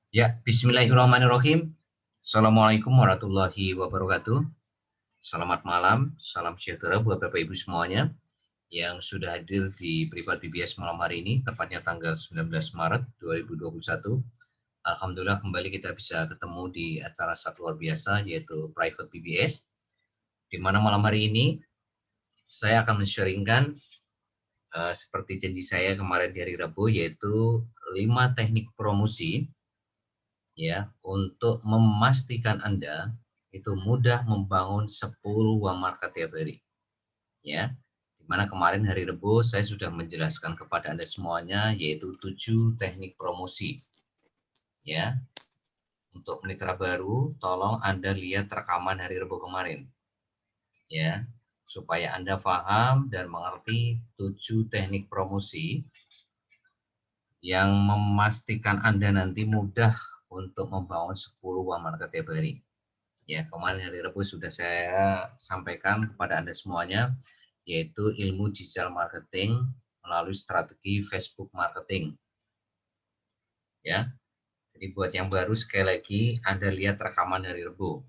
Ya, bismillahirrahmanirrahim. Assalamualaikum warahmatullahi wabarakatuh. Selamat malam, salam sejahtera buat Bapak Ibu semuanya yang sudah hadir di Privat BBS malam hari ini, tepatnya tanggal 19 Maret 2021. Alhamdulillah kembali kita bisa ketemu di acara sangat luar biasa yaitu Private BBS, di mana malam hari ini saya akan men-sharingkan seperti janji saya kemarin di hari Rabu yaitu 5 teknik promosi ya untuk memastikan Anda itu mudah membangun 10 uang market tiap hari ya. Dimana kemarin hari Rabu saya sudah menjelaskan kepada Anda semuanya yaitu 7 teknik promosi ya. Untuk mitra baru tolong Anda lihat rekaman hari Rabu kemarin ya, supaya Anda paham dan mengerti 7 teknik promosi yang memastikan Anda nanti mudah untuk membangun 10 uang market tiap hari. Ya, kemarin hari Rabu sudah saya sampaikan kepada Anda semuanya, yaitu ilmu digital marketing melalui strategi Facebook marketing. Ya, jadi buat yang baru sekali lagi Anda lihat rekaman hari Rabu.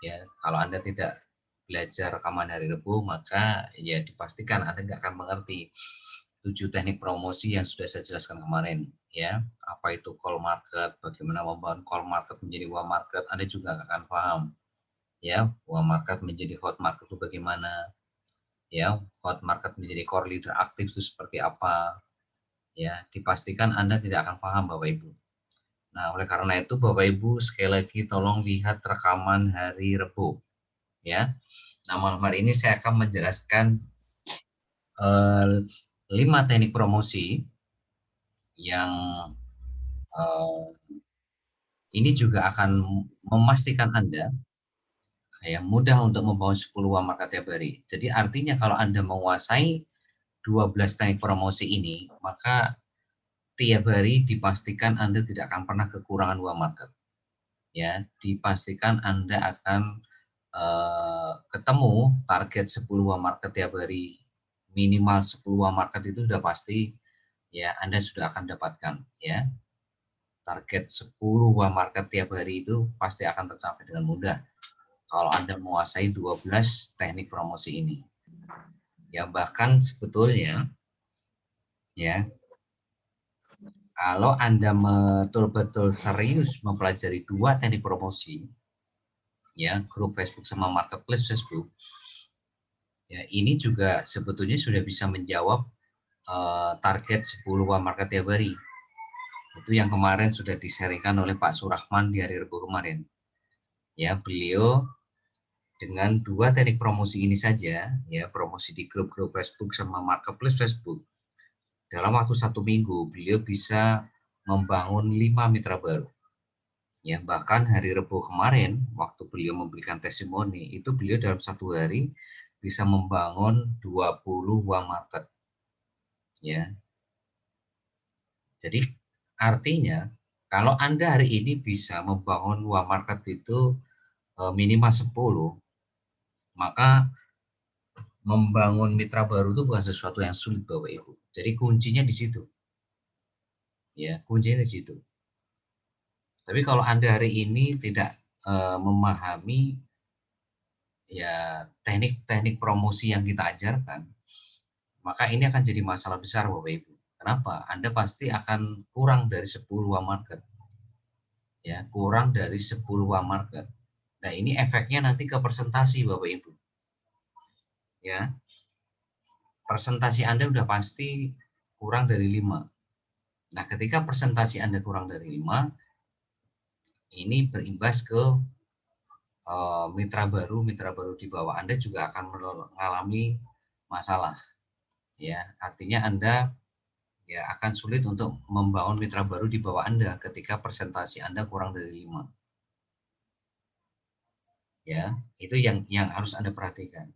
Ya, kalau Anda tidak belajar rekaman hari Rabu, maka ya dipastikan Anda nggak akan mengerti 7 teknik promosi yang sudah saya jelaskan kemarin. Ya, apa itu call market, bagaimana membangun call market menjadi warm market, Anda juga nggak akan paham. Ya, warm market menjadi hot market itu bagaimana, ya, hot market menjadi core leader aktif itu seperti apa, ya, dipastikan Anda tidak akan paham Bapak Ibu. Nah, oleh karena itu Bapak Ibu sekali lagi tolong lihat rekaman hari Rabu, ya. Nah, malam hari ini saya akan menjelaskan 5 teknik promosi yang ini juga akan memastikan Anda yang mudah untuk membangun 10 uang market tiap hari. Jadi artinya kalau Anda menguasai 12 teknik promosi ini, maka tiap hari dipastikan Anda tidak akan pernah kekurangan uang market. Ya, dipastikan Anda akan ketemu target 10 uang market tiap hari. Minimal 10 uang market itu sudah pasti ya Anda sudah akan dapatkan ya. Target 10 uang market tiap hari itu pasti akan tercapai dengan mudah kalau Anda menguasai 12 teknik promosi ini. Ya bahkan sebetulnya ya kalau Anda betul-betul serius mempelajari 2 teknik promosi, ya grup Facebook sama marketplace Facebook, ya ini juga sebetulnya sudah bisa menjawab target 10 uang market tiap hari. Itu yang kemarin sudah disaringkan oleh Pak Surahman di hari Rabu kemarin. Ya, beliau dengan 2 teknik promosi ini saja, ya promosi di grup-grup Facebook sama marketplace Facebook, dalam waktu 1 minggu beliau bisa membangun 5 mitra baru. Ya, bahkan hari Rabu kemarin waktu beliau memberikan testimoni itu beliau dalam 1 hari bisa membangun 20 uang market. Ya. Jadi artinya kalau Anda hari ini bisa membangun uang market itu minimal 10, maka membangun mitra baru itu bukan sesuatu yang sulit Bapak Ibu. Jadi kuncinya di situ. Ya, kuncinya di situ. Tapi kalau Anda hari ini tidak memahami ya teknik-teknik promosi yang kita ajarkan, maka ini akan jadi masalah besar Bapak Ibu. Kenapa? Anda pasti akan kurang dari 10 uang market. Ya, kurang dari 10 uang market. Nah, ini efeknya nanti ke presentasi Bapak Ibu. Ya, presentasi Anda udah pasti kurang dari 5. Nah, ketika presentasi Anda kurang dari 5, ini berimbas ke mitra baru di bawah Anda juga akan mengalami masalah. Ya, artinya Anda ya akan sulit untuk membangun mitra baru di bawah Anda ketika presentasi Anda kurang dari 5. Ya, itu yang harus Anda perhatikan.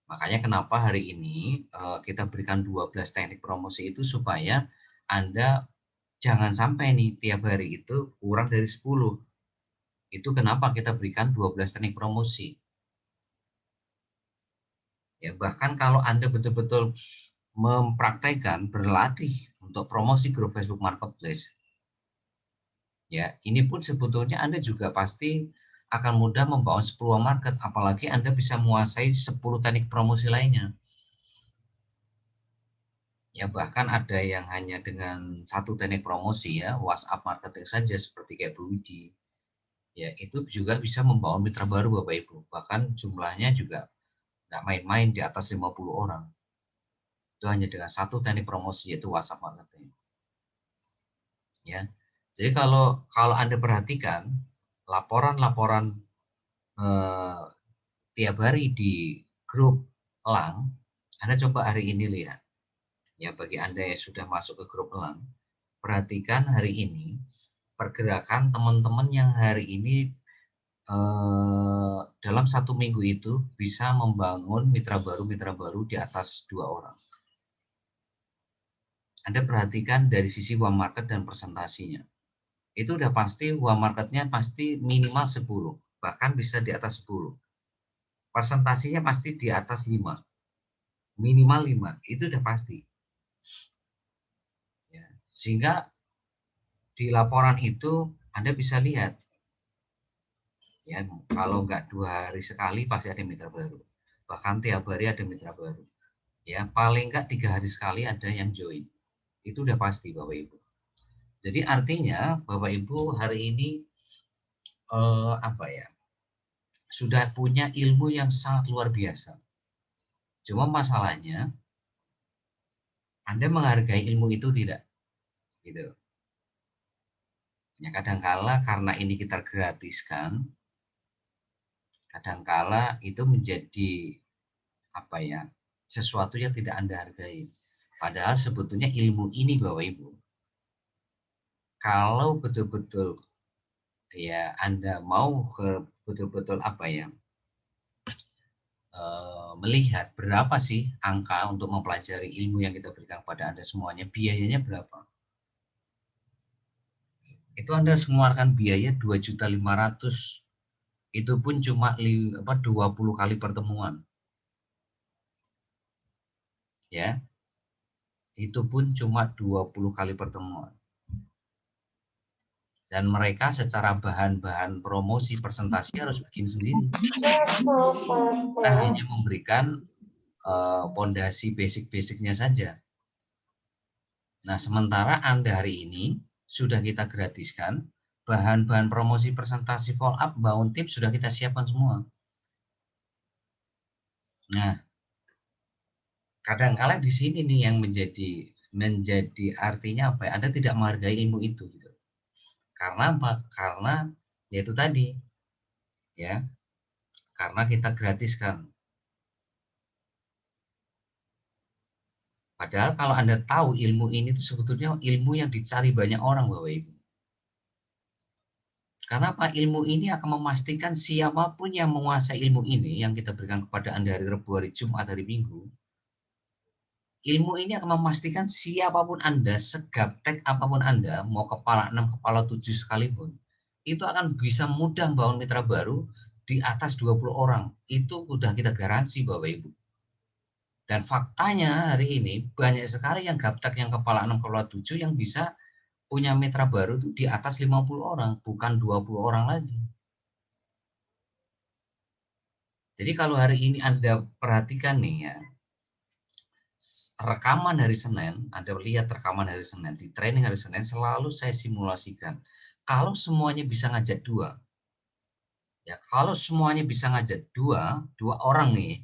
Makanya kenapa hari ini kita berikan 12 teknik promosi itu supaya Anda jangan sampai nih tiap hari itu kurang dari 10. Itu kenapa kita berikan 12 teknik promosi. Ya, bahkan kalau Anda betul-betul mempraktekkan, berlatih untuk promosi grup Facebook Marketplace, Ya, ini pun sebetulnya Anda juga pasti akan mudah membangun sebuah market, apalagi Anda bisa menguasai 10 teknik promosi lainnya. Ya, bahkan ada yang hanya dengan satu teknik promosi ya, WhatsApp marketing saja seperti kayak Bu Widi. Ya, itu juga bisa membangun mitra baru Bapak Ibu. Bahkan jumlahnya juga nggak main-main di atas 50 orang. Itu hanya dengan satu teknik promosi yaitu WhatsApp marketing. Ya. Jadi kalau kalau Anda perhatikan laporan-laporan eh, tiap hari di grup Elang, Anda coba hari ini lihat. Ya, bagi Anda yang sudah masuk ke grup Elang, perhatikan hari ini pergerakan teman-teman yang hari ini dalam satu minggu itu bisa membangun mitra baru di atas 2 orang. Anda perhatikan dari sisi uang market dan presentasinya. Itu udah pasti uang marketnya pasti minimal 10, bahkan bisa di atas 10. Presentasinya pasti di atas 5, minimal 5, itu udah pasti. Ya. Sehingga di laporan itu Anda bisa lihat, ya kalau nggak 2 hari sekali pasti ada mitra baru. Bahkan tiap hari ada mitra baru. Ya, paling nggak 3 hari sekali ada yang join. Itu udah pasti Bapak Ibu. Jadi artinya Bapak Ibu hari ini apa ya, sudah punya ilmu yang sangat luar biasa. Cuma masalahnya Anda menghargai ilmu itu tidak, gitu. Ya kadangkala karena ini kita gratiskan, kadangkala itu menjadi apa ya, sesuatu yang tidak Anda hargai. Padahal sebetulnya ilmu ini Bapak Ibu, kalau betul-betul ya Anda mau ke betul-betul apa ya, melihat berapa sih angka untuk mempelajari ilmu yang kita berikan kepada Anda semuanya, biayanya berapa? Itu Anda harus mengeluarkan biaya 2.500.000, itu pun cuma 20 kali pertemuan. Ya, itu pun cuma 20 kali pertemuan. Dan mereka secara bahan-bahan promosi presentasi harus bikin sendiri. Kita hanya memberikan pondasi basic-basicnya saja. Nah, sementara Anda hari ini sudah kita gratiskan, bahan-bahan promosi presentasi follow up, bangun tips sudah kita siapkan semua. Nah, kadang-kala di sini nih yang menjadi artinya apa ya? Anda tidak menghargai ilmu itu gitu. Karena apa? Karena yaitu tadi ya, karena kita gratiskan. Padahal kalau Anda tahu ilmu ini itu sebetulnya ilmu yang dicari banyak orang Bapak Ibu. Karena apa? Ilmu ini akan memastikan siapapun yang menguasai ilmu ini yang kita berikan kepada Anda hari Rabu, hari Jumat, hari Minggu, ilmu ini akan memastikan siapapun Anda, segaptek apapun Anda, mau kepala 6, kepala 7 sekalipun, itu akan bisa mudah membangun mitra baru di atas 20 orang. Itu udah kita garansi Bapak Ibu. Dan faktanya hari ini banyak sekali yang gaptek yang kepala 6, kepala 7 yang bisa punya mitra baru itu di atas 50 orang, bukan 20 orang lagi. Jadi kalau hari ini Anda perhatikan nih ya, rekaman hari Senin, Anda lihat rekaman hari Senin, di training hari Senin selalu saya simulasikan. Kalau semuanya bisa ngajak dua, ya kalau semuanya bisa ngajak dua orang nih,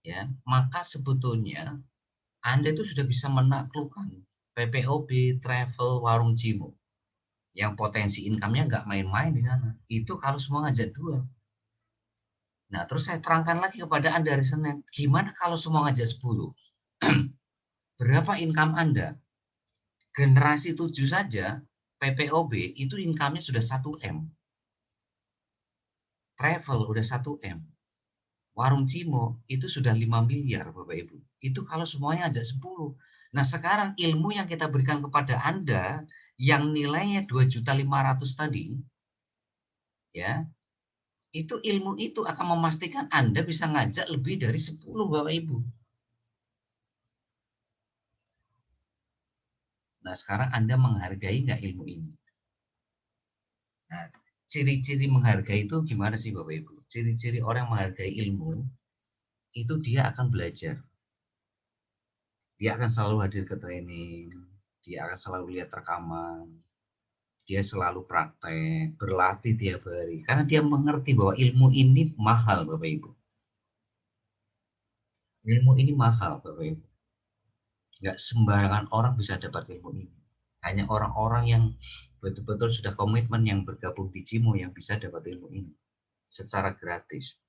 ya maka sebetulnya Anda itu sudah bisa menaklukkan PPOB, travel, warung Cimo, yang potensi income-nya nggak main-main di sana. Itu kalau semua ngajak dua. Nah, terus saya terangkan lagi kepada Anda hari Senin, gimana kalau semua ngajak 10? Berapa income Anda? Generasi 7 saja, PPOB itu income-nya sudah 1 M. Travel udah 1 M. Warung Cimo itu sudah 5 miliar Bapak Ibu. Itu kalau semuanya ajak 10. Nah, sekarang ilmu yang kita berikan kepada Anda yang nilainya 2.500.000 tadi, ya, itu ilmu itu akan memastikan Anda bisa ngajak lebih dari 10 Bapak Ibu. Nah, sekarang Anda menghargai nggak ilmu ini? Nah, ciri-ciri menghargai itu gimana sih Bapak Ibu? Ciri-ciri orang yang menghargai ilmu itu dia akan belajar. Dia akan selalu hadir ke training, dia akan selalu lihat rekaman, dia selalu praktek, berlatih tiap hari. Karena dia mengerti bahwa ilmu ini mahal Bapak Ibu. Ilmu ini mahal Bapak Ibu. Nggak sembarangan orang bisa dapat ilmu ini. Hanya orang-orang yang betul-betul sudah komitmen yang bergabung di Cimo yang bisa dapat ilmu ini secara gratis.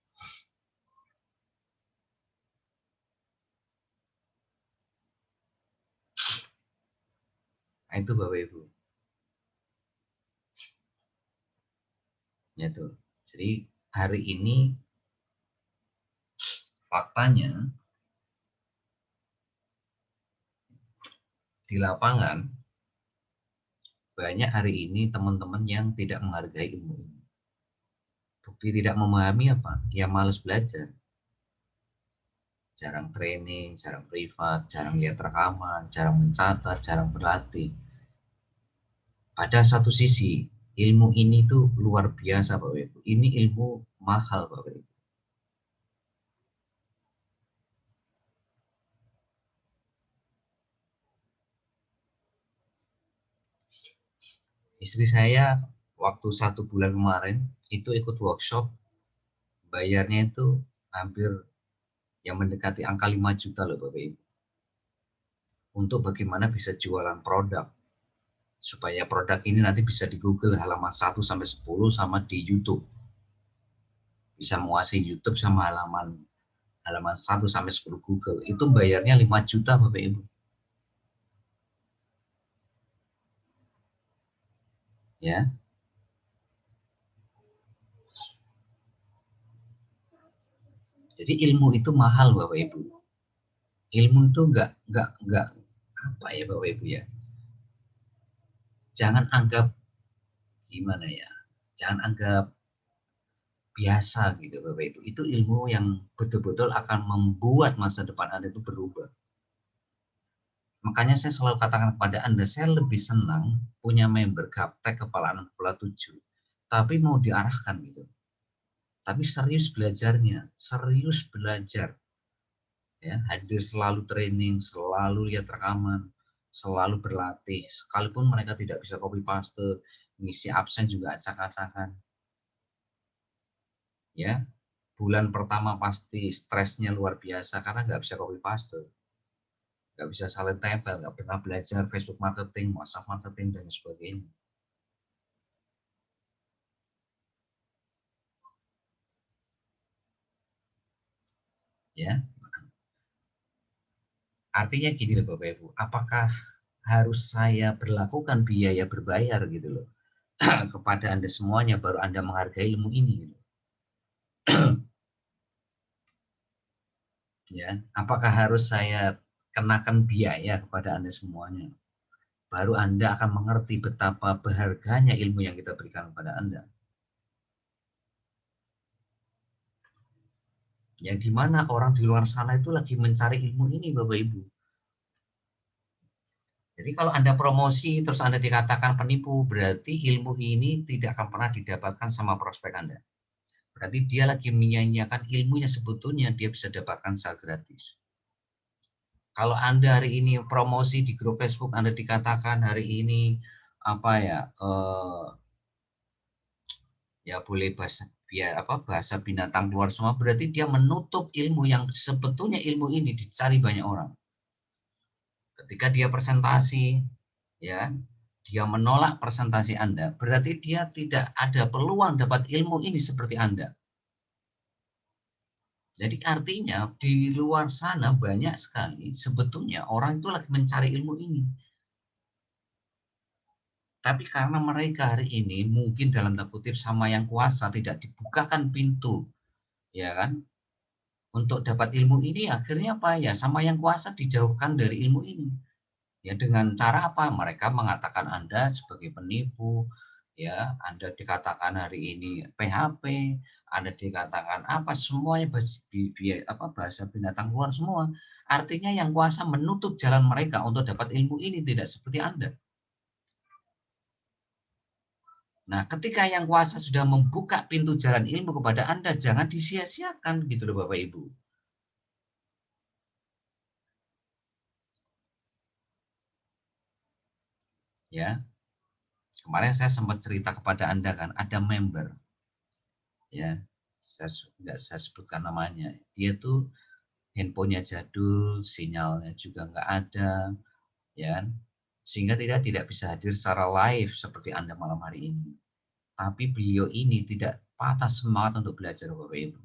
Nah, itu Bapak Ibu. Ya tuh. Jadi hari ini faktanya di lapangan banyak hari ini teman-teman yang tidak menghargai ilmu ini. Bukti tidak memahami apa? Ya males belajar. Jarang training, jarang privat, jarang lihat rekaman, jarang mencatat, jarang berlatih. Pada satu sisi, ilmu ini tuh luar biasa Bapak Ibu. Ini ilmu mahal Bapak Ibu. Istri saya waktu 1 bulan kemarin itu ikut workshop, bayarnya itu hampir yang mendekati angka 5 juta loh Bapak Ibu. Untuk bagaimana bisa jualan produk. Supaya produk ini nanti bisa di Google halaman 1 sampai 10 sama di YouTube. Bisa menguasai YouTube sama halaman halaman 1 sampai 10 Google. Itu bayarnya 5 juta Bapak Ibu. Ya. Jadi ilmu itu mahal Bapak Ibu. Ilmu itu enggak apa ya Bapak Ibu ya. Jangan anggap gimana ya. Jangan anggap biasa gitu Bapak Ibu. Itu ilmu yang betul-betul akan membuat masa depan Anda itu berubah. Makanya saya selalu katakan kepada Anda, saya lebih senang punya member gaptek kepala 6 kepala 7, tapi mau diarahkan gitu. Tapi serius belajarnya, serius belajar. Ya, hadir selalu training, selalu lihat rekaman, selalu berlatih. Sekalipun mereka tidak bisa copy paste, ngisi absen juga acak-acakan. Ya, bulan pertama pasti stresnya luar biasa karena nggak bisa copy paste, nggak bisa saling tempel, nggak pernah belajar Facebook marketing, WhatsApp marketing dan sebagainya. Ya, artinya gini loh Bapak Ibu, apakah harus saya berlakukan biaya berbayar gitu loh kepada Anda semuanya baru Anda menghargai ilmu ini gitu. Ya, apakah harus saya kenakan biaya kepada Anda semuanya baru Anda akan mengerti betapa berharganya ilmu yang kita berikan kepada Anda. Yang dimana orang di luar sana itu lagi mencari ilmu ini Bapak Ibu. Jadi kalau Anda promosi terus Anda dikatakan penipu, berarti ilmu ini tidak akan pernah didapatkan sama prospek Anda. Berarti dia lagi menyia-nyiakan ilmunya sebetulnya dia bisa dapatkan secara gratis. Kalau Anda hari ini promosi di grup Facebook Anda dikatakan hari ini apa ya ya boleh bahasa biar apa bahasa binatang keluar semua berarti dia menutup ilmu yang sebetulnya ilmu ini dicari banyak orang. Ketika dia presentasi ya dia menolak presentasi Anda, berarti dia tidak ada peluang dapat ilmu ini seperti Anda. Jadi artinya di luar sana banyak sekali sebetulnya orang itu lagi mencari ilmu ini. Tapi karena mereka hari ini mungkin dalam tanda kutip sama yang kuasa tidak dibukakan pintu, ya kan? Untuk dapat ilmu ini akhirnya apa ya? Sama yang kuasa dijauhkan dari ilmu ini. Ya dengan cara apa? Mereka mengatakan Anda sebagai penipu, ya, Anda dikatakan hari ini PHP, Anda dikatakan apa semuanya bahasa binatang luar semua. Artinya yang kuasa menutup jalan mereka untuk dapat ilmu ini tidak seperti Anda. Nah, ketika yang kuasa sudah membuka pintu jalan ilmu kepada Anda, jangan disia-siakan gitu loh Bapak Ibu. Ya, kemarin saya sempat cerita kepada Anda kan, ada member ya, nggak saya sebutkan namanya. Dia tuh handphonenya jadul, sinyalnya juga nggak ada, ya kan? Sehingga tidak bisa hadir secara live seperti Anda malam hari ini. Tapi beliau ini tidak patah semangat untuk belajar Bapak Ibu.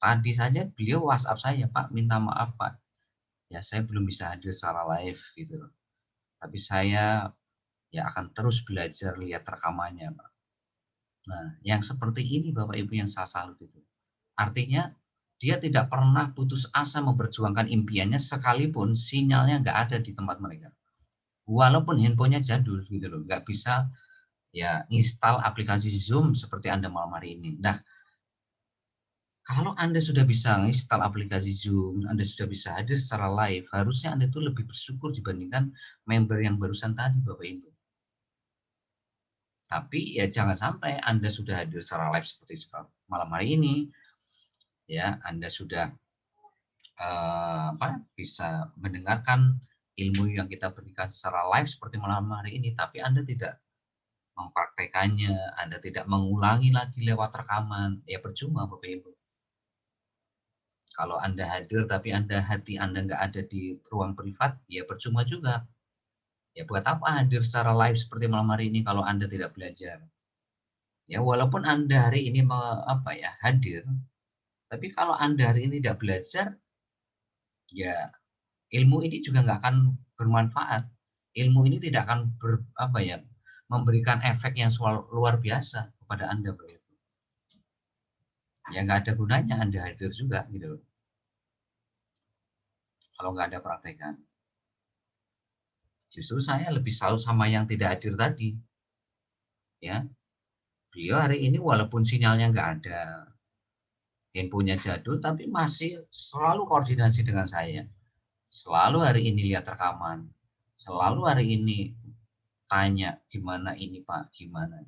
Tadi saja beliau WhatsApp saya, "Pak, minta maaf Pak, ya saya belum bisa hadir secara live," gitu loh. "Tapi saya ya akan terus belajar lihat rekamannya, Pak." Nah, yang seperti ini Bapak Ibu yang saya salut itu. Artinya dia tidak pernah putus asa memperjuangkan impiannya sekalipun sinyalnya nggak ada di tempat mereka. Walaupun handphonenya jadul gitu loh, nggak bisa ya install aplikasi Zoom seperti Anda malam hari ini. Nah, kalau Anda sudah bisa install aplikasi Zoom, Anda sudah bisa hadir secara live, harusnya Anda itu lebih bersyukur dibandingkan member yang barusan tadi Bapak Ibu. Tapi ya jangan sampai Anda sudah hadir secara live seperti malam hari ini, ya Anda sudah bisa mendengarkan ilmu yang kita berikan secara live seperti malam hari ini, tapi Anda tidak mempraktekannya, Anda tidak mengulangi lagi lewat rekaman, ya percuma Bapak Ibu. Kalau Anda hadir tapi hati Anda nggak ada di ruang privat, ya percuma juga. Ya buat apa hadir secara live seperti malam hari ini kalau Anda tidak belajar? Ya walaupun Anda hari ini hadir, tapi kalau Anda hari ini tidak belajar, ya ilmu ini juga nggak akan bermanfaat. Ilmu ini tidak akan memberikan efek yang luar biasa kepada Anda, Bro. Ya nggak ada gunanya Anda hadir juga gitu loh, kalau nggak ada praktekan. Justru saya lebih salut sama yang tidak hadir tadi, ya. Beliau hari ini walaupun sinyalnya nggak ada, handphonenya jadul, tapi masih selalu koordinasi dengan saya. Selalu hari ini lihat rekaman, selalu hari ini tanya, "Gimana ini Pak, gimana?"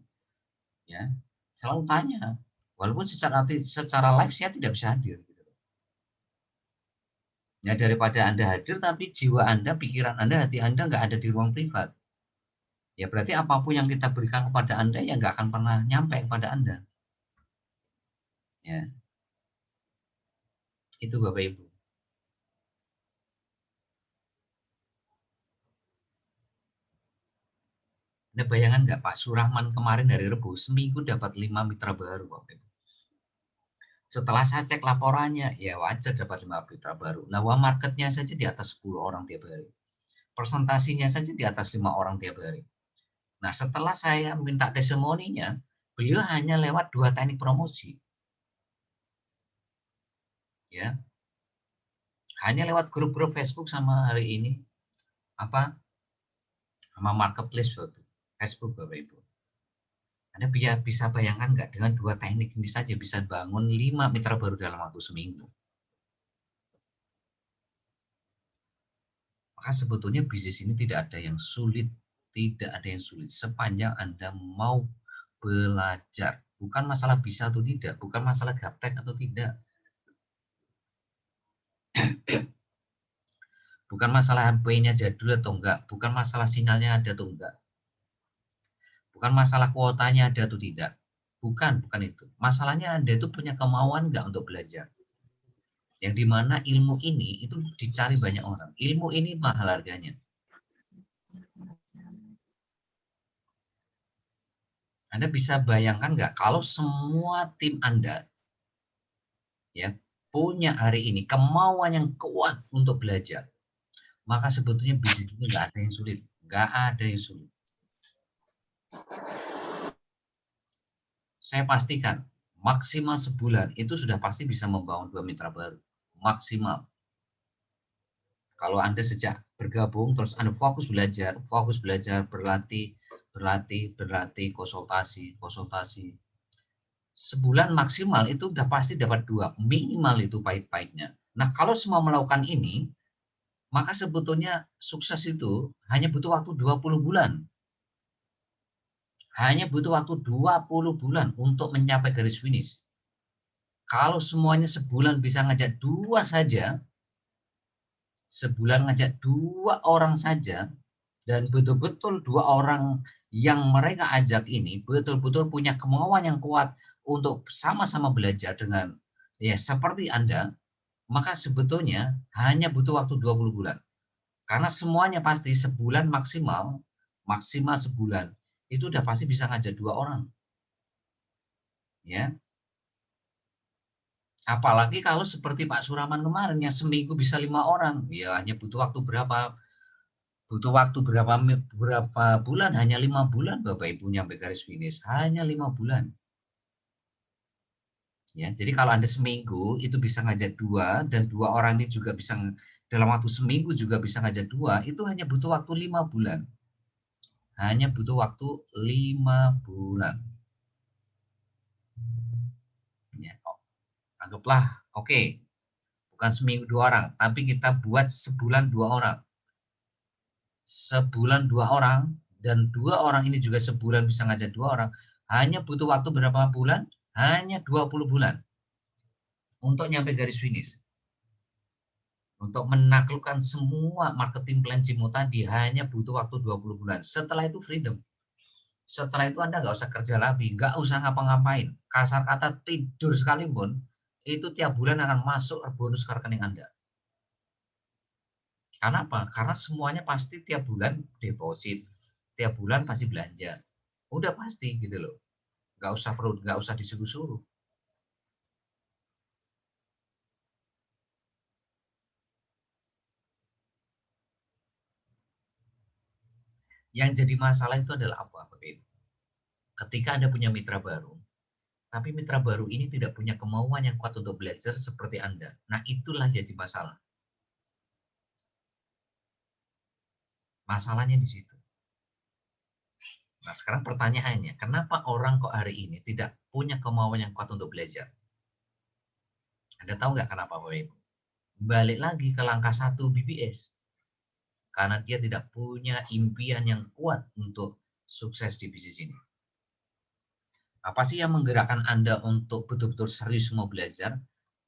Ya, selalu tanya. Walaupun secara live saya tidak bisa hadir gitu. Ya daripada Anda hadir tapi jiwa Anda, pikiran Anda, hati Anda nggak ada di ruang privat. Ya berarti apapun yang kita berikan kepada Anda ya nggak akan pernah nyampe kepada Anda. Ya, itu Bapak Ibu. Anda bayangkan nggak Pak Surahman kemarin dari Rebo seminggu dapat 5 mitra baru Bapak Ibu. Setelah saya cek laporannya, ya wajar dapat 5 mitra baru. Nah, uang marketnya saja di atas 10 orang tiap hari. Presentasinya saja di atas 5 orang tiap hari. Nah, setelah saya minta testimoninya, beliau hanya lewat 2 teknik promosi, ya. Hanya lewat grup-grup Facebook sama hari ini, apa, sama marketplace Facebook, Bapak Ibu. Anda bisa bayangkan nggak dengan 2 teknik ini saja bisa bangun 5 mitra baru dalam waktu seminggu. Maka sebetulnya bisnis ini tidak ada yang sulit, tidak ada yang sulit sepanjang Anda mau belajar. Bukan masalah bisa atau tidak, bukan masalah gaptek atau tidak, bukan masalah HP-nya jadul atau enggak, bukan masalah sinyalnya ada atau enggak, bukan masalah kuotanya ada atau tidak. Bukan itu. Masalahnya Anda itu punya kemauan enggak untuk belajar. Yang dimana ilmu ini itu dicari banyak orang. Ilmu ini mahal harganya. Anda bisa bayangkan nggak kalau semua tim Anda ya punya hari ini kemauan yang kuat untuk belajar, maka sebetulnya bisnis itu nggak ada yang sulit, nggak ada yang sulit. Saya pastikan maksimal sebulan itu sudah pasti bisa membangun 2 mitra baru, maksimal. Kalau Anda sejak bergabung terus Anda fokus belajar, berlatih, berlatih, berlatih, konsultasi, konsultasi. Sebulan maksimal itu udah pasti dapat 2 minimal itu pahit-pahitnya. Nah, kalau semua melakukan ini, maka sebetulnya sukses itu hanya butuh waktu 20 bulan. Hanya butuh waktu 20 bulan untuk mencapai garis finish. Kalau semuanya sebulan bisa ngajak 2 saja, sebulan ngajak 2 orang saja, dan betul-betul 2 orang yang mereka ajak ini betul-betul punya kemauan yang kuat untuk sama-sama belajar dengan ya seperti Anda, maka sebetulnya hanya butuh waktu 20 bulan. Karena semuanya pasti sebulan maksimal, maksimal sebulan, itu udah pasti bisa ngajak 2 orang, ya. Apalagi kalau seperti Pak Suraman kemarin yang seminggu bisa 5 orang, ya hanya butuh waktu berapa, butuh waktu berapa bulan, hanya 5 bulan Bapak Ibu nyampe garis finish, hanya 5 bulan, ya. Jadi kalau Anda seminggu itu bisa ngajak 2 dan 2 orang ini juga bisa dalam waktu seminggu juga bisa ngajak 2, itu hanya butuh waktu 5 bulan, hanya butuh waktu 5 bulan, ya. Anggaplah, oke, bukan seminggu 2 orang, tapi kita buat sebulan 2 orang. Sebulan 2 orang, dan 2 orang ini juga sebulan bisa ngajak 2 orang, hanya butuh waktu berapa bulan? Hanya 20 bulan untuk nyampe garis finish. Untuk menaklukkan semua marketing plan Cimo tadi hanya butuh waktu 20 bulan. Setelah itu freedom. Setelah itu Anda nggak usah kerja lagi, nggak usah ngapa-ngapain. Kasar kata tidur sekalipun, itu tiap bulan akan masuk bonus ke rekening Anda. Karena apa? Karena semuanya pasti tiap bulan deposit, tiap bulan pasti belanja. Udah pasti gitu loh, nggak usah disuruh-suruh. Yang jadi masalah itu adalah apa, Bapak Ibu? Ketika Anda punya mitra baru, tapi mitra baru ini tidak punya kemauan yang kuat untuk belajar seperti Anda. Nah, itulah jadi masalah. Masalahnya di situ. Nah, sekarang pertanyaannya, kenapa orang kok hari ini tidak punya kemauan yang kuat untuk belajar? Anda tahu nggak kenapa, Bapak Ibu? Balik lagi ke langkah satu BBS. Karena dia tidak punya impian yang kuat untuk sukses di bisnis ini. Apa sih yang menggerakkan Anda untuk betul-betul serius mau belajar?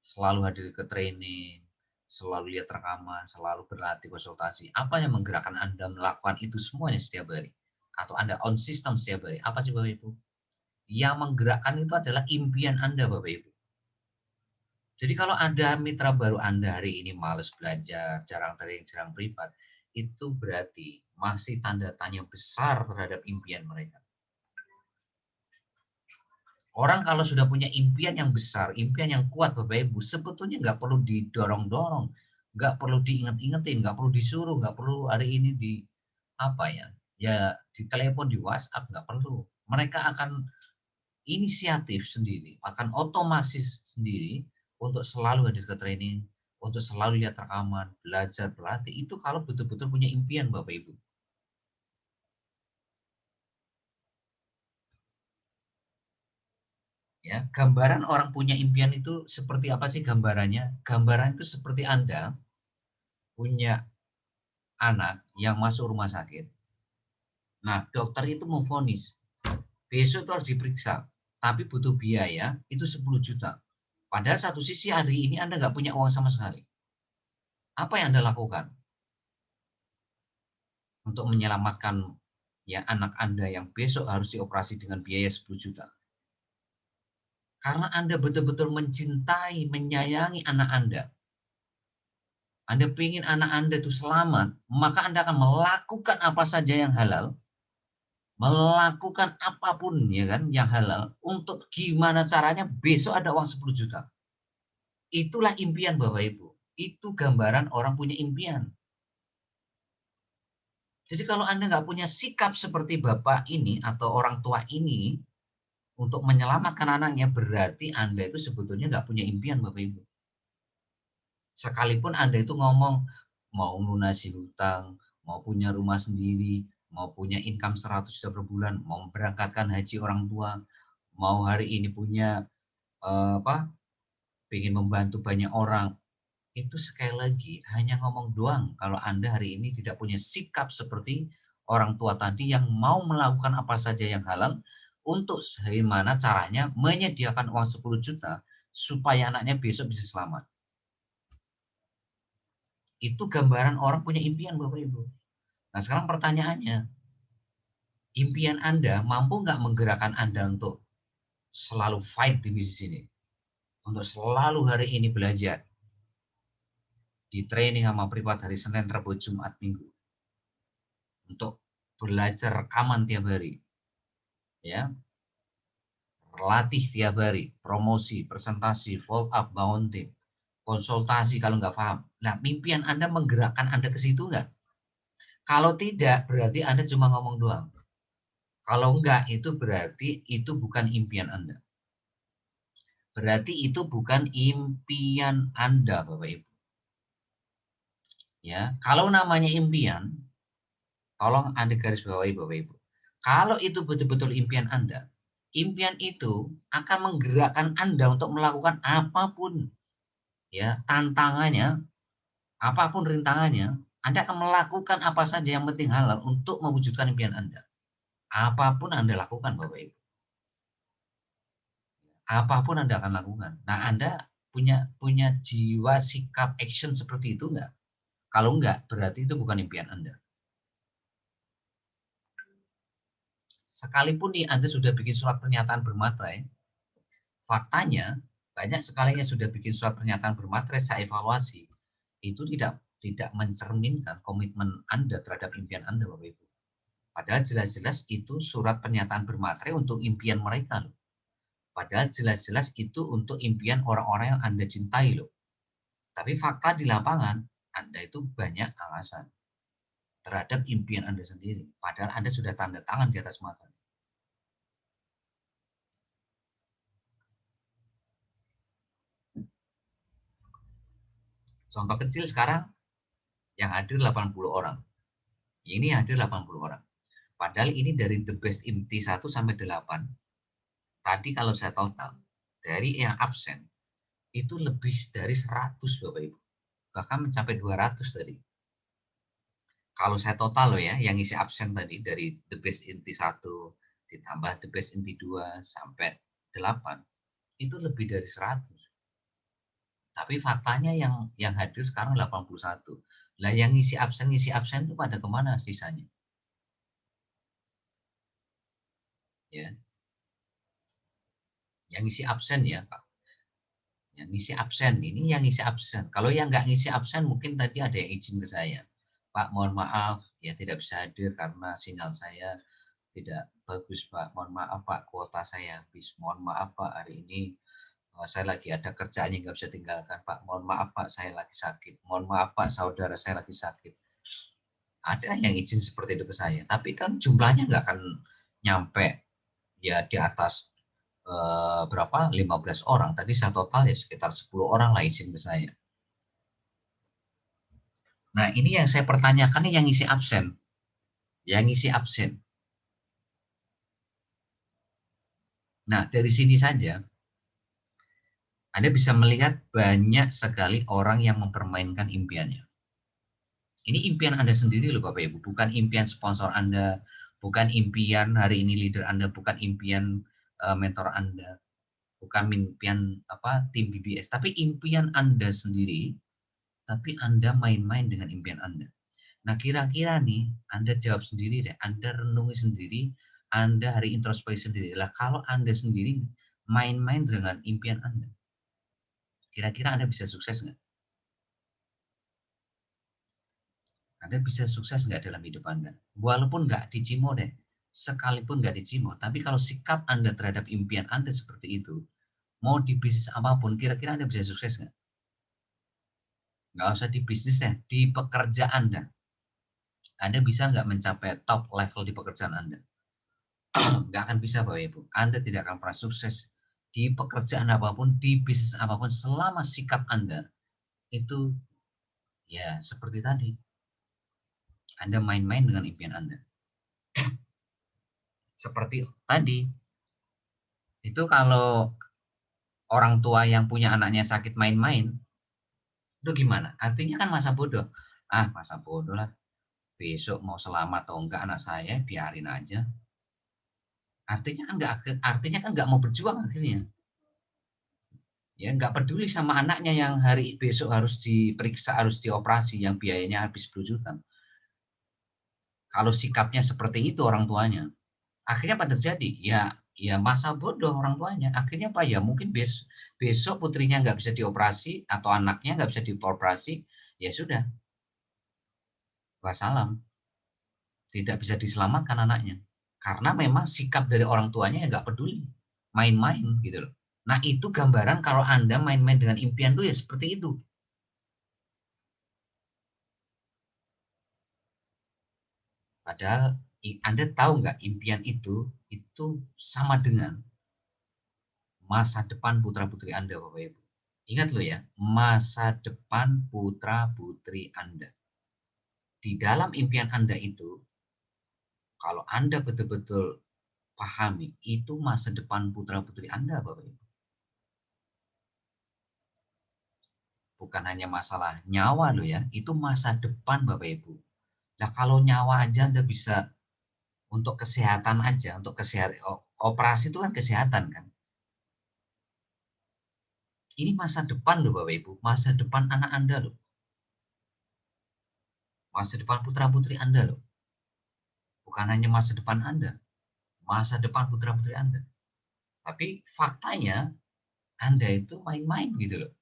Selalu hadir ke training, selalu lihat rekaman, selalu berlatih konsultasi. Apa yang menggerakkan Anda melakukan itu semuanya setiap hari? Atau Anda on system setiap hari? Apa sih Bapak Ibu? Yang menggerakkan itu adalah impian Anda Bapak Ibu. Jadi kalau ada mitra baru Anda hari ini males belajar, jarang training, jarang privat, itu berarti masih tanda tanya besar terhadap impian mereka. Orang kalau sudah punya impian yang besar, impian yang kuat Bapak Ibu, sebetulnya nggak perlu didorong-dorong, nggak perlu diinget-ingetin, nggak perlu disuruh, nggak perlu hari ini di apa ya, ya ditelepon, di WhatsApp, nggak perlu. Mereka akan inisiatif sendiri, akan otomatis sendiri untuk selalu hadir ke training, untuk selalu lihat rekaman, belajar, berlatih, itu kalau betul-betul punya impian Bapak Ibu. Ya, gambaran orang punya impian itu seperti apa sih gambarannya? Gambaran itu seperti Anda punya anak yang masuk rumah sakit. Nah, dokter itu memvonis, besok itu harus diperiksa, tapi butuh biaya itu 10 juta. Padahal satu sisi hari ini Anda nggak punya uang sama sekali. Apa yang Anda lakukan untuk menyelamatkan ya anak Anda yang besok harus dioperasi dengan biaya 10 juta? Karena Anda betul-betul mencintai, menyayangi anak Anda. Anda ingin anak Anda itu selamat, maka Anda akan melakukan apa saja yang halal, melakukan apapun ya kan yang halal untuk gimana caranya besok ada uang 10 juta. Itulah impian Bapak Ibu. Itu gambaran orang punya impian. Jadi kalau Anda nggak punya sikap seperti Bapak ini atau orang tua ini untuk menyelamatkan anaknya, berarti Anda itu sebetulnya nggak punya impian Bapak Ibu. Sekalipun Anda itu ngomong mau lunasi hutang, mau punya rumah sendiri, mau punya income 100 juta per bulan, mau memberangkatkan haji orang tua, mau hari ini punya, apa, pengen membantu banyak orang, itu sekali lagi hanya ngomong doang kalau Anda hari ini tidak punya sikap seperti orang tua tadi yang mau melakukan apa saja yang halal untuk bagaimana caranya menyediakan uang 10 juta supaya anaknya besok bisa selamat. Itu gambaran orang punya impian, Bapak Ibu. Nah, sekarang pertanyaannya, impian Anda mampu nggak menggerakkan Anda untuk selalu fight di bisnis ini? Untuk selalu hari ini belajar, di training sama privat hari Senin, Rabu, Jumat, Minggu. Untuk belajar rekaman tiap hari. Ya, latih tiap hari, promosi, presentasi, follow up, bangun tim, konsultasi kalau nggak paham. Nah, mimpian Anda menggerakkan Anda ke situ nggak? Kalau tidak, berarti Anda cuma ngomong doang. Kalau enggak, itu berarti itu bukan impian Anda. Berarti itu bukan impian Anda, Bapak Ibu. Ya, kalau namanya impian, tolong Anda garis bawahi, Bapak Ibu. Kalau itu betul-betul impian Anda, impian itu akan menggerakkan Anda untuk melakukan apapun, ya, tantangannya, apapun rintangannya, Anda akan melakukan apa saja yang penting halal untuk mewujudkan impian Anda. Apapun Anda lakukan, Bapak Ibu. Apapun Anda akan lakukan. Nah, Anda punya punya jiwa sikap action seperti itu enggak? Kalau enggak, berarti itu bukan impian Anda. Sekalipun nih Anda sudah bikin surat pernyataan bermaterai, faktanya banyak sekali yang sudah bikin surat pernyataan bermaterai saya evaluasi, itu tidak mencerminkan komitmen Anda terhadap impian Anda, Bapak Ibu. Padahal jelas-jelas itu surat pernyataan bermaterai untuk impian mereka loh. Padahal jelas-jelas itu untuk impian orang-orang yang Anda cintai loh. Tapi fakta di lapangan, Anda itu banyak alasan terhadap impian Anda sendiri. Padahal Anda sudah tanda tangan di atas mata. Contoh kecil sekarang, yang hadir 80 orang. Ini hadir 80 orang. Padahal ini dari the best inti 1 sampai 8. Tadi kalau saya total, dari yang absen, itu lebih dari 100 Bapak Ibu. Bahkan mencapai 200 tadi. Kalau saya total loh ya, yang isi absen tadi dari the best inti 1 ditambah the best inti 2 sampai 8, itu lebih dari 100. Tapi faktanya yang hadir sekarang 81. Lah yang ngisi absen itu pada kemana sisanya? Ya, yang ngisi absen ya, Pak. Yang ngisi absen, ini yang ngisi absen. Kalau yang nggak ngisi absen mungkin tadi ada yang izin ke saya. Pak, mohon maaf, ya tidak bisa hadir karena sinyal saya tidak bagus, Pak. Mohon maaf, Pak, kuota saya habis. Mohon maaf, Pak, hari ini saya lagi ada kerjaan yang nggak bisa tinggalkan, Pak. Mohon maaf, Pak, saya lagi sakit. Mohon maaf, Pak, saudara saya lagi sakit. Ada yang izin seperti itu ke saya. Tapi kan jumlahnya nggak akan nyampe ya di atas berapa 15 orang. Tadi saya total ya sekitar 10 orang lah izin ke saya. Nah, ini yang saya pertanyakan nih yang ngisi absen. Yang ngisi absen. Nah, dari sini saja Anda bisa melihat banyak sekali orang yang mempermainkan impiannya. Ini impian Anda sendiri loh Bapak Ibu, bukan impian sponsor Anda, bukan impian hari ini leader Anda, bukan impian mentor Anda, bukan impian apa tim BBS, tapi impian Anda sendiri, tapi Anda main-main dengan impian Anda. Nah, kira-kira nih Anda jawab sendiri deh, Anda renungi sendiri, Anda hari introspeksi sendiri. Lah kalau Anda sendiri main-main dengan impian Anda, kira-kira Anda bisa sukses nggak? Anda bisa sukses nggak dalam hidup Anda? Walaupun nggak dicimo deh, sekalipun nggak dicimo, tapi kalau sikap Anda terhadap impian Anda seperti itu, mau di bisnis apapun, kira-kira Anda bisa sukses nggak? Nggak usah di bisnis deh, di pekerjaan Anda. Anda bisa nggak mencapai top level di pekerjaan Anda? Nggak akan bisa Bapak Ibu. Anda tidak akan pernah sukses di pekerjaan apapun, di bisnis apapun, selama sikap Anda itu ya seperti tadi. Anda main-main dengan impian Anda. Seperti tadi, itu kalau orang tua yang punya anaknya sakit main-main, itu gimana? Artinya kan masa bodoh. Ah, masa bodoh lah. besok mau selamat atau enggak anak saya, biarin aja. Artinya kan nggak mau berjuang akhirnya. Ya, nggak peduli sama anaknya yang hari besok harus diperiksa, harus dioperasi, yang biayanya habis 10 juta. Kalau sikapnya seperti itu orang tuanya, akhirnya apa terjadi? Ya masa bodoh orang tuanya. Akhirnya apa ya? Mungkin besok putrinya nggak bisa dioperasi atau anaknya nggak bisa dioperasi, ya sudah, wassalam, tidak bisa diselamatkan anaknya. Karena memang sikap dari orang tuanya yang nggak peduli, main-main gitu loh. Nah itu gambaran kalau Anda main-main dengan impian tuh ya seperti itu. Padahal Anda tahu nggak impian itu sama dengan masa depan putra-putri Anda, Bapak Ibu. Ingat loh ya, masa depan putra-putri Anda. Di dalam impian Anda itu, kalau Anda betul-betul pahami, itu masa depan putra-putri Anda, Bapak Ibu. Bukan hanya masalah nyawa loh ya, itu masa depan Bapak Ibu. Nah kalau nyawa aja Anda bisa untuk kesehatan aja, untuk kesehatan, operasi itu kan kesehatan kan. Ini masa depan loh Bapak Ibu, masa depan anak Anda loh, masa depan putra-putri Anda loh. Bukan hanya masa depan Anda, masa depan putra-putri Anda. Tapi faktanya Anda itu main-main gitu loh.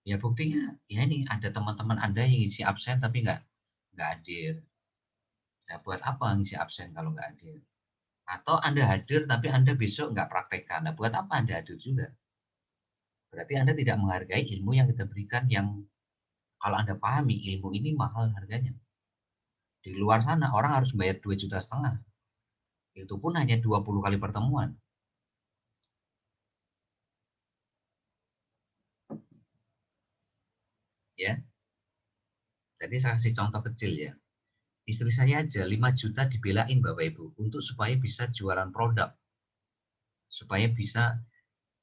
Ya buktinya, ya ini ada teman-teman Anda yang ngisi absen tapi nggak hadir. Nah, buat apa ngisi absen kalau nggak hadir? Atau Anda hadir tapi Anda besok nggak praktekkan. Nah, buat apa Anda hadir juga? Berarti Anda tidak menghargai ilmu yang kita berikan yang kalau Anda pahami ilmu ini mahal harganya. Di luar sana orang harus bayar 2,5 juta. Itu pun hanya 20 kali pertemuan. Ya, tadi saya kasih contoh kecil ya. Istri saya aja 5 juta dibelain Bapak Ibu untuk supaya bisa jualan produk. Supaya bisa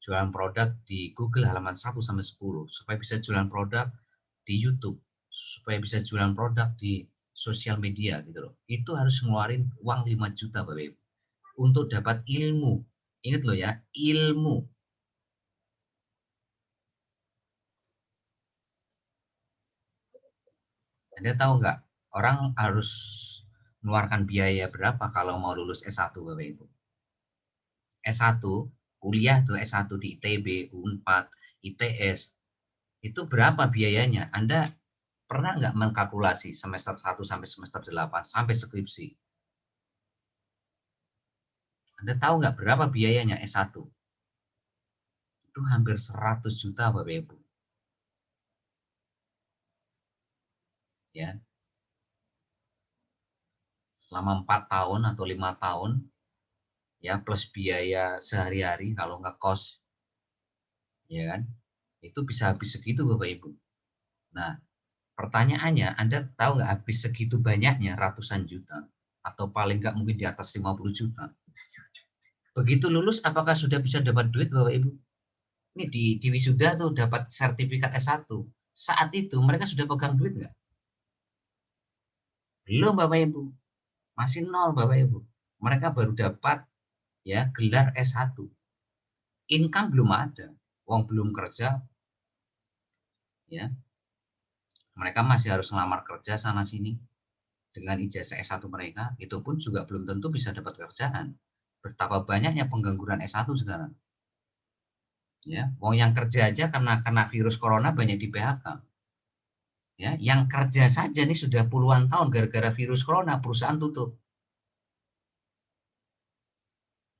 jualan produk di Google halaman 1 sampai 10, supaya bisa jualan produk di YouTube, supaya bisa jualan produk di sosial media gitu loh. Itu harus ngeluarin uang 5 juta Bapak Ibu untuk dapat ilmu. Ingat loh ya, ilmu. Anda tahu nggak, orang harus mengeluarkan biaya berapa kalau mau lulus S1 Bapak Ibu? S1, kuliah tuh S1 di ITB, Unpad, ITS, itu berapa biayanya? Anda pernah nggak mengkalkulasi semester 1 sampai semester 8 sampai skripsi? Anda tahu nggak berapa biayanya S1? Itu hampir 100 juta Bapak Ibu. Ya, selama 4 tahun atau 5 tahun, ya plus biaya sehari-hari kalau ngekos, ya kan? Itu bisa habis segitu Bapak Ibu. Nah, pertanyaannya, Anda tahu nggak habis segitu banyaknya ratusan juta? Atau paling nggak mungkin di atas 50 juta. Begitu lulus, apakah sudah bisa dapat duit Bapak Ibu? Ini di wisuda tuh dapat sertifikat S1. Saat itu mereka sudah pegang duit nggak? Belum Bapak Ibu. Masih nol Bapak Ibu. Mereka baru dapat ya gelar S1. Income belum ada. Uang belum kerja, ya. Mereka masih harus ngelamar kerja sana sini dengan ijazah S1 mereka, itu pun juga belum tentu bisa dapat kerjaan. Betapa banyaknya pengangguran S1 sekarang. Ya, wong yang kerja aja karena kena virus corona banyak di PHK. Ya, yang kerja saja nih sudah puluhan tahun gara-gara virus corona perusahaan tutup.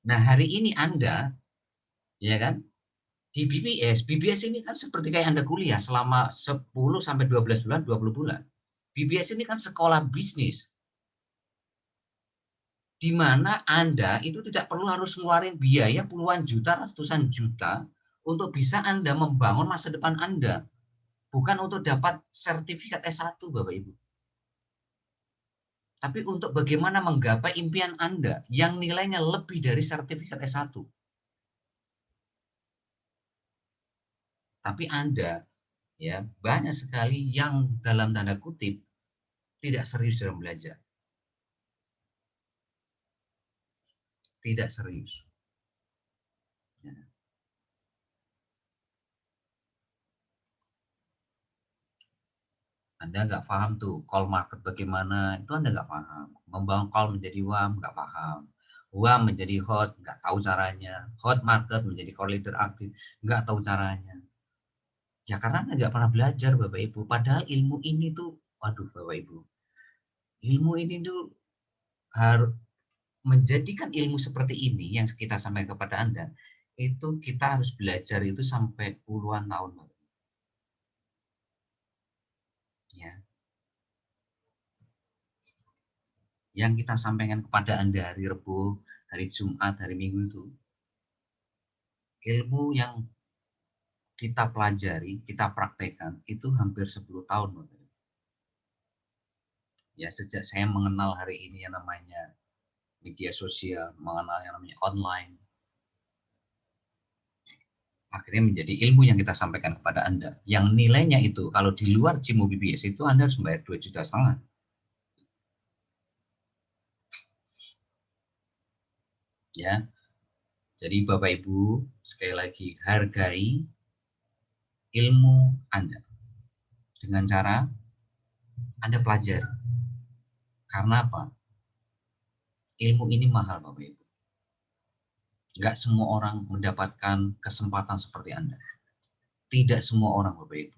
Nah, hari ini Anda, ya kan, di BPS, BPS ini kan seperti kayak Anda kuliah selama 10 sampai 12 bulan, 20 bulan. BPS ini kan sekolah bisnis, di mana Anda itu tidak perlu harus ngeluarin biaya puluhan juta, ratusan juta untuk bisa Anda membangun masa depan Anda, bukan untuk dapat sertifikat S1, Bapak Ibu. Tapi untuk bagaimana menggapai impian Anda yang nilainya lebih dari sertifikat S1. Tapi Anda ya banyak sekali yang dalam tanda kutip tidak serius dalam belajar, tidak serius. Ya. Anda nggak paham tuh call market bagaimana, itu Anda nggak paham. Membangun call menjadi warm, nggak paham. Warm menjadi hot, nggak tahu caranya. Hot market menjadi call leader aktif, nggak tahu caranya. Ya karena Anda nggak pernah belajar Bapak Ibu. Padahal ilmu ini tuh, waduh Bapak Ibu, ilmu ini tuh harus menjadikan ilmu seperti ini yang kita sampaikan kepada Anda, itu kita harus belajar itu sampai puluhan tahun Bapak. Ya. Yang kita sampaikan kepada Anda hari Rebo, hari Jumat, hari Minggu itu, ilmu yang kita pelajari, kita praktekkan itu hampir 10 tahun Bapak. Ya sejak saya mengenal hari ini yang namanya media sosial, mengenal yang namanya online, akhirnya menjadi ilmu yang kita sampaikan kepada Anda. Yang nilainya itu kalau di luar Cimo BBS itu Anda harus membayar 2,5 juta. Ya. Jadi Bapak Ibu, sekali lagi hargai ilmu Anda dengan cara Anda pelajari. Karena apa? Ilmu ini mahal Bapak Ibu. Nggak semua orang mendapatkan kesempatan seperti Anda. Tidak semua orang Bapak Ibu.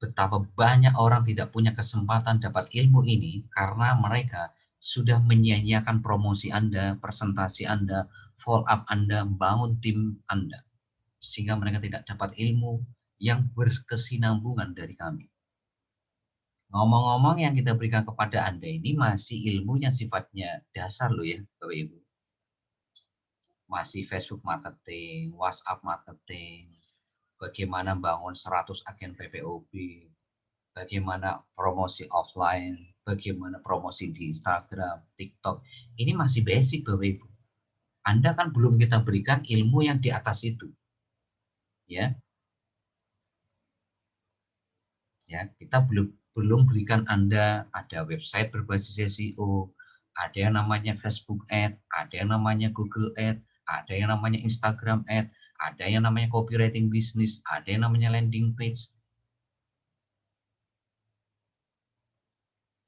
Betapa banyak orang tidak punya kesempatan dapat ilmu ini karena mereka sudah menyia-nyiakan promosi Anda, presentasi Anda, follow up Anda, bangun tim Anda. Sehingga mereka tidak dapat ilmu yang berkesinambungan dari kami. Ngomong-ngomong yang kita berikan kepada Anda ini masih ilmunya sifatnya dasar loh ya Bapak Ibu. Masih Facebook marketing, WhatsApp marketing, bagaimana bangun 100 agen PPOB, bagaimana promosi offline, bagaimana promosi di Instagram, TikTok. Ini masih basic Bapak Ibu. Anda kan belum kita berikan ilmu yang di atas itu. Ya, ya, kita belum berikan Anda ada website berbasis SEO, ada yang namanya Facebook Ad, ada yang namanya Google Ad, ada yang namanya Instagram Ad, ada yang namanya copywriting bisnis, ada yang namanya landing page.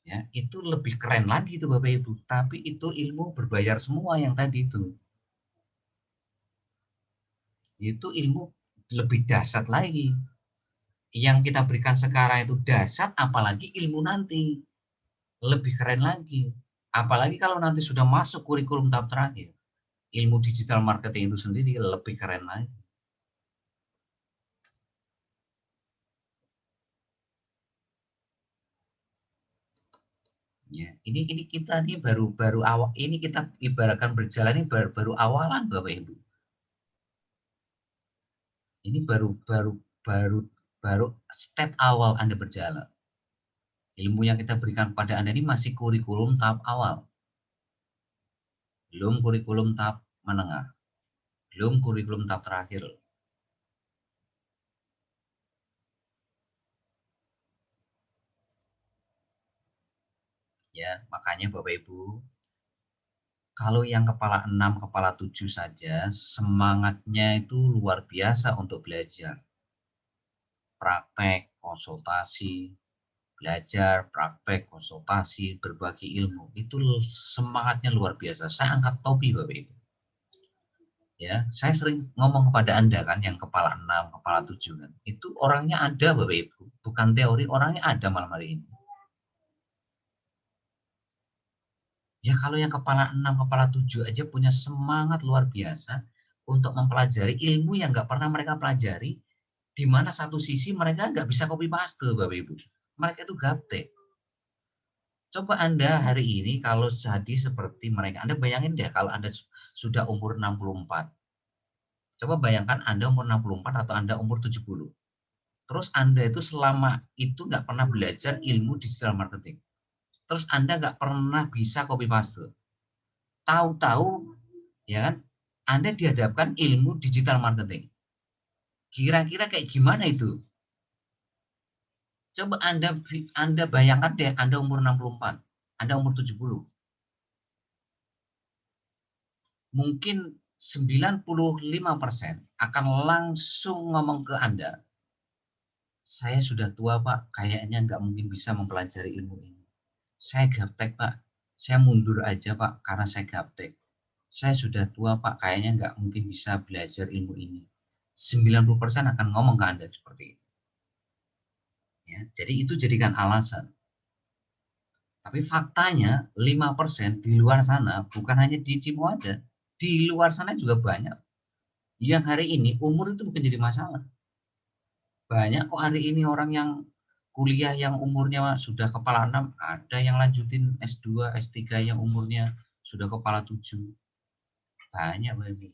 Ya, itu lebih keren lagi itu Bapak Ibu, tapi itu ilmu berbayar semua yang tadi itu. Itu ilmu lebih dahsyat lagi. Yang kita berikan sekarang itu dahsyat, apalagi ilmu nanti. Lebih keren lagi. Apalagi kalau nanti sudah masuk kurikulum tahap terakhir. Ilmu digital marketing itu sendiri lebih keren lagi. Ya, ini kita ini baru awal, ini kita ibaratkan berjalan ini baru awalan Bapak Ibu. Ini baru baru step awal Anda berjalan. Ilmu yang kita berikan pada Anda ini masih kurikulum tahap awal. Belum kurikulum tahap menengah. Belum kurikulum tahap terakhir. Ya, makanya Bapak Ibu, kalau yang kepala 6, kepala 7 saja, semangatnya itu luar biasa untuk belajar. Praktek, konsultasi, belajar, praktek, konsultasi, berbagi ilmu. Itu semangatnya luar biasa. Saya angkat topi Bapak Ibu. Ya, saya sering ngomong kepada Anda kan yang kepala 6, kepala 7 kan. Itu orangnya ada Bapak Ibu. Bukan teori, orangnya ada malam hari ini. Ya kalau yang kepala 6, kepala 7 aja punya semangat luar biasa untuk mempelajari ilmu yang nggak pernah mereka pelajari, di mana satu sisi mereka nggak bisa copy paste Bapak Ibu. Mereka itu gaptek. Coba Anda hari ini kalau jadi seperti mereka, Anda bayangin deh kalau Anda sudah umur 64. Coba bayangkan Anda umur 64 atau Anda umur 70. Terus Anda itu selama itu nggak pernah belajar ilmu digital marketing. Terus Anda nggak pernah bisa copy paste. Tahu-tahu ya kan, Anda dihadapkan ilmu digital marketing. Kira-kira kayak gimana itu? Coba Anda bayangkan deh, Anda umur 64, Anda umur 70. Mungkin 95% akan langsung ngomong ke Anda, "Saya sudah tua, Pak, kayaknya nggak mungkin bisa mempelajari ilmu ini. Saya gaptek, Pak. Saya mundur aja, Pak, karena saya gaptek. Saya sudah tua, Pak, kayaknya nggak mungkin bisa belajar ilmu ini." 90% akan ngomong ke Anda seperti itu, ya. Jadi itu jadikan alasan. Tapi faktanya 5% di luar sana bukan hanya di Cimo aja, di luar sana juga banyak yang hari ini umur itu bukan jadi masalah. Banyak kok hari ini orang yang kuliah yang umurnya sudah kepala 6, ada yang lanjutin S2, S3 yang umurnya sudah kepala 7, banyak Bapak.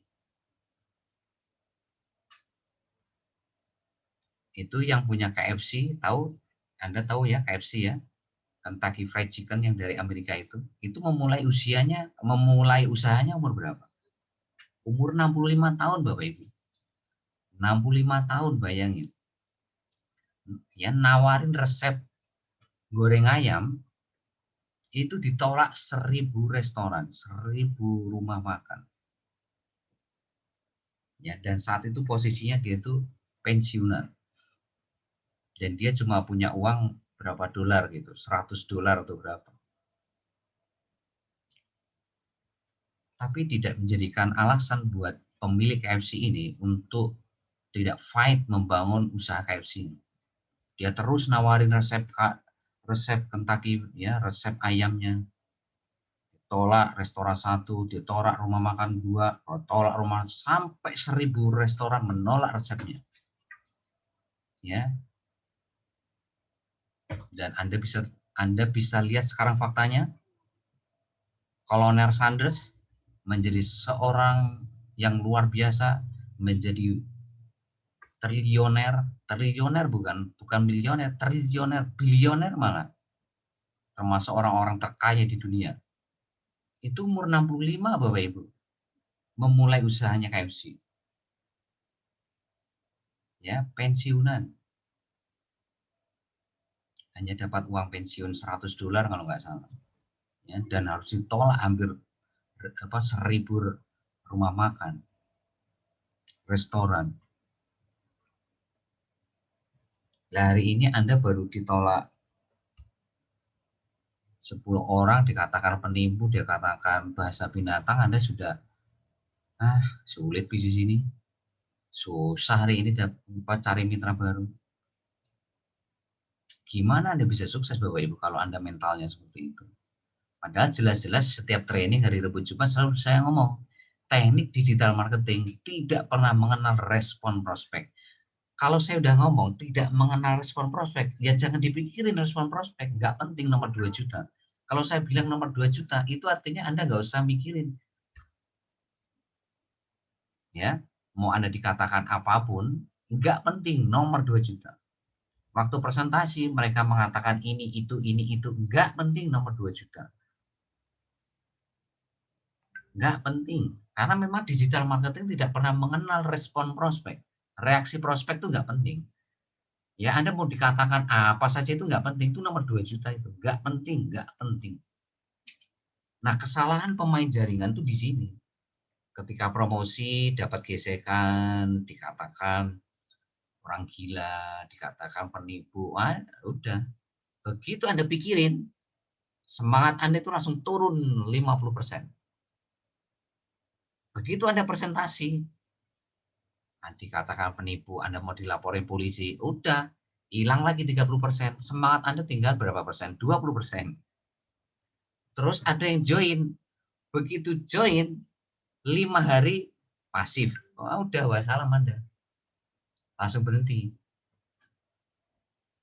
Itu yang punya KFC, tahu? Anda tahu ya KFC ya? Kentucky Fried Chicken yang dari Amerika itu memulai usahanya umur berapa? Umur 65 tahun Bapak Ibu. 65 tahun bayangin. Ya nawarin resep goreng ayam itu ditolak 1.000 restoran, 1.000 rumah makan. Ya, dan saat itu posisinya dia tuh pensiunan. Dan dia cuma punya uang berapa dolar gitu, 100 dolar atau berapa. Tapi tidak menjadikan alasan buat pemilik KFC ini untuk tidak fight membangun usaha KFC ini. Dia terus nawarin resep Kentucky ya, resep ayamnya. Ditolak restoran satu, ditolak rumah makan dua, tolak rumah sampai 1.000 restoran menolak resepnya. Ya, dan Anda bisa lihat sekarang faktanya, Kolonel Sanders menjadi seorang yang luar biasa, menjadi triliuner, triliuner bukan milioner, triliuner, bilioner malah, termasuk orang-orang terkaya di dunia. Itu umur 65 Bapak Ibu, memulai usahanya KFC. Ya, pensiunan. Hanya dapat uang pensiun 100 dolar kalau nggak salah. Ya, dan harus ditolak hampir 1.000 rumah makan, restoran. Nah, hari ini Anda baru ditolak 10 orang, dikatakan penipu, dikatakan bahasa binatang, Anda sudah, sulit bisnis ini. Susah hari ini cari mitra baru. Gimana Anda bisa sukses Bapak Ibu kalau Anda mentalnya seperti itu? Padahal jelas-jelas setiap training hari Rabu Jumat selalu saya ngomong, teknik digital marketing tidak pernah mengenal respon prospek. Kalau saya udah ngomong tidak mengenal respon prospek, ya jangan dipikirin respon prospek, nggak penting nomor 2 juta. Kalau saya bilang nomor 2 juta, itu artinya Anda nggak usah mikirin. Ya, mau Anda dikatakan apapun, nggak penting nomor 2 juta. Waktu presentasi mereka mengatakan ini, itu, nggak penting nomor 2 juta. Nggak penting, karena memang digital marketing tidak pernah mengenal respon prospek. Reaksi prospek itu nggak penting. Ya Anda mau dikatakan apa saja itu nggak penting, itu nomor 2 juta itu. Nggak penting, nggak penting. Nah kesalahan pemain jaringan tuh di sini. Ketika promosi dapat gesekan, dikatakan orang gila, dikatakan penipu, udah. Begitu Anda pikirin, semangat Anda itu langsung turun 50%. Begitu Anda presentasi, dikatakan penipu, Anda mau dilaporin polisi, udah, hilang lagi 30%, semangat Anda tinggal berapa persen? 20%. Terus ada yang join, begitu join 5 hari pasif, udah wassalam Anda, langsung berhenti.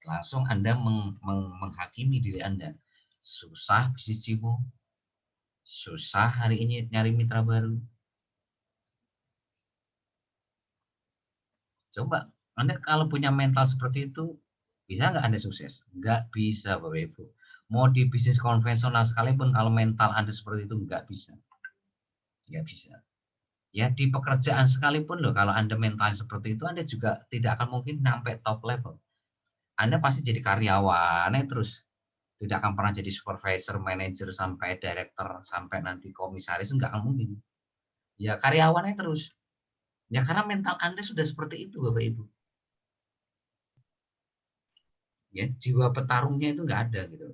Langsung Anda menghakimi diri Anda. Susah bisnis Cimo, susah hari ini nyari mitra baru. Coba Anda kalau punya mental seperti itu, bisa nggak Anda sukses? Nggak bisa Bapak Ibu. Mau di bisnis konvensional sekalipun kalau mental Anda seperti itu nggak bisa. Nggak bisa. Ya di pekerjaan sekalipun loh, kalau Anda mental seperti itu, Anda juga tidak akan mungkin sampai top level. Anda pasti jadi karyawannya terus. Tidak akan pernah jadi supervisor, manager, sampai director, sampai nanti komisaris, nggak akan mungkin. Ya karyawannya terus. Ya karena mental Anda sudah seperti itu Bapak Ibu. Ya, jiwa petarungnya itu nggak ada gitu.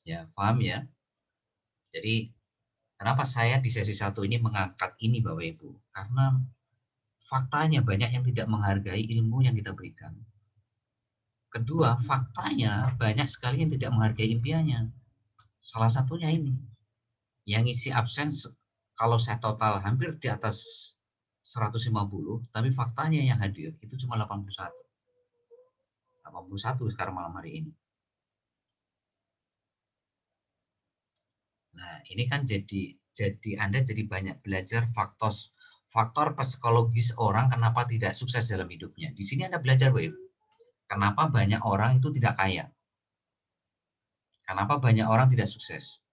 Ya, paham ya? Jadi kenapa saya di sesi satu ini mengangkat ini Bapak Ibu? Karena faktanya banyak yang tidak menghargai ilmu yang kita berikan. Kedua, faktanya banyak sekali yang tidak menghargai impiannya. Salah satunya ini, yang isi absen kalau saya total hampir di atas 150, tapi faktanya yang hadir itu cuma 81. 81 sekarang malam hari ini. Nah, ini kan jadi Anda jadi banyak belajar faktor psikologis orang kenapa tidak sukses dalam hidupnya. Di sini Anda belajar, Web. Kenapa banyak orang itu tidak kaya? Kenapa banyak orang tidak sukses?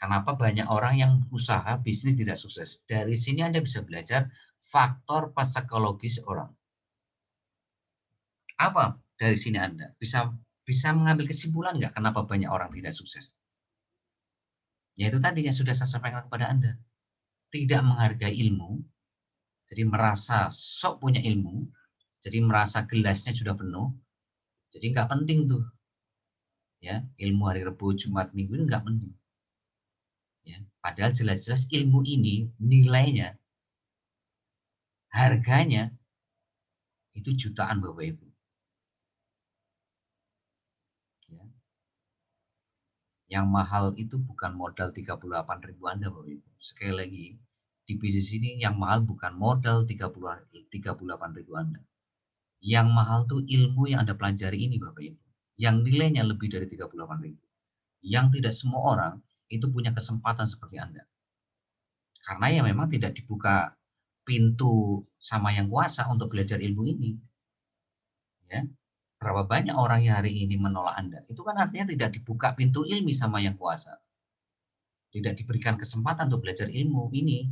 Kenapa banyak orang yang usaha bisnis tidak sukses? Dari sini Anda bisa belajar faktor psikologis orang. Apa dari sini Anda bisa bisa mengambil kesimpulan nggak kenapa banyak orang tidak sukses? Yaitu tadi yang sudah saya sampaikan kepada Anda. Tidak menghargai ilmu, jadi merasa sok punya ilmu, jadi merasa gelasnya sudah penuh, jadi nggak penting tuh ya ilmu hari Rebo, Jumat, Minggu itu nggak penting. Ya, padahal jelas-jelas ilmu ini nilainya, harganya itu jutaan Bapak Ibu. Ya. Yang mahal itu bukan modal 38.000 Anda Bapak Ibu. Sekali lagi, di bisnis ini yang mahal bukan modal 38.000 Anda. Yang mahal tuh ilmu yang Anda pelajari ini Bapak Ibu. Yang nilainya lebih dari 38.000. Yang tidak semua orang itu punya kesempatan seperti Anda. Karena ya memang tidak dibuka pintu sama yang kuasa untuk belajar ilmu ini. Ya. Berapa banyak orang yang hari ini menolak Anda? Itu kan artinya tidak dibuka pintu ilmi sama yang kuasa. Tidak diberikan kesempatan untuk belajar ilmu ini.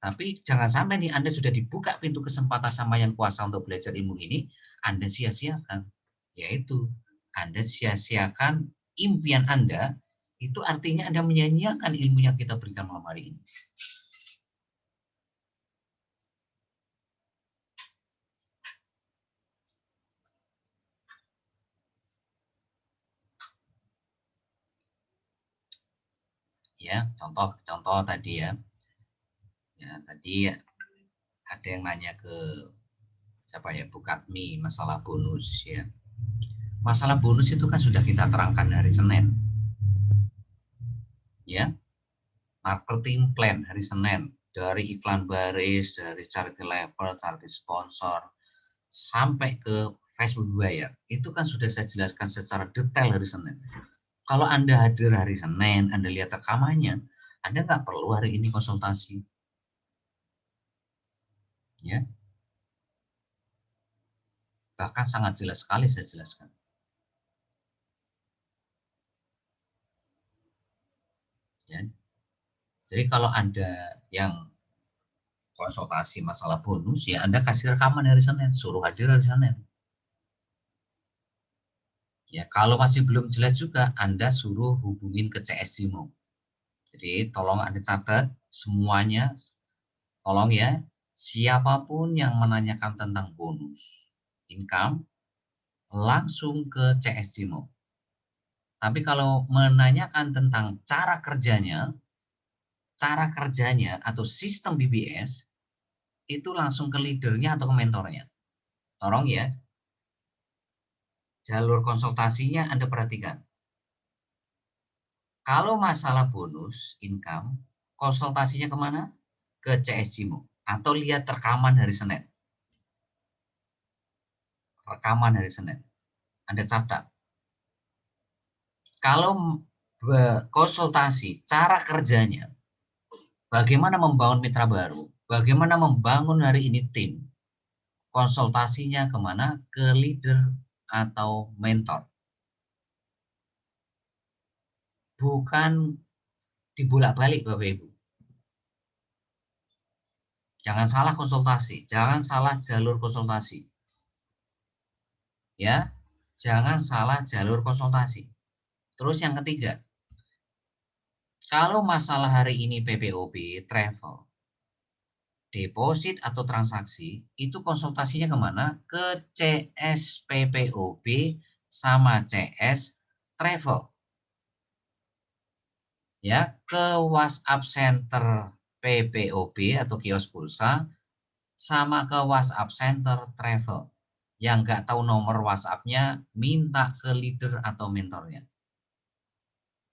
Tapi jangan sampai nih Anda sudah dibuka pintu kesempatan sama yang kuasa untuk belajar ilmu ini, Anda sia-siakan. Yaitu Anda sia-siakan impian Anda, itu artinya Anda menyia-nyiakan ilmu yang kita berikan malam hari ini. Ya, contoh tadi ya. Ya, tadi ada yang nanya ke siapa ya, Bukatmi, masalah bonus ya. Masalah bonus itu kan sudah kita terangkan hari Senin. Ya, marketing plan hari Senin. Dari iklan baris, dari charity level, charity sponsor, sampai ke Facebook bayar. Itu kan sudah saya jelaskan secara detail hari Senin. Kalau Anda hadir hari Senin, Anda lihat rekamannya, Anda nggak perlu hari ini konsultasi. Ya, bahkan sangat jelas sekali saya jelaskan. Ya. Jadi kalau Anda yang konsultasi masalah bonus, ya Anda kasih rekaman hari Senin, suruh hadir hari Senin. Ya, kalau masih belum jelas juga, Anda suruh hubungin ke CSIMO. Jadi tolong Anda catat semuanya, tolong ya, siapapun yang menanyakan tentang bonus income, langsung ke CSIMO. Tapi kalau menanyakan tentang cara kerjanya atau sistem BBS, itu langsung ke leadernya atau ke mentornya. Tolong ya, jalur konsultasinya Anda perhatikan. Kalau masalah bonus income, konsultasinya kemana? Ke CSIMO. Atau lihat rekaman hari Senin. Rekaman hari Senin. Anda catat. Kalau konsultasi, cara kerjanya, bagaimana membangun mitra baru, bagaimana membangun hari ini tim, konsultasinya kemana? Ke leader atau mentor. Bukan dibolak-balik Bapak Ibu. Jangan salah konsultasi, jangan salah jalur konsultasi. Ya, jangan salah jalur konsultasi. Terus yang ketiga, kalau masalah hari ini PPOB, travel, deposit atau transaksi, itu konsultasinya kemana? Ke CS PPOB sama CS travel. Ya, ke WhatsApp Center PPOB atau kios pulsa, sama ke WhatsApp Center travel. Yang nggak tahu nomor WhatsApp-nya, minta ke leader atau mentornya.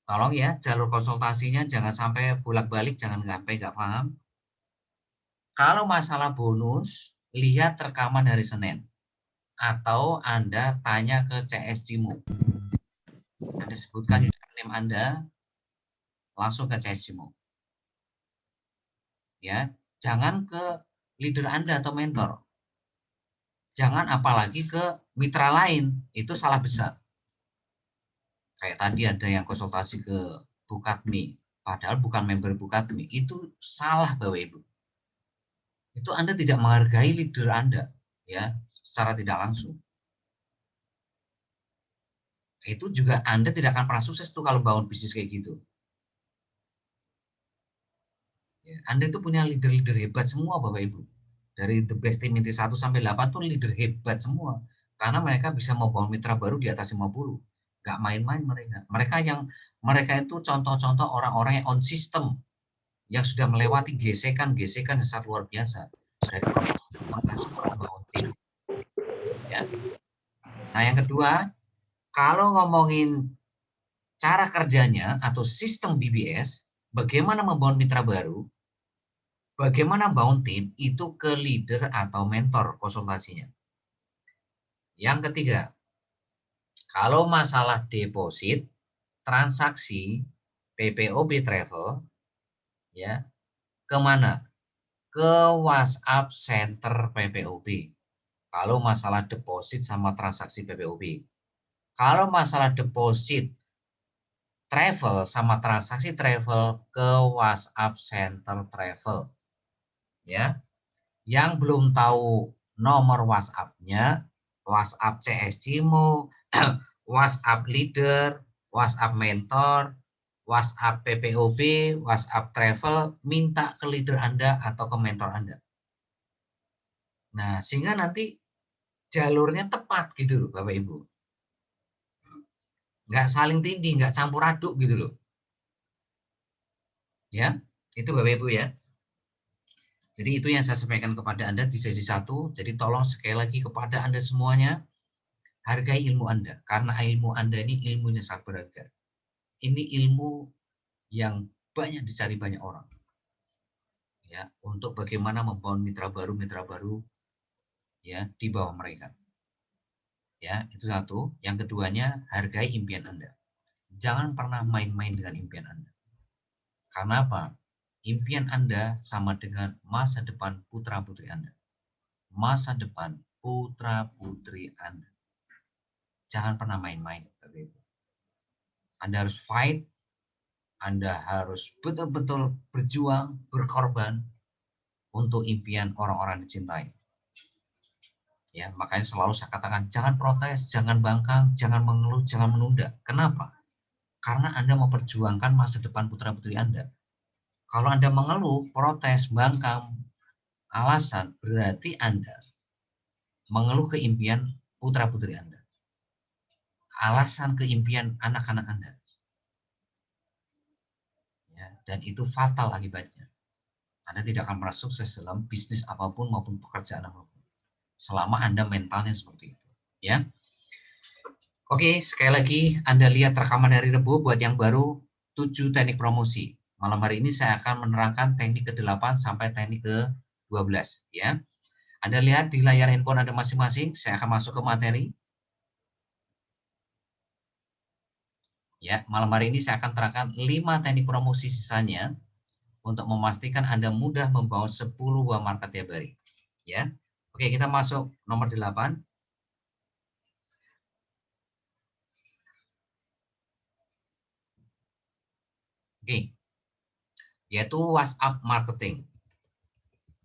Tolong ya, jalur konsultasinya jangan sampai bolak-balik, jangan sampai nggak paham. Kalau masalah bonus, lihat rekaman hari Senin. Atau Anda tanya ke CS Cimu. Anda sebutkan username Anda, langsung ke CS Cimu. Ya, jangan ke leader Anda atau mentor. Jangan apalagi ke mitra lain, itu salah besar. Kayak tadi ada yang konsultasi ke Bukatmi, padahal bukan member Bukatmi, itu salah Bapak Ibu. Itu Anda tidak menghargai leader Anda, ya, secara tidak langsung. Itu juga Anda tidak akan pernah sukses tuh kalau bangun bisnis kayak gitu. Ya, Anda itu punya leader-leader hebat semua Bapak Ibu. Dari the best team inti 1 sampai 8 tuh leader hebat semua. Karena mereka bisa membangun mitra baru di atas 50. Gak main-main mereka. Mereka itu contoh-contoh orang-orang yang on system, yang sudah melewati gesekan-gesekan yang sangat luar biasa. Dari proses implementasi membangun tim. Ya. Nah, yang kedua, kalau ngomongin cara kerjanya atau sistem BBS, bagaimana membangun mitra baru, bagaimana bangun tim, itu ke leader atau mentor konsultasinya. Yang ketiga, kalau masalah deposit, transaksi, PPOB travel, ya, kemana? Ke WhatsApp Center PPOB. Kalau masalah deposit sama transaksi PPOB. Kalau masalah deposit travel sama transaksi travel, ke WhatsApp Center Travel. Ya, yang belum tahu nomor WhatsApp-nya, WhatsApp CS Cimo, WhatsApp leader, WhatsApp mentor, WhatsApp PPOB, WhatsApp travel, minta ke leader Anda atau ke mentor Anda. Nah, sehingga nanti jalurnya tepat gitu loh Bapak Ibu. Nggak saling tindih, nggak campur aduk gitu loh. Ya, itu Bapak Ibu ya. Jadi itu yang saya sampaikan kepada Anda di sesi 1. Jadi tolong sekali lagi kepada Anda semuanya, hargai ilmu Anda. Karena ilmu Anda ini ilmunya sangat berharga. Ini ilmu yang banyak dicari banyak orang. Ya, untuk bagaimana membangun mitra baru ya di bawah mereka. Ya, itu satu. Yang keduanya, hargai impian Anda. Jangan pernah main-main dengan impian Anda. Karena apa? Impian Anda sama dengan masa depan putra-putri Anda. Masa depan putra-putri Anda. Jangan pernah main-main. Anda harus fight, Anda harus betul-betul berjuang, berkorban untuk impian orang-orang dicintai. Ya, makanya selalu saya katakan jangan protes, jangan bangkang, jangan mengeluh, jangan menunda. Kenapa? Karena Anda memperjuangkan masa depan putra-putri Anda. Kalau Anda mengeluh, protes, bangkang, alasan, berarti Anda mengeluh ke impian putra-putri Anda. Alasan ke impian anak-anak Anda. Ya, dan itu fatal akibatnya. Anda tidak akan pernah sukses dalam bisnis apapun maupun pekerjaan apapun. Selama Anda mentalnya seperti itu. Ya. Oke, sekali lagi Anda lihat rekaman hari Rabu buat yang baru 7 teknik promosi. Malam hari ini saya akan menerangkan teknik ke-8 sampai teknik ke-12 ya. Anda lihat di layar handphone Anda masing-masing, saya akan masuk ke materi. Ya, malam hari ini saya akan terangkan 5 teknik promosi sisanya untuk memastikan Anda mudah membangun 10 buah market tiap hari. Ya. Oke, kita masuk nomor 8. Oke. yaitu WhatsApp marketing.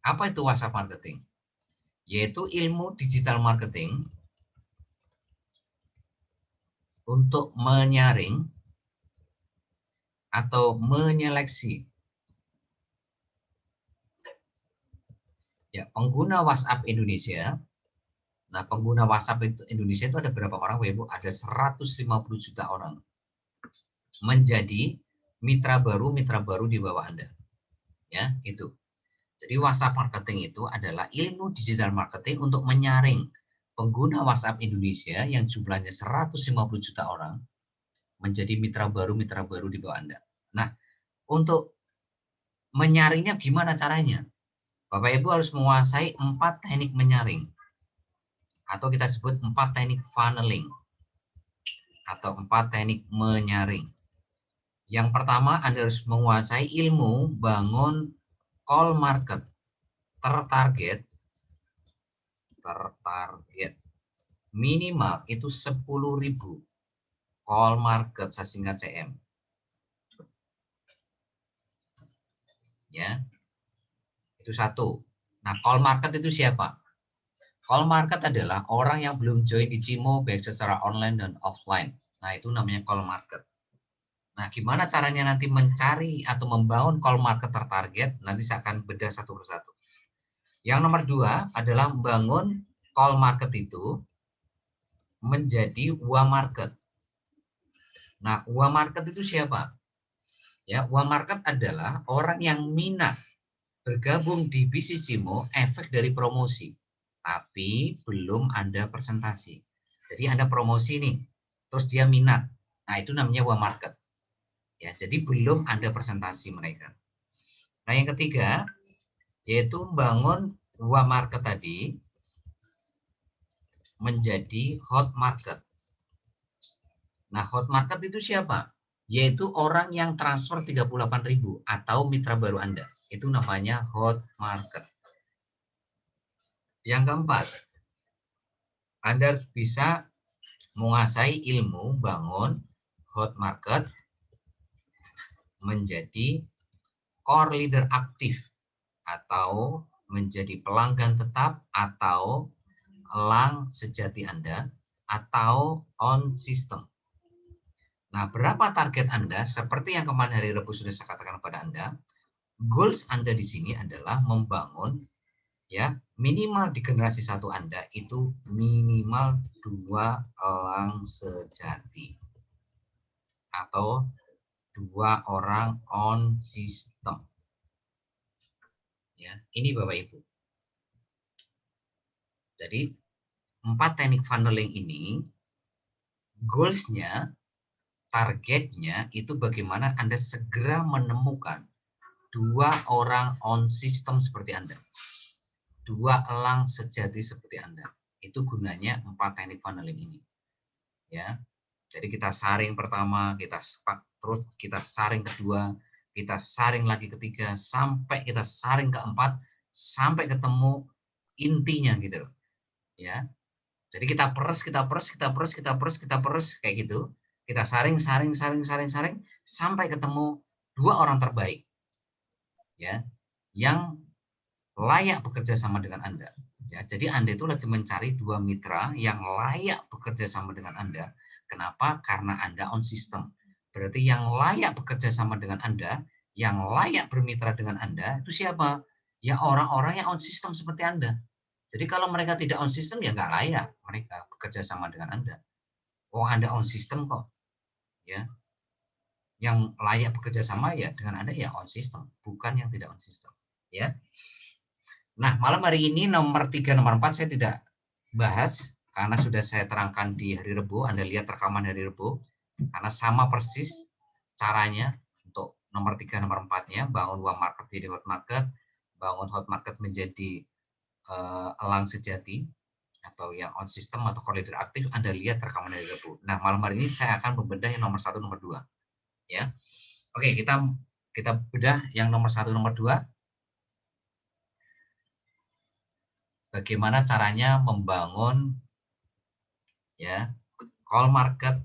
Apa itu WhatsApp marketing? Yaitu ilmu digital marketing untuk menyaring atau menyeleksi ya pengguna WhatsApp Indonesia. Nah, pengguna WhatsApp Indonesia itu ada berapa orang, Ibu? Ada 150 juta orang. Menjadi mitra baru di bawah Anda. Ya, itu. Jadi WhatsApp marketing itu adalah ilmu digital marketing untuk menyaring pengguna WhatsApp Indonesia yang jumlahnya 150 juta orang menjadi mitra baru di bawah Anda. Nah, untuk menyaringnya gimana caranya? Bapak Ibu harus menguasai 4 teknik menyaring atau kita sebut 4 teknik funneling atau 4 teknik menyaring. Yang pertama, Anda harus menguasai ilmu bangun call market tertarget minimal itu 10.000 call market, saya singkat CM. Ya. Itu satu. Nah, call market itu siapa? Call market adalah orang yang belum join di Cimo baik secara online dan offline. Nah, itu namanya call market. Nah, gimana caranya nanti mencari atau membangun call market tertarget? Nanti saya akan bedah satu persatu. Yang nomor 2 adalah membangun call market itu menjadi UA market. Nah, UA market itu siapa? Ya, UA market adalah orang yang minat bergabung di bisnis Cimo efek dari promosi, tapi belum ada presentasi. Jadi Anda promosi nih, terus dia minat. Nah, itu namanya UA market. Ya, jadi belum ada presentasi mereka. Nah, yang ketiga yaitu membangun UA market tadi menjadi hot market. Nah, hot market itu siapa? Yaitu orang yang transfer 38.000 atau mitra baru Anda. Itu namanya hot market. Yang keempat, Anda harus bisa menguasai ilmu bangun hot market menjadi core leader aktif atau menjadi pelanggan tetap atau elang sejati Anda atau on system. Nah, berapa target Anda? Seperti yang kemarin hari Rabu sudah saya katakan kepada Anda, goals Anda di sini adalah membangun ya minimal di generasi 1 Anda itu minimal 2 elang sejati atau 2 orang on system. Ya, ini Bapak Ibu. Jadi 4 teknik funneling ini goals-nya, targetnya itu bagaimana Anda segera menemukan 2 orang on system seperti Anda. 2 elang sejati seperti Anda. Itu gunanya 4 teknik funneling ini. Ya. Jadi kita saring pertama, terus kita saring kedua, kita saring lagi ketiga, sampai kita saring keempat, sampai ketemu intinya gitu. Ya. Jadi kita peres kayak gitu. Kita saring sampai ketemu 2 orang terbaik. Ya. Yang layak bekerja sama dengan Anda. Ya, jadi Anda itu lagi mencari 2 mitra yang layak bekerja sama dengan Anda. Kenapa? Karena Anda on system. Berarti yang layak bekerja sama dengan Anda, yang layak bermitra dengan Anda, itu siapa? Ya orang-orang yang on system seperti Anda. Jadi kalau mereka tidak on system, ya nggak layak mereka bekerja sama dengan Anda. Oh, Anda on system kok. Ya. Yang layak bekerja sama ya dengan Anda ya on system, bukan yang tidak on system. Ya. Nah, malam hari ini nomor 3, nomor 4 saya tidak bahas karena sudah saya terangkan di hari Rabu. Anda lihat rekaman hari Rabu. Karena sama persis caranya untuk nomor 3, nomor 4-nya. Bangun uang market jadi hot market. Bangun hot market menjadi elang sejati. Atau yang on system atau core leader aktif. Anda lihat rekaman hari Rabu. Nah, malam hari ini saya akan membedah yang nomor 1, nomor 2. Ya. Oke, kita bedah yang nomor 1, nomor 2. Bagaimana caranya membangun ya call market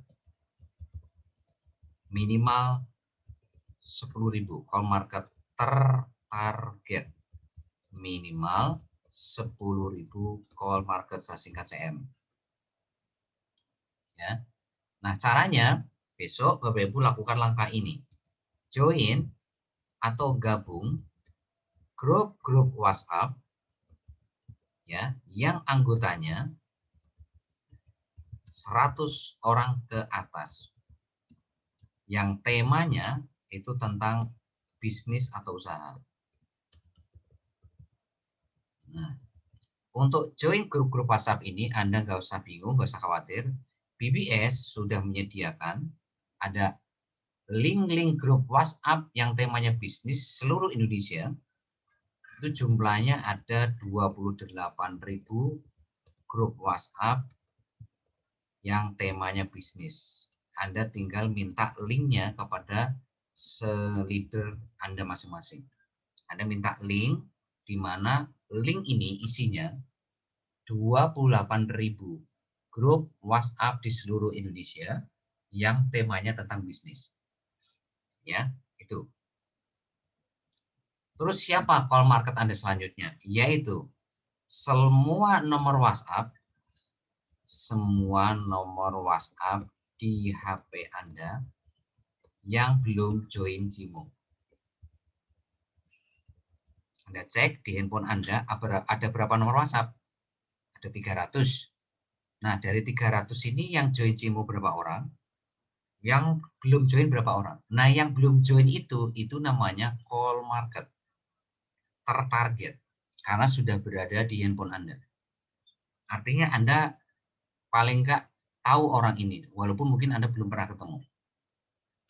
minimal 10.000 call market tertarget minimal 10.000 call market, singkat CM. Ya. Nah, caranya besok Bapak Ibu lakukan langkah ini. Join atau gabung grup-grup WhatsApp ya yang anggotanya 100 orang ke atas. Yang temanya itu tentang bisnis atau usaha. Nah, untuk join grup-grup WhatsApp ini Anda nggak usah bingung, nggak usah khawatir. BBS sudah menyediakan ada link-link grup WhatsApp yang temanya bisnis seluruh Indonesia. Itu jumlahnya ada 28.000 grup WhatsApp yang temanya bisnis. Anda tinggal minta linknya kepada leader Anda masing-masing. Anda minta link, di mana link ini isinya 28.000 grup WhatsApp di seluruh Indonesia yang temanya tentang bisnis. Ya, itu. Terus siapa call market Anda selanjutnya? Yaitu semua nomor WhatsApp di HP Anda yang belum join Cimo. Anda cek di handphone Anda ada berapa nomor WhatsApp? Ada 300. Nah, dari 300 ini yang join Cimo berapa orang? Yang belum join berapa orang? Nah, yang belum join itu namanya call market. Tertarget. Karena sudah berada di handphone Anda. Artinya Anda paling nggak tahu orang ini, walaupun mungkin Anda belum pernah ketemu.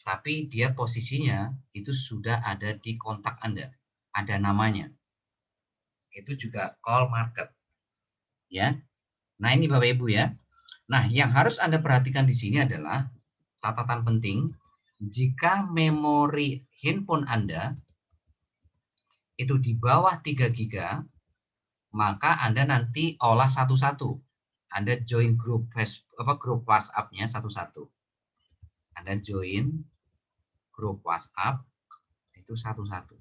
Tapi dia posisinya itu sudah ada di kontak Anda. Ada namanya. Itu juga call market. Ya. Nah, ini Bapak Ibu ya. Nah, yang harus Anda perhatikan di sini adalah catatan penting, jika memori handphone Anda itu di bawah 3 GB, maka Anda nanti olah satu-satu. Anda join grup grup WhatsApp-nya satu-satu. Anda join grup WhatsApp itu satu-satu.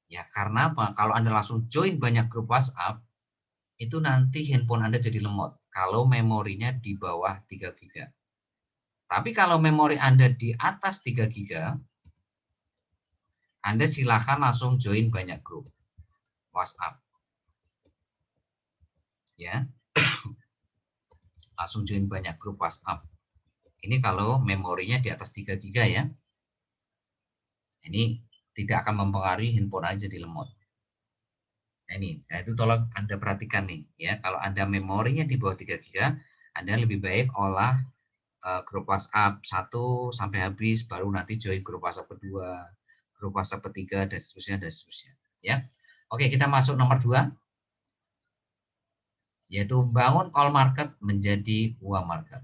Ya, karena apa? Kalau Anda langsung join banyak grup WhatsApp, itu nanti handphone Anda jadi lemot kalau memorinya di bawah 3 GB. Tapi kalau memori Anda di atas 3 GB, Anda silakan langsung join banyak grup WhatsApp. Ya. Langsung join banyak grup WhatsApp. Ini kalau memorinya di atas 3 GB ya. Ini tidak akan mempengaruhi handphone Anda jadi lemot. Nah, itu tolong Anda perhatikan nih ya. Kalau Anda memorinya di bawah 3 GB, Anda lebih baik olah grup WhatsApp 1 sampai habis, baru nanti join grup WhatsApp kedua, grup WhatsApp ketiga, dan seterusnya ya. Oke, kita masuk nomor 2, yaitu bangun call market menjadi uang market.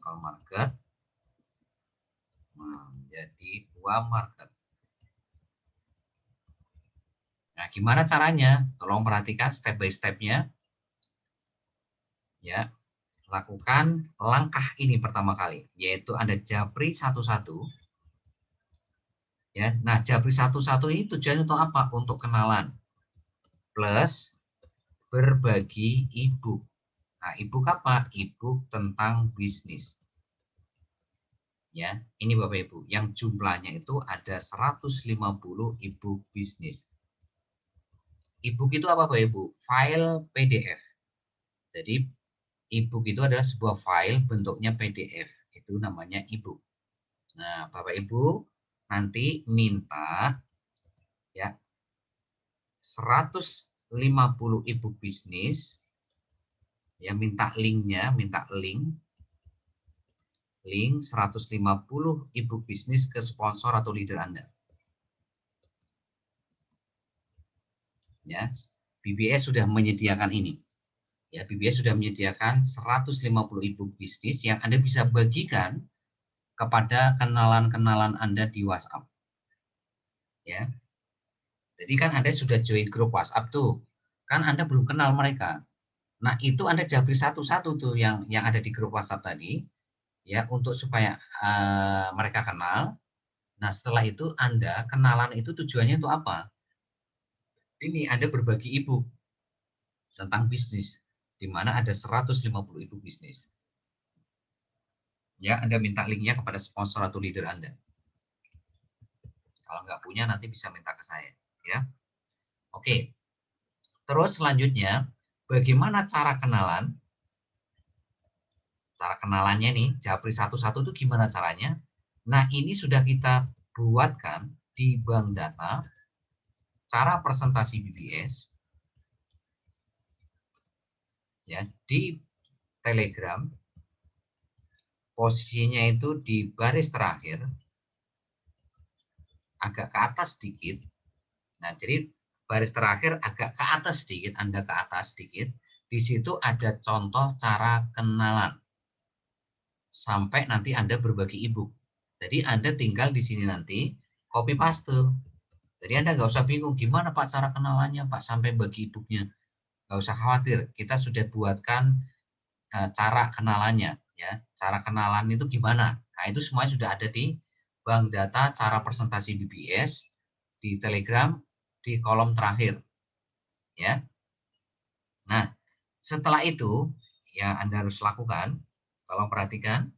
Call market menjadi uang market. Nah, gimana caranya? Tolong perhatikan step by step-nya. Ya, lakukan langkah ini pertama kali, yaitu Anda japri satu-satu. Ya, nah japri satu-satu ini tujuannya untuk apa? Untuk kenalan. Plus berbagi e-book. Nah, e-book apa? E-book tentang bisnis. Ya, ini Bapak Ibu, yang jumlahnya itu ada 150 e-book bisnis. E-book itu apa Bapak Ibu? File PDF. Jadi e-book itu adalah sebuah file bentuknya PDF. Itu namanya e-book. Nah, Bapak Ibu nanti minta ya 150 e-book bisnis, ya minta linknya, minta link 150 e-book bisnis ke sponsor atau leader Anda. Ya, BBS sudah menyediakan ini. Ya, BBS sudah menyediakan 150 e-book bisnis yang Anda bisa bagikan kepada kenalan-kenalan Anda di WhatsApp. Ya. Jadi kan Anda sudah join grup WhatsApp tuh. Kan Anda belum kenal mereka. Nah, itu Anda japri satu-satu tuh yang ada di grup WhatsApp tadi. ya, untuk supaya mereka kenal. Nah, setelah itu Anda kenalan itu tujuannya untuk apa? Ini Anda berbagi e-book tentang bisnis, di mana ada 150 e-book bisnis. Ya, Anda minta linknya kepada sponsor atau leader Anda. Kalau nggak punya nanti bisa minta ke saya, ya. Oke. Terus selanjutnya, bagaimana cara kenalan? Cara kenalannya nih, japri satu-satu itu gimana caranya? Nah, ini sudah kita buatkan di bank data, cara presentasi BBS, ya, di Telegram, posisinya itu di baris terakhir, agak ke atas sedikit. Nah, jadi baris terakhir agak ke atas sedikit, Anda ke atas sedikit. Di situ ada contoh cara kenalan. Sampai nanti Anda berbagi e-book. Jadi Anda tinggal di sini nanti copy paste. Jadi Anda nggak usah bingung gimana Pak cara kenalannya Pak sampai bagi e-booknya. Nggak usah khawatir, kita sudah buatkan cara kenalannya ya. Cara kenalan itu gimana? Nah, itu semuanya sudah ada di bank data cara presentasi BBS di Telegram di kolom terakhir ya. Nah, setelah itu yang Anda harus lakukan, tolong perhatikan.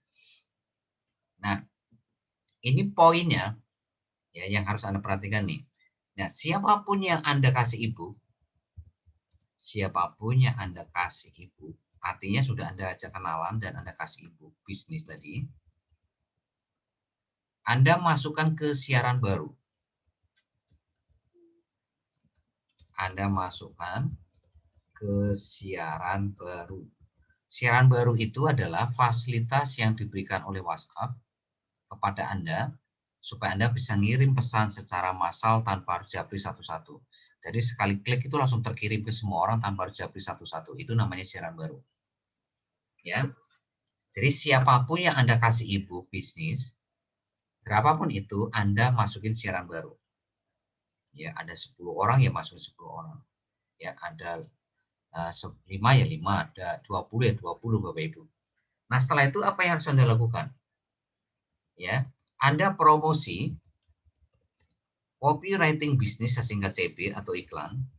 Nah, ini poinnya ya yang harus Anda perhatikan nih. Nah, siapapun yang Anda kasih e-book, artinya sudah Anda ajak kenalan dan Anda kasih e-book bisnis tadi, Anda masukkan ke siaran baru. Anda masukkan ke siaran baru. Siaran baru itu adalah fasilitas yang diberikan oleh WhatsApp kepada Anda supaya Anda bisa ngirim pesan secara massal tanpa harus japri satu-satu. Jadi sekali klik itu langsung terkirim ke semua orang tanpa harus japri satu-satu. Itu namanya siaran baru. Ya. Jadi siapapun yang Anda kasih e-book bisnis, berapapun itu Anda masukin siaran baru. Ya, ada 10 orang ya masukin 10 orang. Ya, ada 5 ya 5, ada 20 ya 20 Bapak Ibu. Nah, setelah itu apa yang harus Anda lakukan? Ya, Anda promosi copywriting bisnis sesingkat CB atau iklan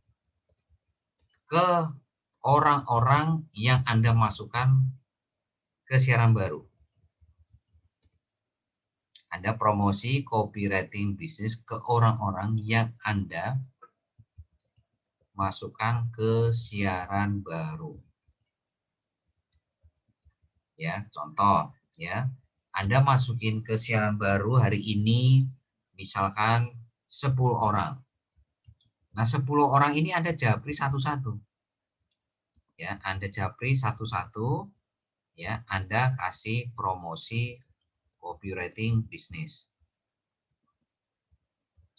ke orang-orang yang Anda masukkan ke siaran baru. Anda promosi copywriting bisnis ke orang-orang yang Anda masukkan ke siaran baru. Ya, contoh ya. Anda masukin ke siaran baru hari ini misalkan 10 orang. Nah, 10 orang ini Anda japri satu-satu. Ya, Anda japri satu-satu, ya, Anda kasih promosi copywriting bisnis.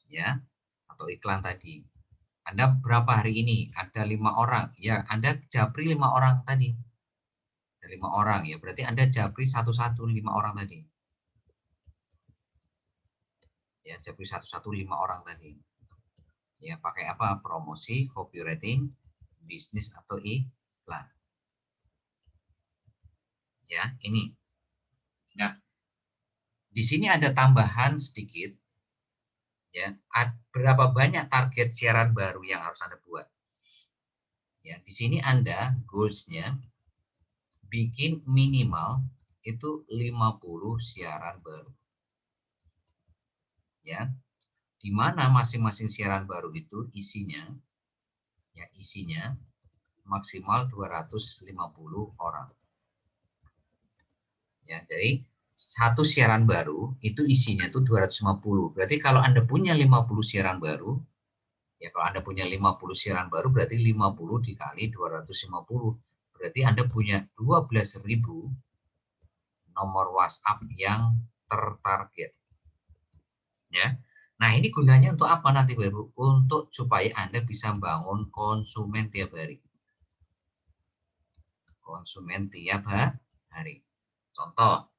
Ya, atau iklan tadi. Anda berapa hari ini? Ada 5 orang. Ya, Anda japri 5 orang tadi. Ada 5 orang ya, berarti Anda japri satu-satu 5 orang tadi. Ya, japri satu-satu 5 orang tadi. Ya, pakai apa? Promosi copywriting bisnis atau iklan. Ya, ini. Nah, di sini ada tambahan sedikit. Ya, berapa banyak target siaran baru yang harus Anda buat? Ya, di sini Anda goals-nya bikin minimal itu 50 siaran baru. Ya, di mana masing-masing siaran baru itu isinya maksimal 250 orang. Ya, jadi satu siaran baru itu isinya tuh 250. Berarti kalau Anda punya 50 siaran baru, ya kalau Anda punya 50 siaran baru berarti 50 dikali 250. Berarti Anda punya 12.000 nomor WhatsApp yang tertarget. Ya. Nah, ini gunanya untuk apa nanti Bapak Ibu? Untuk supaya Anda bisa bangun konsumen tiap hari. Konsumen tiap hari. Contoh,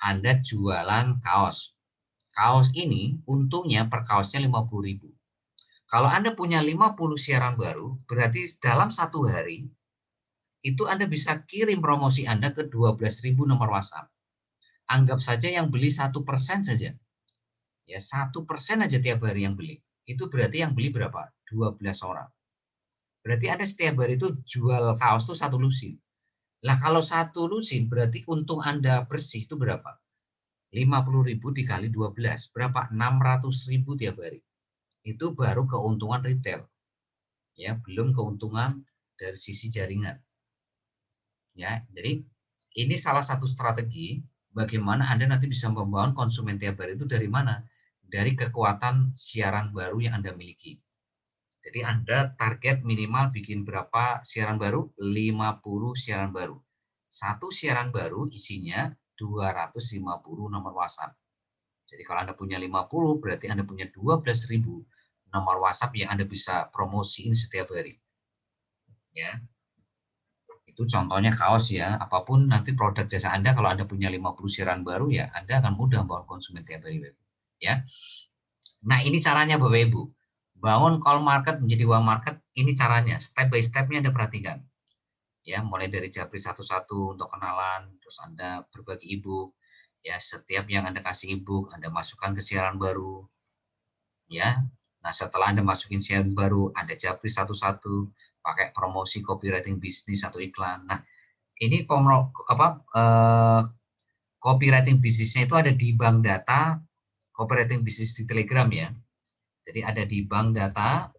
Anda jualan kaos. Kaos ini untungnya per kaosnya 50.000. Kalau Anda punya 50 siaran baru, berarti dalam satu hari itu Anda bisa kirim promosi Anda ke 12.000 nomor WhatsApp. Anggap saja yang beli 1% saja. Ya, 1% aja tiap hari yang beli. Itu berarti yang beli berapa? 12 orang. Berarti Anda setiap hari itu jual kaos tuh 1 lusin. Lah kalau 1 lusin berarti untung Anda bersih itu berapa? 50.000 dikali 12, berapa? 600.000 tiap hari. Itu baru keuntungan retail. Ya, belum keuntungan dari sisi jaringan. Ya, jadi ini salah satu strategi bagaimana Anda nanti bisa membangun konsumen tiap hari itu dari mana? Dari kekuatan siaran baru yang Anda miliki. Jadi Anda target minimal bikin berapa siaran baru? 50 siaran baru. Satu siaran baru isinya 250 nomor WhatsApp. Jadi kalau Anda punya 50, berarti Anda punya 12.000 nomor WhatsApp yang Anda bisa promosiin setiap hari. Ya, itu contohnya kaos ya. Apapun nanti produk jasa Anda, kalau Anda punya 50 siaran baru ya, Anda akan mudah membangun konsumen tiap hari. Ya. Nah, ini caranya Bapak Ibu. Bangun call market menjadi uang market, ini caranya. Step by step-nya Anda perhatikan. Ya, mulai dari japri satu-satu untuk kenalan, terus Anda berbagi ebook. Ya, setiap yang Anda kasih ebook, Anda masukkan ke siaran baru. Ya. Nah, setelah Anda masukin siaran baru, Anda japri satu-satu, pakai promosi copywriting bisnis atau iklan. Nah, ini copywriting bisnisnya itu ada di bank data copywriting bisnis di Telegram ya. Jadi ada di bank data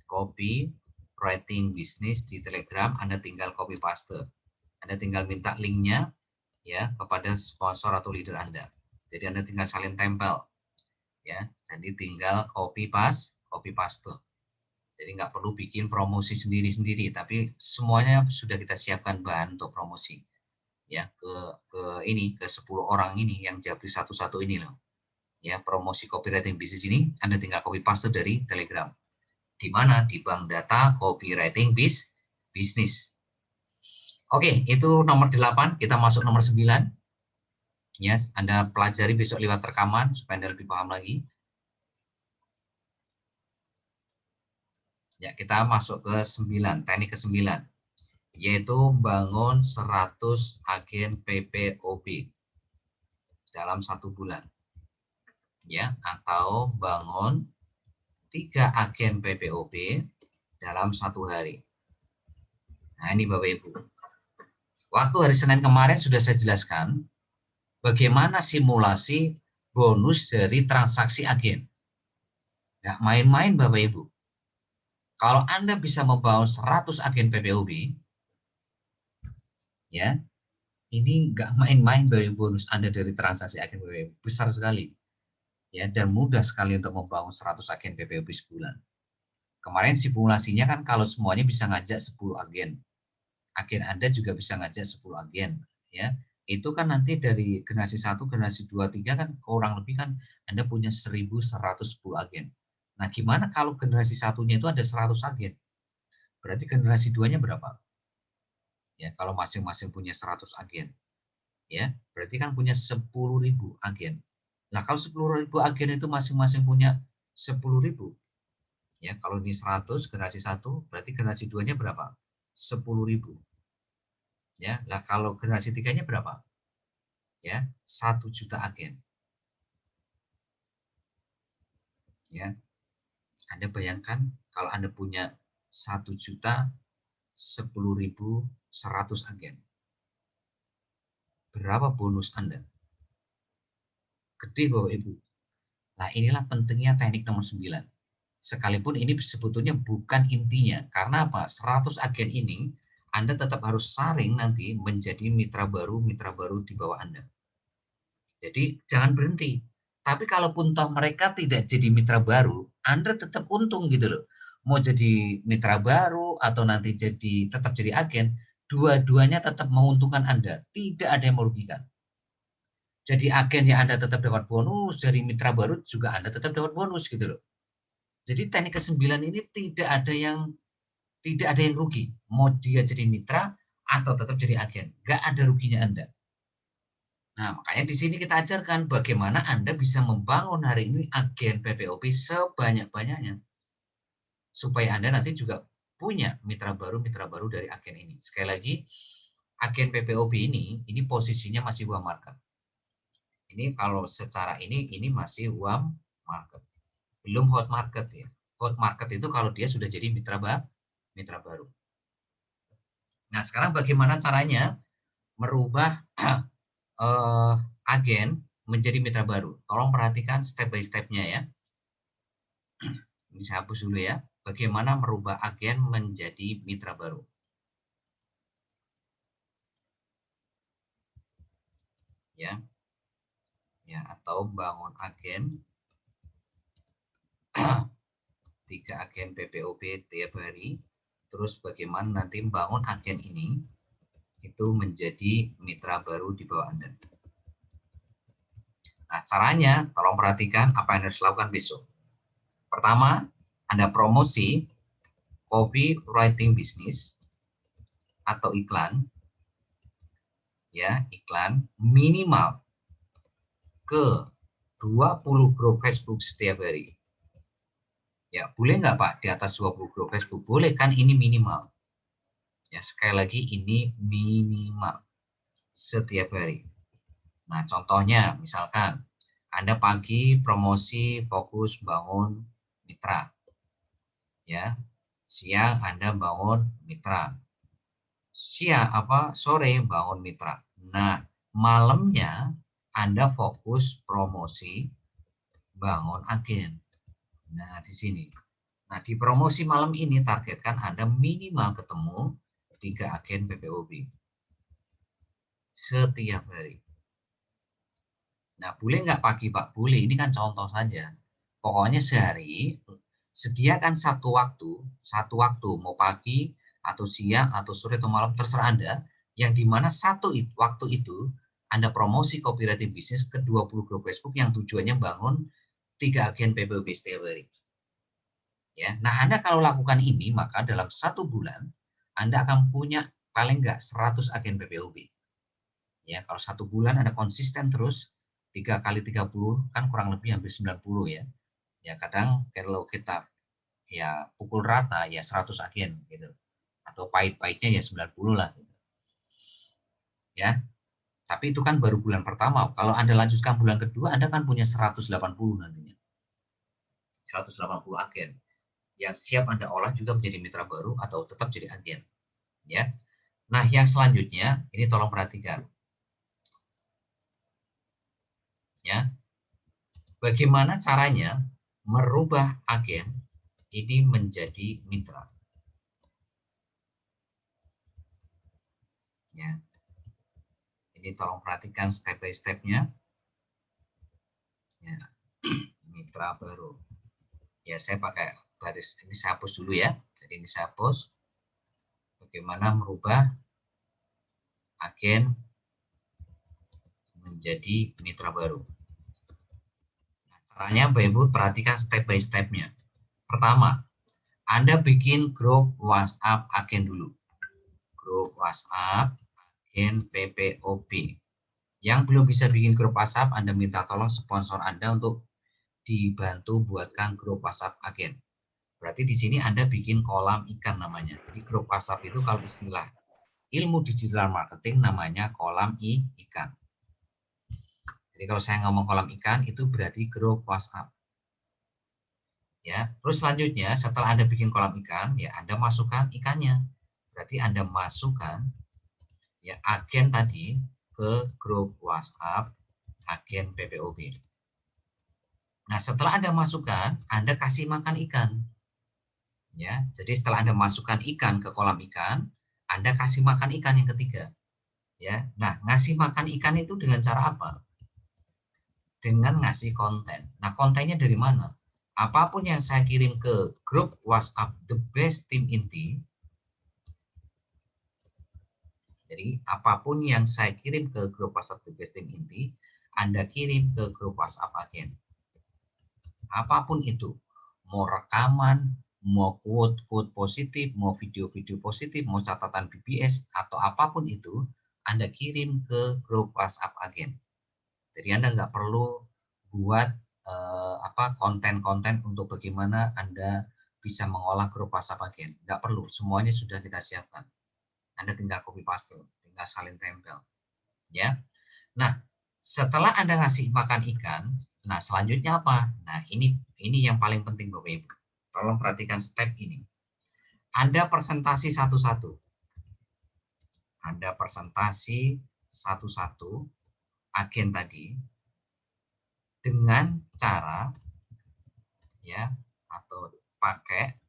copywriting bisnis di Telegram, Anda tinggal copy paste. Anda tinggal minta linknya ya kepada sponsor atau leader Anda. Jadi Anda tinggal salin tempel ya. Jadi tinggal copy paste. Jadi nggak perlu bikin promosi sendiri-sendiri, tapi semuanya sudah kita siapkan bahan untuk promosi. Ya, ke 10 orang ini yang japri satu-satu ini loh. Ya, promosi copywriting bisnis ini Anda tinggal copy paste dari Telegram. Di mana? Di bank data copywriting bisnis. Oke, itu nomor 8, kita masuk nomor 9. Ya, Anda pelajari besok lewat rekaman supaya Anda lebih paham lagi. Ya, kita masuk ke 9, teknik ke-9, yaitu bangun 100 agen PPOB dalam 1 bulan. Ya, atau bangun 3 agen PPOB dalam 1 hari. Nah, ini Bapak Ibu. Waktu hari Senin kemarin sudah saya jelaskan bagaimana simulasi bonus dari transaksi agen. Nggak main-main Bapak Ibu. Kalau Anda bisa membangun 100 agen PPOB, ya, ini nggak main-main dari bonus Anda dari transaksi agen PPOB. Besar sekali. Ya, dan mudah sekali untuk membangun 100 agen PPOB sebulan. Kemarin simulasinya kan kalau semuanya bisa ngajak 10 agen. Agen Anda juga bisa ngajak 10 agen. Ya, itu kan nanti dari generasi 1, generasi 2, 3 kan kurang lebih kan Anda punya 1.110 agen. Nah, gimana kalau generasi satunya itu ada 100 agen? Berarti generasi 2-nya berapa? Ya, kalau masing-masing punya 100 agen. Ya, berarti kan punya 10.000 agen. Nah, kalau 10.000 agen itu masing-masing punya 10.000. Ya, kalau ini 100 generasi 1, berarti generasi 2-nya berapa? 10.000. Ya, lah kalau generasi 3-nya berapa? Ya, 1 juta agen. Ya, Anda bayangkan kalau Anda punya 1 juta 10.100 agen. Berapa bonus Anda? Gede Bapak Ibu. Nah, inilah pentingnya teknik nomor 9. Sekalipun ini sebetulnya bukan intinya. Karena apa? 100 agen ini Anda tetap harus saring nanti menjadi mitra baru di bawah Anda. Jadi jangan berhenti. Tapi kalaupun toh mereka tidak jadi mitra baru, Anda tetap untung gitu loh. Mau jadi mitra baru atau nanti tetap jadi agen, dua-duanya tetap menguntungkan Anda. Tidak ada yang merugikan. Jadi agen ya Anda tetap dapat bonus, dari mitra baru juga Anda tetap dapat bonus gitu loh. Jadi teknik ke-9 ini tidak ada yang rugi. Mau dia jadi mitra atau tetap jadi agen, nggak ada ruginya Anda. Nah, makanya di sini kita ajarkan bagaimana Anda bisa membangun hari ini agen PPOB sebanyak-banyaknya. Supaya Anda nanti juga punya mitra baru dari agen ini. Sekali lagi, agen PPOB ini posisinya masih bawah market. Ini kalau secara ini masih warm market. Belum hot market ya. Hot market itu kalau dia sudah jadi mitra baru. Nah, sekarang bagaimana caranya merubah agen menjadi mitra baru? Tolong perhatikan step by step-nya ya. Ini saya hapus dulu ya. Bagaimana merubah agen menjadi mitra baru? Ya. Ya, atau bangun agen 3 agen PPOB tiap hari. Terus bagaimana nanti membangun agen ini itu menjadi mitra baru di bawah Anda. Nah, caranya tolong perhatikan apa yang harus dilakukan besok. Pertama, Anda promosi copywriting bisnis atau iklan, ya, iklan minimal ke 20 grup Facebook setiap hari. Ya, boleh nggak Pak di atas 20 grup Facebook? Boleh kan, ini minimal. Ya, sekali lagi ini minimal setiap hari. Nah, contohnya misalkan Anda pagi promosi fokus bangun mitra. Ya. Siang Anda bangun mitra. Sore bangun mitra. Nah, malamnya Anda fokus promosi bangun agen. Nah, di sini. Nah, di promosi malam ini targetkan Anda minimal ketemu 3 agen PPOB setiap hari. Nah, boleh nggak pagi, Pak? Boleh, ini kan contoh saja. Pokoknya sehari, sediakan satu waktu, mau pagi, atau siang, atau sore, atau malam, terserah Anda, yang dimana waktu itu, Anda promosi copywriting bisnis ke 20 grup Facebook yang tujuannya bangun 3 agen PPOB setiap hari. Ya, nah Anda kalau lakukan ini, maka dalam 1 bulan, Anda akan punya paling nggak 100 agen PPOB. Ya, kalau 1 bulan Anda konsisten terus 3 kali 30 kan kurang lebih hampir 90 ya. Ya kadang kalau kita ya pukul rata ya 100 agen gitu. Atau pahit-pahitnya ya 90 lah gitu. Ya. Tapi itu kan baru bulan pertama. Kalau Anda lanjutkan bulan kedua, Anda kan punya 180 nantinya. 180 agen yang siap Anda olah juga menjadi mitra baru atau tetap jadi agen. Ya. Nah, yang selanjutnya ini tolong perhatikan. Ya. Bagaimana caranya merubah agen ini menjadi mitra? Ya, ini tolong perhatikan step by step-nya. Ya, mitra baru. Ya, saya pakai baris ini, saya hapus dulu ya. Jadi ini saya hapus. Bagaimana merubah agen menjadi mitra baru? Nah, caranya Bapak Ibu perhatikan step by step-nya. Pertama, Anda bikin grup WhatsApp agen dulu. Grup WhatsApp agen PPOB. Yang belum bisa bikin grup WhatsApp, Anda minta tolong sponsor Anda untuk dibantu buatkan grup WhatsApp agen. Berarti di sini Anda bikin kolam ikan namanya. Jadi grup WhatsApp itu kalau istilah ilmu digital marketing namanya kolam ikan. Jadi kalau saya ngomong kolam ikan itu berarti grup WhatsApp. Ya, terus selanjutnya setelah Anda bikin kolam ikan, ya Anda masukkan ikannya. Berarti Anda masukkan ya agen tadi ke grup WhatsApp agen PPOB. Nah, setelah Anda masukkan, Anda kasih makan ikan. Ya, jadi setelah Anda masukkan ikan ke kolam ikan, Anda kasih makan ikan yang ketiga. Ya. Nah, ngasih makan ikan itu dengan cara apa? Dengan ngasih konten. Nah, kontennya dari mana? Apapun yang saya kirim ke grup WhatsApp The Best Team Inti, jadi apapun yang saya kirim ke grup WhatsApp The Best Team Inti, Anda kirim ke grup WhatsApp agen. Apapun itu, mau rekaman, mau quote-quote positif, mau video-video positif, mau catatan BBS, atau apapun itu, Anda kirim ke grup WhatsApp agen. Jadi Anda nggak perlu buat konten-konten untuk bagaimana Anda bisa mengolah grup WhatsApp agen. Nggak perlu, semuanya sudah kita siapkan. Anda tinggal copy paste, tinggal salin tempel. Ya. Nah, Setelah Anda ngasih makan ikan, nah selanjutnya apa? Nah, ini yang paling penting Bapak Ibu. Tolong perhatikan step ini. Anda presentasi satu-satu. Anda presentasi satu-satu agen tadi dengan cara ya atau pakai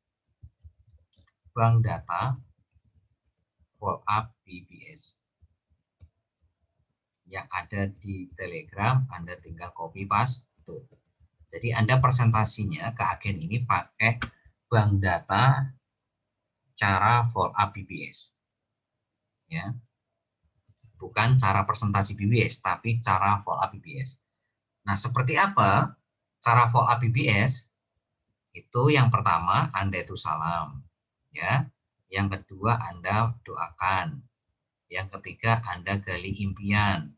bank data follow up BBS yang ada di Telegram. Anda tinggal copy paste. Jadi Anda presentasinya ke agen ini pakai bank data cara follow up BBS. Ya. Bukan cara presentasi BBS, tapi cara follow up BBS. Nah, seperti apa cara follow up BBS? Itu yang pertama, Anda itu salam. Ya. Yang kedua, Anda doakan. Yang ketiga, Anda gali impian.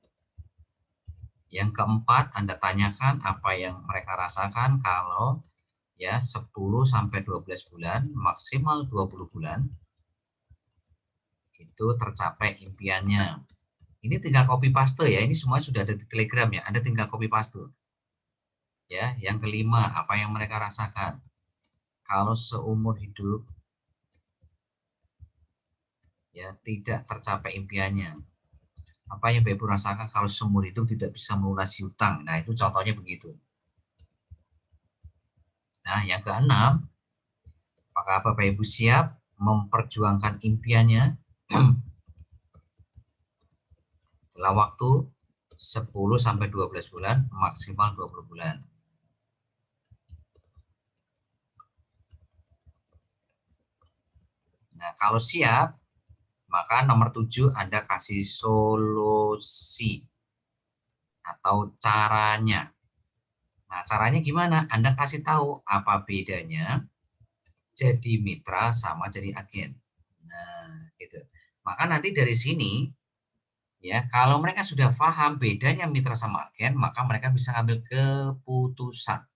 Yang keempat, Anda tanyakan apa yang mereka rasakan kalau ya 10 sampai 12 bulan, maksimal 20 bulan itu tercapai impiannya. Ini tinggal copy paste ya, ini semua sudah ada di Telegram ya, Anda tinggal copy paste. Ya, yang kelima, apa yang mereka rasakan kalau seumur hidup ya tidak tercapai impiannya. Apa yang Bapak Ibu rasakan kalau seumur hidup tidak bisa melunasi hutang. Nah, itu contohnya begitu. Nah, yang keenam, apakah Bapak Ibu siap memperjuangkan impiannya dalam waktu 10 sampai 12 bulan, maksimal 20 bulan. Nah, kalau siap, maka nomor 7 Anda kasih solusi atau caranya. Nah, caranya gimana? Anda kasih tahu apa bedanya jadi mitra sama jadi agen. Nah, gitu. Maka nanti dari sini ya, kalau mereka sudah paham bedanya mitra sama agen, maka mereka bisa ambil keputusan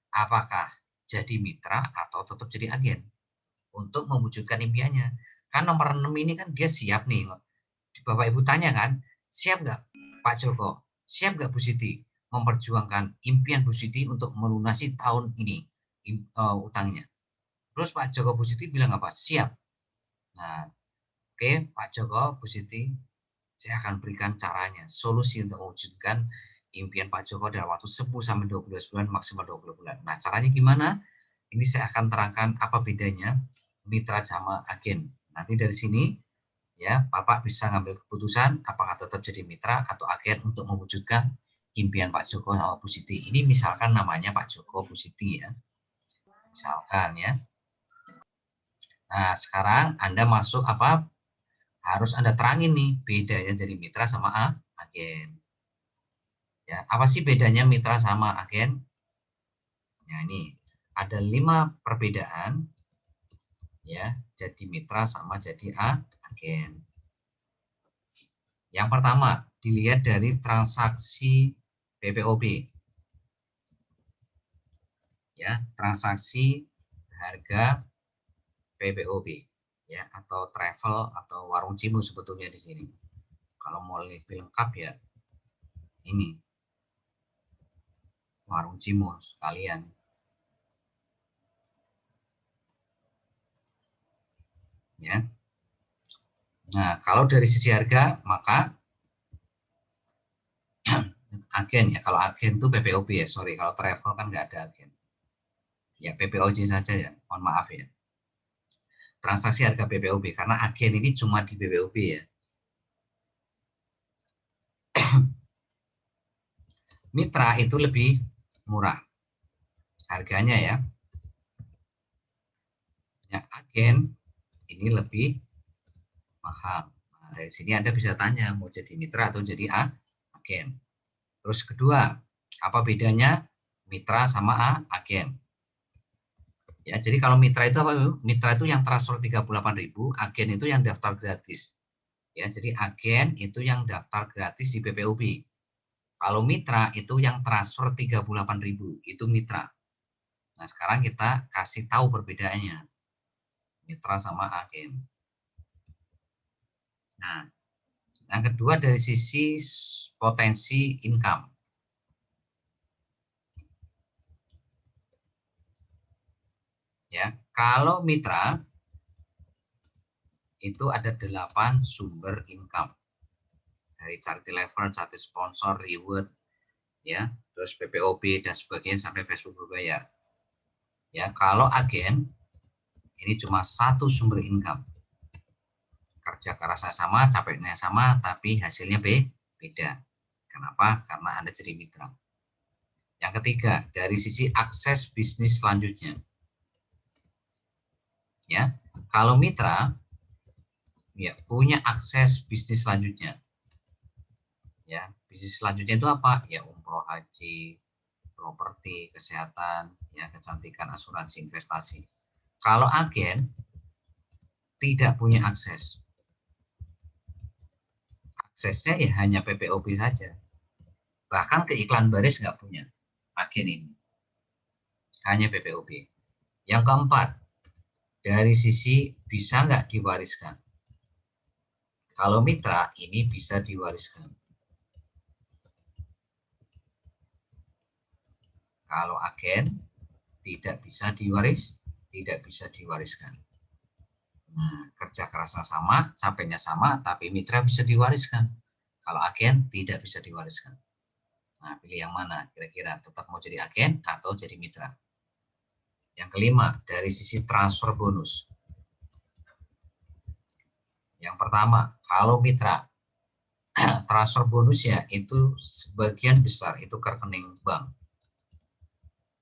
apakah jadi mitra atau tetap jadi agen untuk mewujudkan impiannya. Kan nomor 6 ini kan dia siap nih. Bapak Ibu tanya kan, siap nggak Pak Joko? Siap nggak Bu Siti memperjuangkan impian Bu Siti untuk melunasi tahun ini utangnya? Terus Pak Joko Bu Siti bilang apa? Siap. Nah, oke, Pak Joko Bu Siti, saya akan berikan caranya, solusi untuk mewujudkan impian Pak Joko dalam waktu 10 sampai 12 bulan, maksimal 20 bulan. Nah, caranya gimana? Ini saya akan terangkan apa bedanya mitra sama agen. Nanti dari sini ya, Bapak bisa ngambil keputusan apakah tetap jadi mitra atau agen untuk mewujudkan impian Pak Joko sama Bu Siti. Ini misalkan namanya Pak Joko Bu Siti ya. Misalkan ya. Nah, sekarang Anda masuk apa? Harus Anda terangin nih bedanya jadi mitra sama agen. Ya, apa sih bedanya mitra sama agen? Ya, ini ada 5 perbedaan ya, jadi mitra sama jadi agen. Yang pertama, dilihat dari transaksi PPOB. Ya, transaksi harga PPOB ya, atau travel atau warung cimu sebetulnya di sini. Kalau mau lebih lengkap ya ini warung cimu sekalian. Ya. Nah, kalau dari sisi harga maka agen ya. Kalau agen itu PPOB ya, sorry. Kalau travel kan nggak ada agen. Ya, PPOJ saja ya. Mohon maaf ya. Transaksi harga PPOB karena agen ini cuma di PPOB ya. Mitra itu lebih murah harganya ya. Ya, agen ini lebih mahal. Nah, dari sini Anda bisa tanya mau jadi mitra atau jadi agen. Terus kedua, apa bedanya mitra sama agen? Ya, jadi kalau mitra itu apa? Mitra itu yang transfer 38.000, agen itu yang daftar gratis. Ya, jadi agen itu yang daftar gratis di PPOB. Kalau mitra itu yang transfer 38.000, itu mitra. Nah, sekarang kita kasih tahu perbedaannya. Mitra sama agen. Nah, Yang kedua dari sisi potensi income. Ya, kalau mitra itu ada 8 sumber income. Dari charity level, charity sponsor, reward, ya, terus PPOB dan sebagainya sampai Facebook berbayar. Ya, kalau agen ini cuma satu sumber income. Kerja kerasnya sama, capeknya sama, tapi hasilnya beda. Kenapa? Karena Anda jadi mitra. Yang ketiga, dari sisi akses bisnis selanjutnya. Ya, kalau mitra ya punya akses bisnis selanjutnya. Ya, bisnis selanjutnya itu apa? Ya, umroh, haji, properti, kesehatan, ya kecantikan, asuransi, investasi. Kalau agen tidak punya akses. Aksesnya ya hanya PPOB saja. Bahkan ke iklan baris nggak punya agen ini. Hanya PPOB. Yang keempat, dari sisi bisa nggak diwariskan. Kalau mitra ini bisa diwariskan. Kalau agen tidak bisa diwariskan. Nah, kerja kerasnya sama, capeknya sama, tapi mitra bisa diwariskan. Kalau agen tidak bisa diwariskan. Nah, pilih yang mana? Kira-kira tetap mau jadi agen atau jadi mitra? Yang kelima, dari sisi transfer bonus. Yang pertama, kalau mitra, transfer bonusnya itu sebagian besar itu ke rekening bank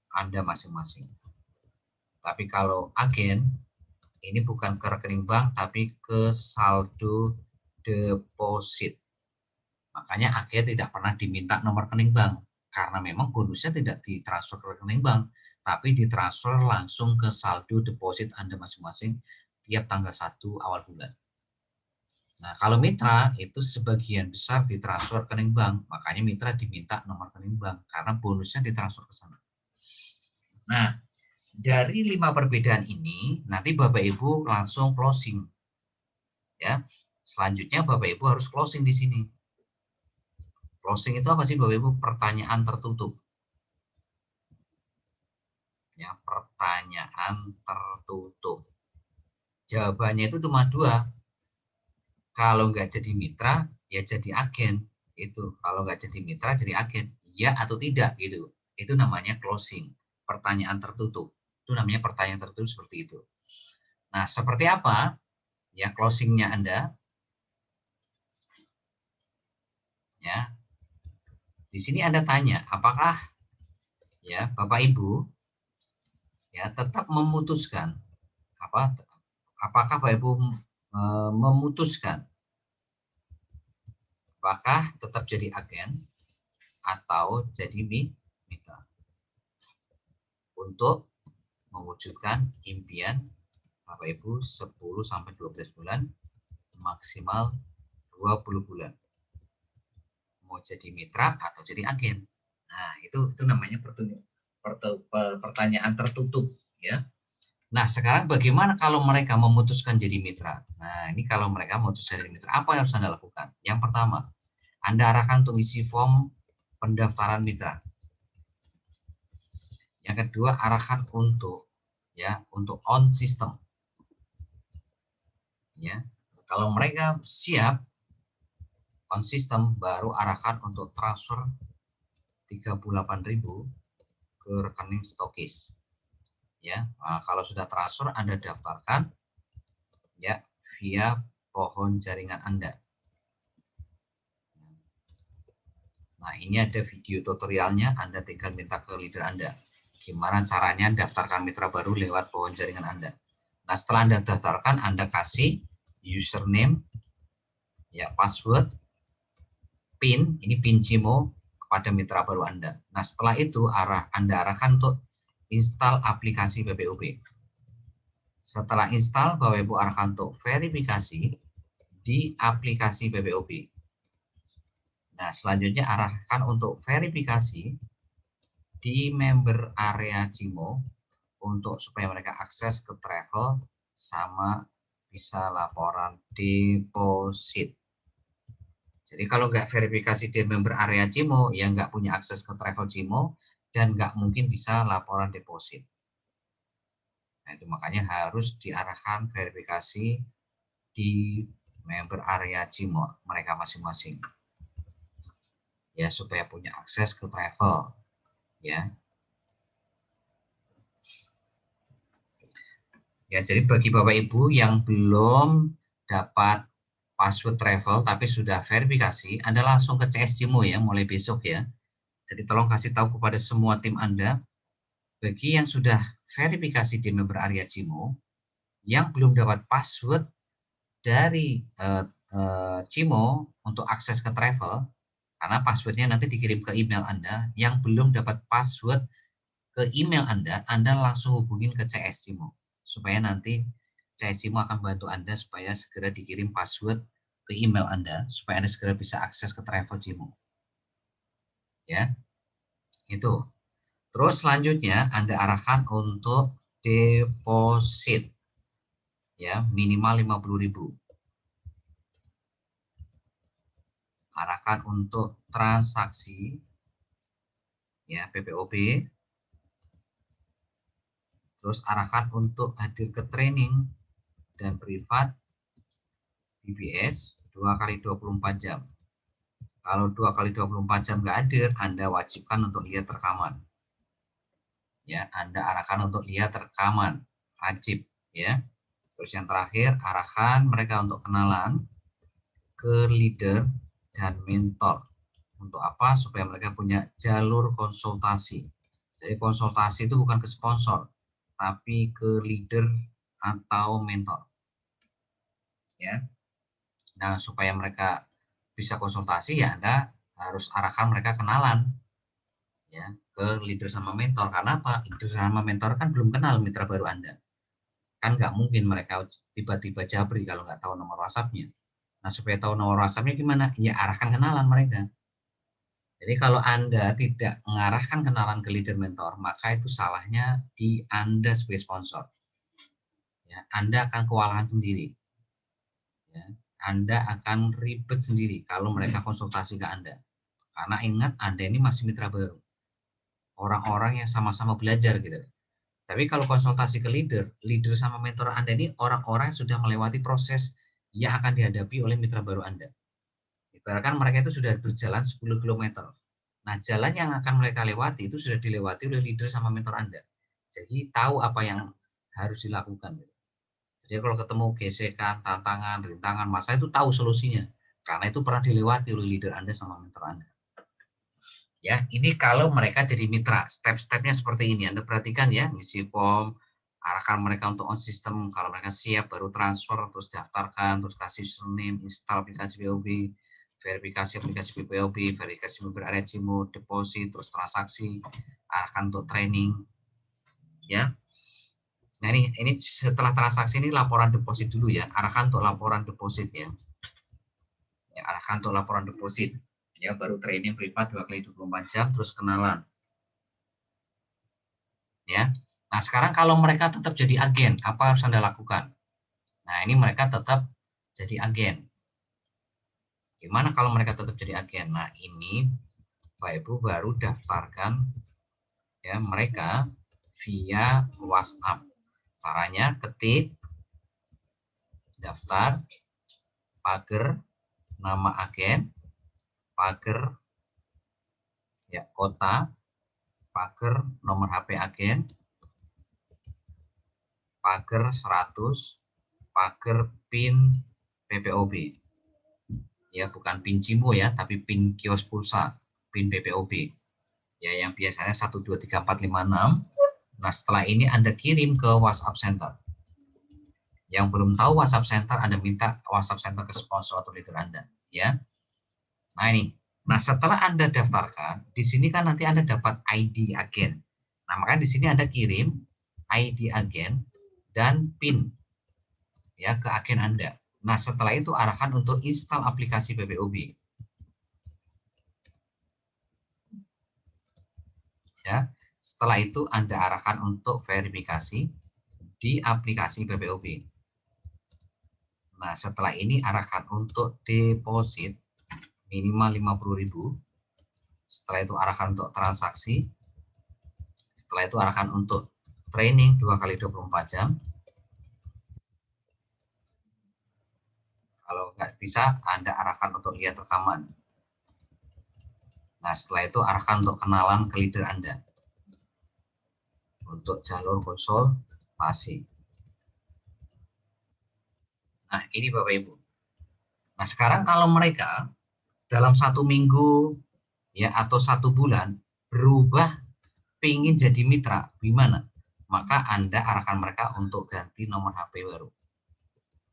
Anda masing-masing. Tapi kalau agen, ini bukan ke rekening bank, tapi ke saldo deposit. Makanya agen tidak pernah diminta nomor rekening bank, karena memang bonusnya tidak ditransfer ke rekening bank, tapi ditransfer langsung ke saldo deposit Anda masing-masing tiap tanggal 1 awal bulan. Nah, kalau mitra itu sebagian besar ditransfer ke rekening bank, makanya mitra diminta nomor rekening bank, karena bonusnya ditransfer ke sana. Nah, dari 5 perbedaan ini, nanti Bapak Ibu langsung closing. Ya, selanjutnya Bapak Ibu harus closing di sini. Closing itu apa sih Bapak Ibu? Pertanyaan tertutup. Ya, pertanyaan tertutup. Jawabannya itu cuma 2. Kalau nggak jadi mitra, ya jadi agen. Itu. Kalau nggak jadi mitra, jadi agen. Iya atau tidak gitu. Itu namanya closing. Pertanyaan tertutup. Itu namanya pertanyaan tertutup seperti itu. Nah, seperti apa ya closingnya Anda? Ya, di sini Anda tanya, apakah ya Bapak Ibu ya tetap memutuskan apakah Bapak Ibu memutuskan apakah tetap jadi agen atau jadi mitra untuk mewujudkan impian Bapak Ibu 10 sampai 12 bulan maksimal 20 bulan mau jadi mitra atau jadi agen. Nah, itu namanya pertanyaan tertutup ya. Nah, sekarang bagaimana kalau mereka memutuskan jadi mitra? Nah, ini kalau mereka memutuskan jadi mitra, apa yang harus Anda lakukan? Yang pertama, Anda arahkan untuk isi form pendaftaran mitra. Yang kedua, arahkan untuk on system. Ya. Kalau mereka siap on system, baru arahkan untuk transfer 38.000 ke rekening stokis. Ya, nah, kalau sudah transfer Anda daftarkan ya via pohon jaringan Anda. Nah, ini ada video tutorialnya, Anda tinggal minta ke leader Anda. Gimana caranya daftarkan mitra baru lewat pohon jaringan Anda. Nah, setelah Anda daftarkan, Anda kasih username, ya password, PIN, ini PIN Cimo kepada mitra baru Anda. Nah, setelah itu Anda arahkan untuk install aplikasi PPOB. Setelah install, Bapak Ibu arahkan untuk verifikasi di aplikasi PPOB. Nah, selanjutnya arahkan untuk verifikasi di member area Cimo untuk supaya mereka akses ke travel sama bisa laporan deposit. Jadi kalau nggak verifikasi di member area Cimo, ya nggak punya akses ke travel Cimo, dan nggak mungkin bisa laporan deposit. Nah, itu makanya harus diarahkan verifikasi di member area Cimo mereka masing-masing. Ya, supaya punya akses ke travel. Ya. Ya, jadi bagi Bapak Ibu yang belum dapat password travel tapi sudah verifikasi, Anda langsung ke CS Cimo ya, mulai besok ya. Jadi tolong kasih tahu kepada semua tim Anda, bagi yang sudah verifikasi di member area Cimo, yang belum dapat password dari Cimo untuk akses ke travel, karena passwordnya nanti dikirim ke email Anda, yang belum dapat password ke email Anda langsung hubungin ke CS Cimo, supaya nanti CS Cimo akan bantu Anda supaya segera dikirim password ke email Anda, supaya Anda segera bisa akses ke travel Cimo. Ya, itu. Terus selanjutnya Anda arahkan untuk deposit. Ya, minimal 50.000. Arahkan untuk transaksi, ya, PPOB. Terus arahkan untuk hadir ke training dan privat BBS 2 kali 24 jam. Kalau 2 kali 24 jam nggak hadir, Anda wajibkan untuk lihat rekaman. Ya, Anda arahkan untuk lihat rekaman. Wajib, ya. Terus yang terakhir, arahkan mereka untuk kenalan ke leader dan mentor. Untuk apa? Supaya mereka punya jalur konsultasi. Jadi konsultasi itu bukan ke sponsor, tapi ke leader atau mentor. Ya. Nah, supaya mereka bisa konsultasi, ya Anda harus arahkan mereka kenalan, ya, ke leader sama mentor. Karena apa? Leader sama mentor kan belum kenal mitra baru Anda. Kan nggak mungkin mereka tiba-tiba jabri kalau nggak tahu nomor WhatsApp-nya. Nah, supaya tahu nomor WhatsApp-nya gimana? Ya arahkan kenalan mereka. Jadi kalau Anda tidak mengarahkan kenalan ke leader mentor, maka itu salahnya di Anda sebagai sponsor. Ya, Anda akan kewalahan sendiri. Ya, Anda akan ribet sendiri kalau mereka konsultasi ke Anda. Karena ingat, Anda ini masih mitra baru. Orang-orang yang sama-sama belajar gitu. Tapi kalau konsultasi ke leader, leader sama mentor Anda ini orang-orang yang sudah melewati proses yang akan dihadapi oleh mitra baru Anda. Ibaratkan mereka itu sudah berjalan 10 kilometer. Nah, jalan yang akan mereka lewati itu sudah dilewati oleh leader sama mentor Anda. Jadi tahu apa yang harus dilakukan. Jadi kalau ketemu gesekan, tantangan, rintangan, masa itu tahu solusinya. Karena itu pernah dilewati oleh leader Anda sama mentor Anda. Ya, ini kalau mereka jadi mitra, step-stepnya seperti ini. Anda perhatikan ya, ngisi form, arahkan mereka untuk on system. Kalau mereka siap, baru transfer, terus daftarkan, terus kasih username, install aplikasi POB, verifikasi aplikasi PPOB, verifikasi member area Cimo, deposit, terus transaksi, arahkan untuk training. Ya, nah ini setelah transaksi ini laporan deposit dulu ya, arahkan untuk laporan deposit ya. Ya, arahkan untuk laporan deposit. Ya, baru training privat 2 kali 24 jam, terus kenalan. Ya. Nah, sekarang kalau mereka tetap jadi agen, apa harus Anda lakukan? Nah, ini mereka tetap jadi agen. Gimana kalau mereka tetap jadi agen? Nah, ini Bapak Ibu baru daftarkan ya mereka via WhatsApp. Caranya ketik daftar pagar nama agen, pagar ya kota, pagar nomor HP agen, pagar 100, pagar PIN PPOB. Ya, bukan PIN Cimo ya, tapi PIN kios pulsa, PIN PPOB. Ya, yang biasanya 123456. Nah, setelah ini Anda kirim ke WhatsApp Center. Yang belum tahu WhatsApp Center, Anda minta WhatsApp Center ke sponsor atau leader Anda, ya. Nah, ini. Nah, setelah Anda daftarkan, di sini kan nanti Anda dapat ID agen. Nah, makanya di sini Anda kirim ID agen dan PIN ya ke agen Anda. Nah, setelah itu arahkan untuk install aplikasi PPOB. Ya, setelah itu Anda arahkan untuk verifikasi di aplikasi PPOB. Nah, setelah ini arahkan untuk deposit minimal 50.000. Setelah itu arahkan untuk transaksi. Setelah itu arahkan untuk training 2 kali 24 jam. Kalau nggak bisa, Anda arahkan untuk lihat rekaman. Nah, setelah itu arahkan untuk kenalan ke leader Anda. Untuk jalur konsultasi. Nah, ini Bapak Ibu. Nah, sekarang kalau mereka dalam 1 minggu ya atau 1 bulan berubah pengen jadi mitra, gimana? Maka Anda arahkan mereka untuk ganti nomor HP baru.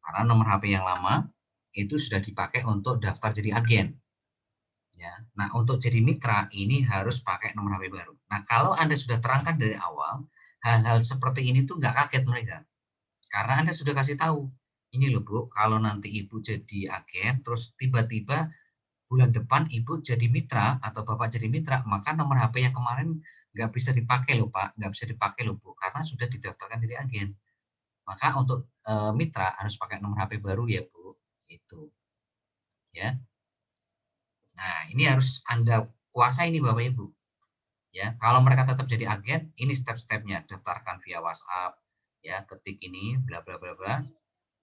Karena nomor HP yang lama itu sudah dipakai untuk daftar jadi agen. Ya. Nah, untuk jadi mitra ini harus pakai nomor HP baru. Nah, kalau Anda sudah terangkan dari awal, hal-hal seperti ini tuh nggak kaget mereka. Karena Anda sudah kasih tahu, ini loh Bu, kalau nanti Ibu jadi agen, terus tiba-tiba bulan depan Ibu jadi mitra atau Bapak jadi mitra, maka nomor HP yang kemarin nggak bisa dipakai loh Pak, nggak bisa dipakai loh Bu, karena sudah didaftarkan jadi agen. Maka untuk mitra harus pakai nomor HP baru ya Bu, itu. Ya. Nah, ini harus Anda kuasai ini Bapak Ibu. Ya, kalau mereka tetap jadi agen, ini step-stepnya, daftarkan via WhatsApp, ya, ketik ini, bla bla bla bla,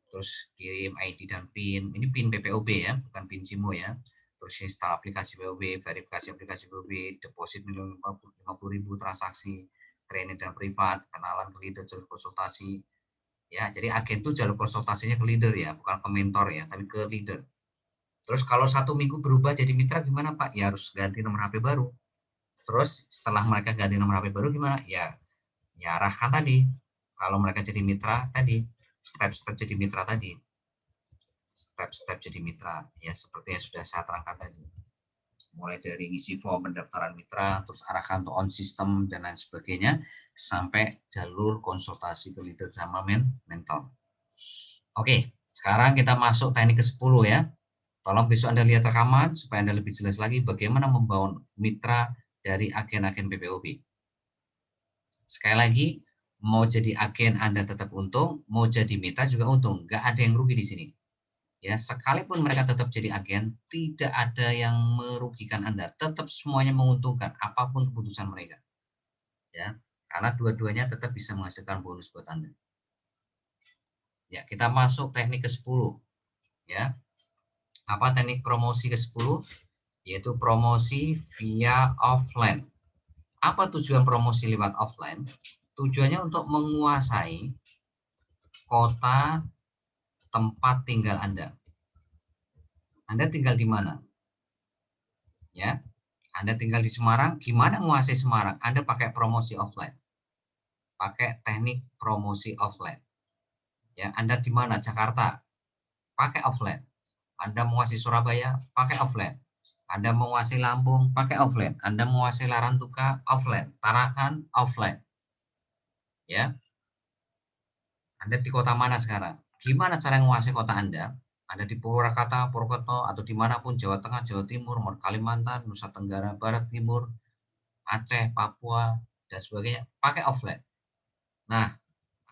terus kirim ID dan PIN, ini PIN PPOB ya, bukan PIN SIMO ya, terus install aplikasi PPOB, verifikasi aplikasi PPOB, deposit minimum 50.000 transaksi, training dan privat, kenalan ke leader, jalur konsultasi, ya, jadi agen itu jalur konsultasinya ke leader ya, bukan ke mentor ya, tapi ke leader. Terus kalau 1 minggu berubah jadi mitra gimana Pak? Ya harus ganti nomor HP baru. Terus setelah mereka ganti nomor HP baru gimana? Ya arahkan tadi. Kalau mereka jadi mitra tadi, step-step jadi mitra tadi. Step-step jadi mitra, ya seperti yang sudah saya terangkan tadi. Mulai dari ngisi form pendaftaran mitra, terus arahkan untuk on system dan lain sebagainya, sampai jalur konsultasi ke leader sama mentor. Oke, sekarang kita masuk teknik ke-10 ya. Tolong besok Anda lihat rekaman supaya Anda lebih jelas lagi bagaimana membangun mitra dari agen-agen PPOB. Sekali lagi, mau jadi agen Anda tetap untung, mau jadi mitra juga untung. Nggak ada yang rugi di sini. Ya, sekalipun mereka tetap jadi agen, tidak ada yang merugikan Anda. Tetap semuanya menguntungkan, apapun keputusan mereka. Ya, karena dua-duanya tetap bisa menghasilkan bonus buat Anda. Ya, kita masuk teknik ke-10. Ya, apa teknik promosi ke-10? Yaitu promosi via offline. Apa tujuan promosi lewat offline? Tujuannya untuk menguasai kota tempat tinggal Anda. Anda tinggal di mana? Ya, Anda tinggal di Semarang, gimana menguasai Semarang? Anda pakai promosi offline. Pakai teknik promosi offline. Ya, Anda di mana? Jakarta. Pakai offline. Anda menguasai Surabaya, pakai offline. Anda menguasai Lampung, pakai offline. Anda menguasai Larantuka, offline. Tarakan, offline. Ya. Anda di kota mana sekarang? Gimana cara menguasai kota Anda? Anda di Purwakarta, Purwokerto, atau dimanapun, Jawa Tengah, Jawa Timur, Kalimantan, Nusa Tenggara Barat, Timur, Aceh, Papua, dan sebagainya, pakai offline. Nah,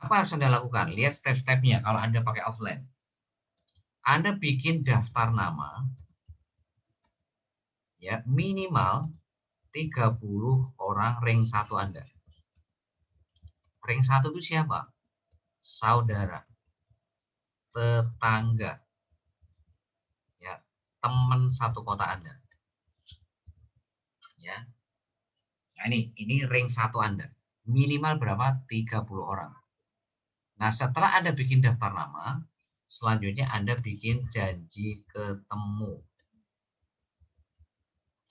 apa harus Anda lakukan? Lihat step-stepnya kalau Anda pakai offline. Anda bikin daftar nama, ya minimal 30 orang ring 1 Anda. Ring 1 itu siapa? Saudara, tetangga, ya, teman satu kota Anda. Ya. Nah, ini ring 1 Anda. Minimal berapa? 30 orang. Nah, setelah Anda bikin daftar nama, selanjutnya Anda bikin janji ketemu.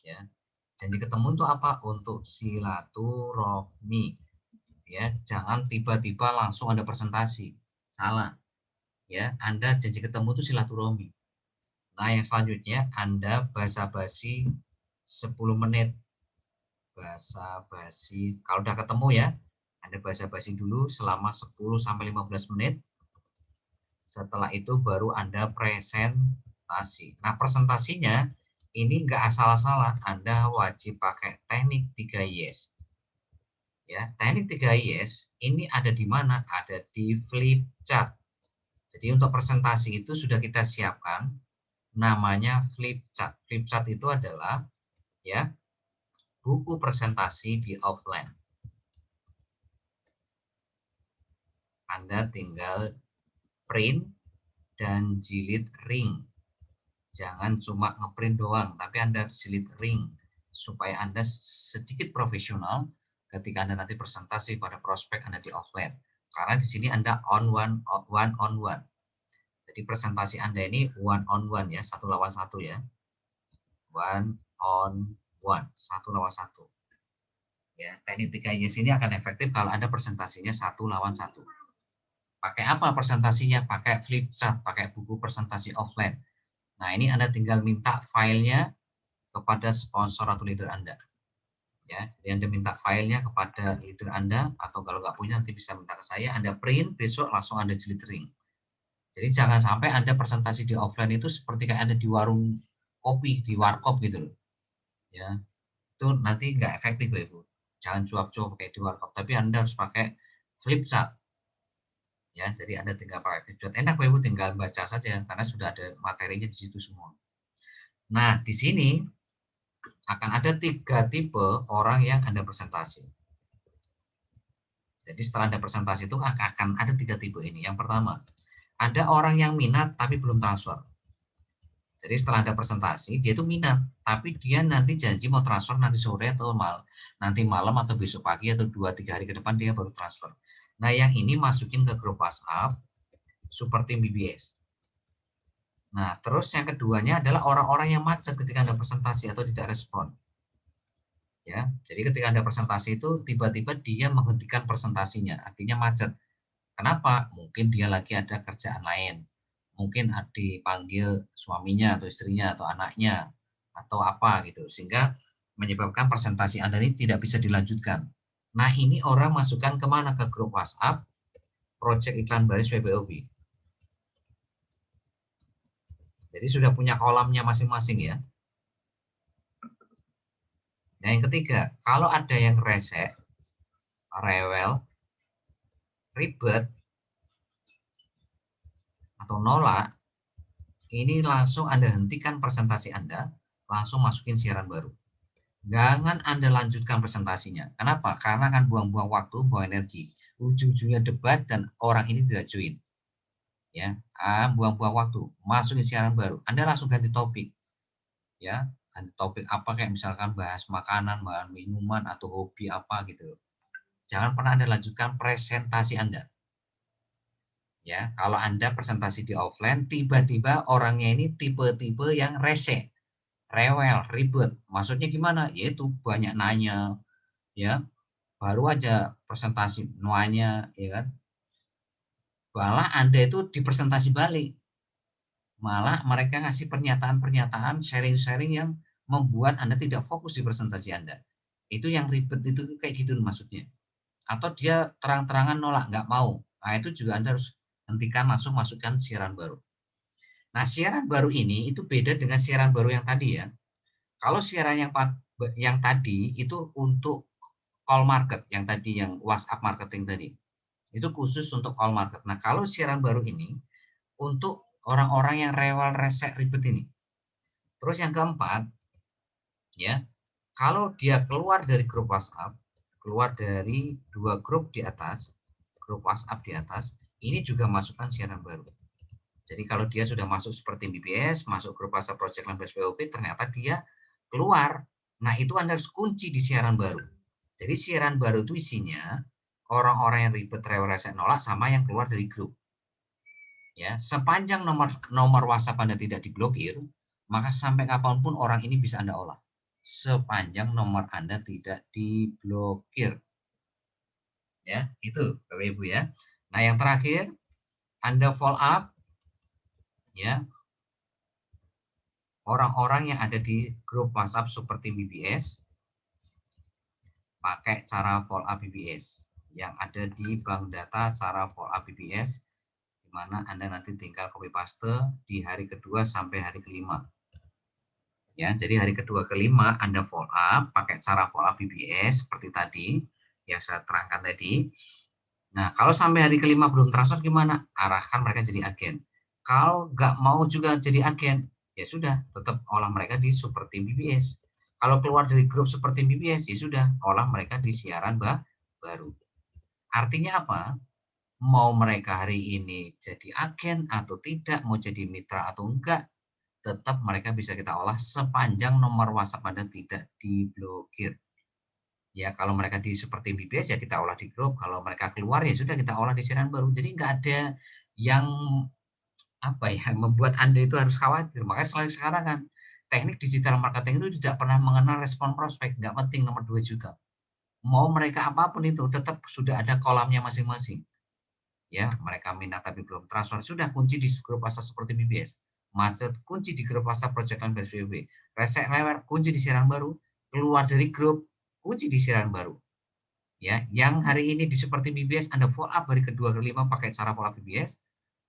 Ya. Janji ketemu itu apa? Untuk silaturahmi. Ya, jangan tiba-tiba langsung Anda presentasi. Salah. Ya, Anda janji ketemu itu silaturahmi. Nah, yang selanjutnya Anda basa-basi 10 menit. Basa-basi. Kalau udah ketemu ya, Anda basa-basi dulu selama 10 sampai 15 menit. Setelah itu baru Anda presentasi. Nah, presentasinya ini enggak asal-asalan. Anda wajib pakai teknik 3 yes. Ya, teknik 3 yes ini ada di mana? Ada di flip chart. Jadi untuk presentasi itu sudah kita siapkan namanya flip chart. Flip chart itu adalah ya buku presentasi di offline. Anda tinggal print dan jilid ring. Jangan cuma ngeprint doang, tapi Anda jilid ring supaya Anda sedikit profesional ketika Anda nanti presentasi pada prospek Anda di offline. Karena di sini Anda one on one. Jadi presentasi Anda ini one on one ya, satu lawan satu ya. One on one, satu lawan satu. Ya, teknik 3Ys ini akan efektif kalau Anda presentasinya satu lawan satu. Pakai apa presentasinya? Pakai flip chart, pakai buku presentasi offline. Nah, ini Anda tinggal minta filenya kepada sponsor atau leader Anda. Ya, jadi Anda minta filenya kepada leader Anda, atau kalau nggak punya nanti bisa minta ke saya, Anda print, besok langsung Anda jilid ring. Jadi jangan sampai Anda presentasi di offline itu seperti kayak Anda di warung kopi, di warkop gitu loh. Ya, itu nanti nggak efektif Bapak Ibu. Jangan cuap-cuap kayak di warkop, tapi Anda harus pakai flip chart. Ya, jadi Anda tinggal pakai flip chart. Enak Bapak Ibu, tinggal baca saja karena sudah ada materinya di situ semua. Nah, di sini akan ada 3 tipe orang yang Anda presentasi. Jadi setelah Anda presentasi itu akan ada 3 tipe ini. Yang pertama, ada orang yang minat tapi belum transfer. Jadi setelah Anda presentasi, dia itu minat, tapi dia nanti janji mau transfer nanti sore atau nanti malam atau besok pagi atau 2-3 hari ke depan dia baru transfer. Nah, yang ini masukin ke grup WhatsApp super tim BBS. Nah, terus yang keduanya adalah orang-orang yang macet ketika Anda presentasi atau tidak respon. Ya, jadi ketika Anda presentasi itu tiba-tiba dia menghentikan presentasinya, artinya macet. Kenapa? Mungkin dia lagi ada kerjaan lain. Mungkin dipanggil suaminya atau istrinya atau anaknya atau apa gitu. Sehingga menyebabkan presentasi Anda ini tidak bisa dilanjutkan. Nah, ini orang masukkan kemana? Ke grup WhatsApp Project Iklan Baris PPOB. Jadi sudah punya kolamnya masing-masing ya. Nah, yang ketiga, kalau ada yang rese, rewel, ribet, atau nolak, ini langsung Anda hentikan presentasi Anda, langsung masukin siaran baru. Jangan Anda lanjutkan presentasinya. Kenapa? Karena akan buang-buang waktu, buang energi. Ujung-ujungnya debat dan orang ini tidak join. Ya, buang-buang waktu. Masukin siaran baru. Anda langsung ganti topik. Ya, ganti topik apa kayak misalkan bahas makanan, bahas minuman atau hobi apa gitu. Jangan pernah Anda lanjutkan presentasi Anda. Ya, kalau Anda presentasi di offline, tiba-tiba orangnya ini tipe-tipe yang rese, rewel, ribet. Maksudnya gimana? Yaitu banyak nanya, ya, baru aja presentasi nuanya, ya kan? Malah Anda itu dipresentasi balik. Malah mereka ngasih pernyataan-pernyataan, sharing-sharing yang membuat Anda tidak fokus di presentasi Anda. Itu yang ribet itu kayak gitu maksudnya. Atau dia terang-terangan nolak, nggak mau. Nah, itu juga Anda harus hentikan, langsung masukkan siaran baru. Nah, siaran baru ini itu beda dengan siaran baru yang tadi ya. Kalau siaran yang tadi itu untuk call market, yang tadi yang WhatsApp marketing tadi. Itu khusus untuk call market. Nah, kalau siaran baru ini untuk orang-orang yang rewel, rese, ribet ini. Terus yang keempat, ya, kalau dia keluar dari grup WhatsApp, keluar dari 2 grup di atas, grup WhatsApp di atas, ini juga masukkan siaran baru. Jadi kalau dia sudah masuk seperti BBS, masuk grup WhatsApp Project Lambes POP, ternyata dia keluar. Nah, itu Anda harus kunci di siaran baru. Jadi siaran baru itu isinya orang-orang yang ribet, rewel, rese, nolak sama yang keluar dari grup. Ya, sepanjang nomor WhatsApp Anda tidak diblokir, maka sampai kapanpun orang ini bisa Anda olah. Sepanjang nomor Anda tidak diblokir. Ya, itu Bapak Ibu ya. Nah, yang terakhir, Anda follow up ya orang-orang yang ada di grup WhatsApp seperti BBS pakai cara follow up BBS yang ada di bank data cara follow up BBS, di mana Anda nanti tinggal copy paste di hari kedua sampai hari kelima. Ya, jadi hari kedua kelima Anda follow up pakai cara follow up BBS seperti tadi yang saya terangkan tadi. Nah, kalau sampai hari kelima belum transfer gimana? Arahkan mereka jadi agen. Kalau nggak mau juga jadi agen, ya sudah, tetap olah mereka di Super Team BBS. Kalau keluar dari grup Super Team BBS, ya sudah, olah mereka di siaran baru. Artinya apa? Mau mereka hari ini jadi agen atau tidak, mau jadi mitra atau enggak, tetap mereka bisa kita olah sepanjang nomor WhatsApp Anda tidak diblokir. Ya kalau mereka di seperti BBS ya kita olah di grup, kalau mereka keluar ya sudah kita olah di siaran baru. Jadi nggak ada yang apa ya membuat Anda itu harus khawatir. Makanya selain sekarang kan teknik digital marketing itu tidak pernah mengenal respon prospek, nggak penting nomor 2 juga. Mau mereka apapun itu tetap sudah ada kolamnya masing-masing. Ya, mereka minat tapi belum transfer, sudah kunci di grup WhatsApp seperti BBS. Macet, kunci di grup WhatsApp Project Line PSBB. Resek lewat, kunci di siaran baru. Keluar dari grup, kunci di siaran baru. Ya, yang hari ini di seperti BBS Anda follow up hari kedua kelima pakai cara follow up BBS.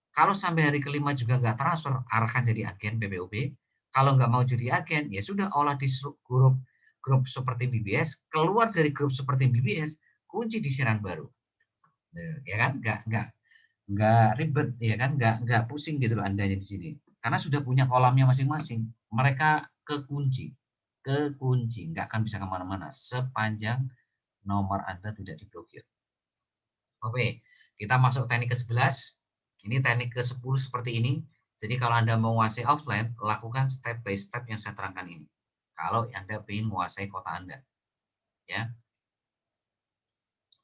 Kalau sampai hari kelima juga nggak transfer, arahkan jadi agen PPOB. Kalau nggak mau jadi agen, ya sudah olah di grup grup seperti BBS, keluar dari grup seperti BBS, kunci di siaran baru. Ya kan? Nggak ribet ya kan, nggak pusing gitu loh Andanya di sini. Karena sudah punya kolamnya masing-masing. Mereka kekunci, nggak akan bisa kemana-mana sepanjang nomor Anda tidak diblokir. Oke, kita masuk teknik ke-11. Ini teknik ke-10 seperti ini. Jadi kalau Anda mau menguasai offline, lakukan step by step yang saya terangkan ini. Kalau Anda ingin menguasai kota Anda, ya.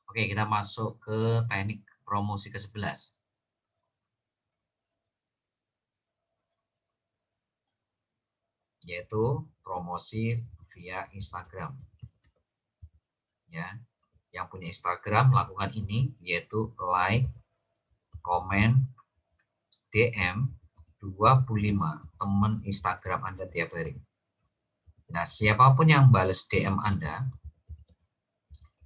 Oke, kita masuk ke teknik promosi ke-11. Yaitu promosi via Instagram. Ya, yang punya Instagram lakukan ini, yaitu like, komen, DM 25 teman Instagram Anda tiap hari. Nah, siapapun yang balas DM Anda,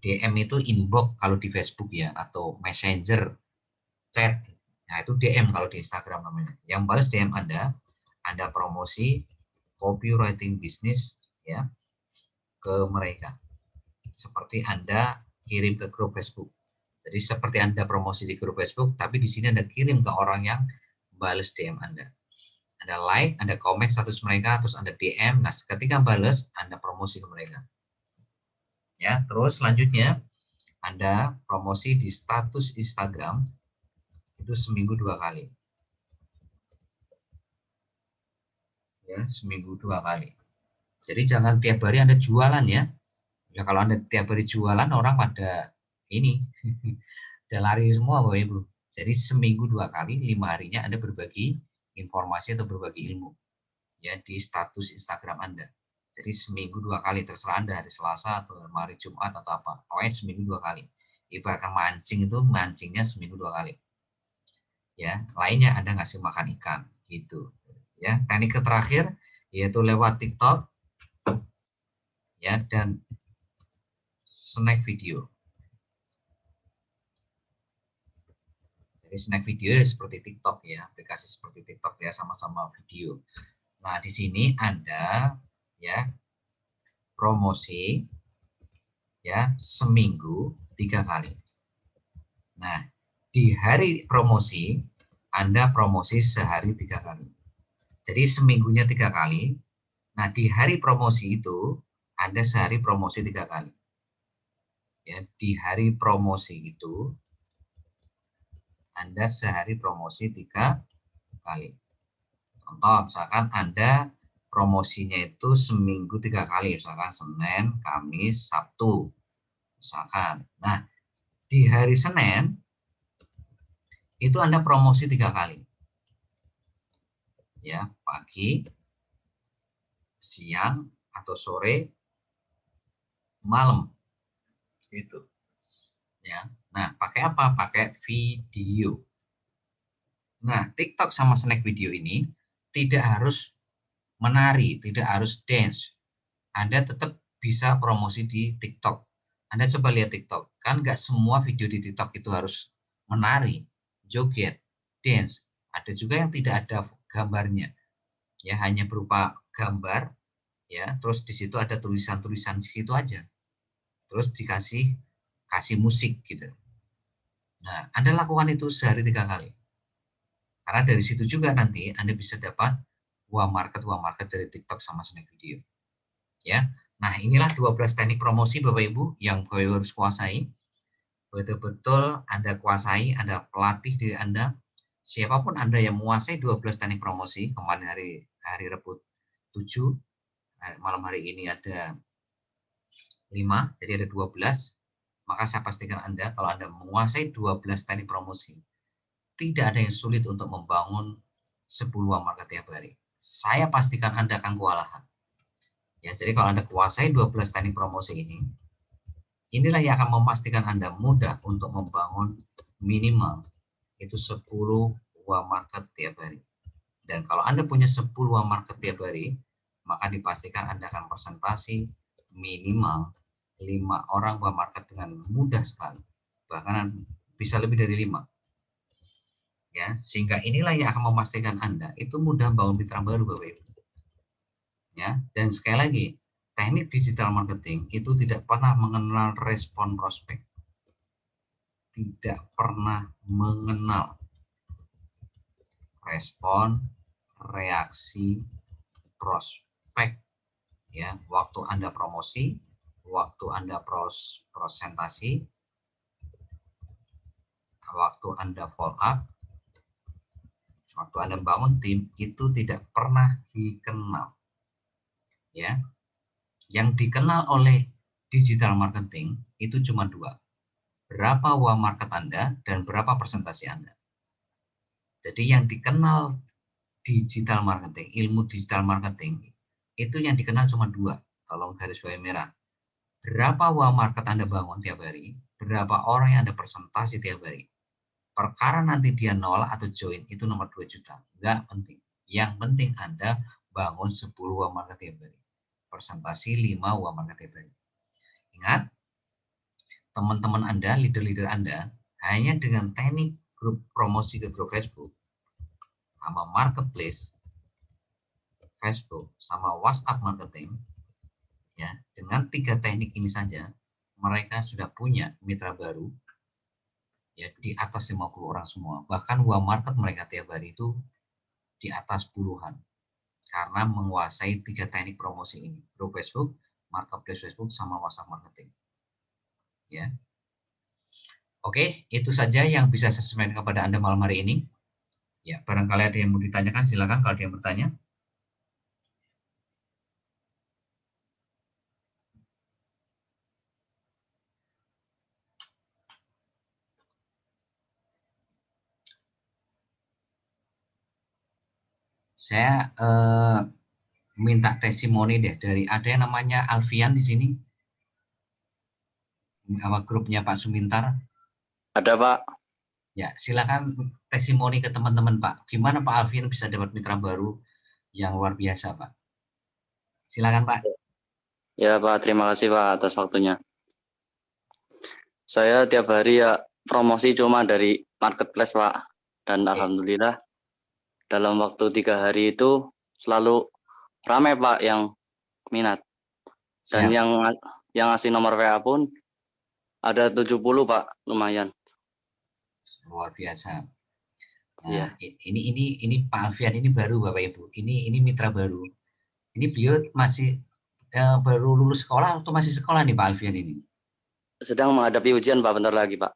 DM itu inbox kalau di Facebook ya, atau messenger, chat. Nah, itu DM kalau di Instagram namanya. Yang balas DM Anda promosi copywriting bisnis ya ke mereka. Seperti Anda kirim ke grup Facebook. Jadi seperti Anda promosi di grup Facebook, tapi di sini Anda kirim ke orang yang balas DM Anda. Anda like, Anda komen status mereka, terus Anda DM. Nah, ketika balas, Anda promosi ke mereka. Ya, terus selanjutnya Anda promosi di status Instagram itu seminggu 2 kali. Ya, seminggu 2 kali. Jadi jangan tiap hari Anda jualan ya. Ya kalau Anda tiap hari jualan orang pada ini udah lari semua Bapak Ibu. Jadi seminggu 2 kali, 5 harinya Anda berbagi informasi atau berbagi ilmu ya di status Instagram Anda. Jadi seminggu 2 kali, terserah Anda hari Selasa atau hari Jumat atau apa. Pokoknya seminggu 2 kali. Ibaratkan mancing itu mancingnya seminggu 2 kali. Ya, lainnya Anda ngasih makan ikan gitu. Ya, teknik terakhir yaitu lewat TikTok ya dan snack video. Jadi snack video seperti TikTok ya, aplikasi seperti TikTok ya sama-sama video. Nah, di sini Anda ya promosi ya seminggu 3 kali. Nah, di hari promosi Anda promosi sehari 3 kali. Jadi seminggunya 3 kali. Nah, di hari promosi itu Anda sehari promosi 3 kali. Ya, di hari promosi itu Anda sehari promosi 3 kali. Contoh, misalkan Anda promosinya itu seminggu 3 kali, misalkan Senin, Kamis, Sabtu, misalkan. Nah, di hari Senin itu Anda promosi 3 kali. Ya, pagi, siang, atau sore, malam. Gitu. Ya. Nah, pakai apa? Pakai video. Nah, TikTok sama snack video ini tidak harus menari, tidak harus dance. Anda tetap bisa promosi di TikTok. Anda coba lihat TikTok, kan nggak semua video di TikTok itu harus menari, joget, dance. Ada juga yang tidak ada gambarnya, ya hanya berupa gambar, ya terus di situ ada tulisan-tulisan di situ aja, terus kasih musik gitu. Nah, Anda lakukan itu sehari 3 kali, karena dari situ juga nanti Anda bisa dapat market dari TikTok sama Snack Video. Ya. Nah, inilah 12 teknik promosi Bapak Ibu yang Bapak Ibu harus kuasai. Betul-betul Anda kuasai, Anda pelatih diri Anda. Siapapun Anda yang menguasai 12 teknik promosi, kemarin hari Rabu 7, malam hari ini ada 5, jadi ada 12, maka saya pastikan Anda kalau Anda menguasai 12 teknik promosi, tidak ada yang sulit untuk membangun sebuah market tiap hari. Saya pastikan Anda akan kewalahan. Ya, jadi kalau Anda kuasai 12 teknik promosi ini, inilah yang akan memastikan Anda mudah untuk membangun minimal itu 10 buah market tiap hari. Dan kalau Anda punya 10 buah market tiap hari, maka dipastikan Anda akan presentasi minimal 5 orang buah market dengan mudah sekali. Bahkan bisa lebih dari 5. Ya, sehingga inilah yang akan memastikan Anda itu mudah bangun mitra baru Bapak Ibu. Ya, dan sekali lagi, teknik digital marketing itu tidak pernah mengenal respon prospek. Tidak pernah mengenal respon, reaksi, prospek. Ya, waktu Anda promosi, waktu Anda presentasi, waktu Anda follow up, waktu Anda bangun tim, itu tidak pernah dikenal. Ya, yang dikenal oleh digital marketing itu cuma 2. Berapa uang market Anda dan berapa presentasi Anda. Jadi yang dikenal digital marketing, ilmu digital marketing, itu yang dikenal cuma 2. Tolong garis bawah merah. Berapa uang market Anda bangun tiap hari, berapa orang yang Anda presentasi tiap hari. Perkara nanti dia nolak atau join, itu nomor 2 juta. Enggak penting. Yang penting Anda bangun 10 uang market tiap hari. Presentasi 5 uang market tiap hari. Ingat, teman-teman Anda, leader-leader Anda, hanya dengan teknik grup promosi ke grup Facebook, sama marketplace, Facebook, sama WhatsApp marketing, ya, dengan 3 teknik ini saja, mereka sudah punya mitra baru, ya, di atas 50 orang semua. Bahkan uang market mereka tiap hari itu di atas puluhan. Karena menguasai 3 teknik promosi ini. Grup Facebook, marketplace Facebook, sama WhatsApp marketing. Ya. Oke, itu saja yang bisa saya sampaikan kepada Anda malam hari ini. Ya, barangkali ada yang mau ditanyakan, silakan kalau ada yang bertanya. Saya minta testimoni deh dari ada yang namanya Alfian di sini. Apa grupnya Pak Sumintar? Ada, Pak. Ya, silakan testimoni ke teman-teman, Pak. Gimana Pak Alfian bisa dapat mitra baru yang luar biasa, Pak? Silakan, Pak. Ya, Pak. Terima kasih, Pak, atas waktunya. Saya tiap hari ya promosi cuma dari marketplace, Pak. Dan alhamdulillah dalam waktu 3 hari itu selalu ramai, Pak, yang minat. Dan Siap. yang ngasih nomor WA pun ada 70, Pak. Lumayan. Luar biasa. Nah, Iya. ini Pak Alfian ini baru Bapak Ibu. Ini mitra baru. Ini beliau masih baru lulus sekolah atau masih sekolah nih Pak Alfian ini? Sedang menghadapi ujian, Pak, bentar lagi, Pak.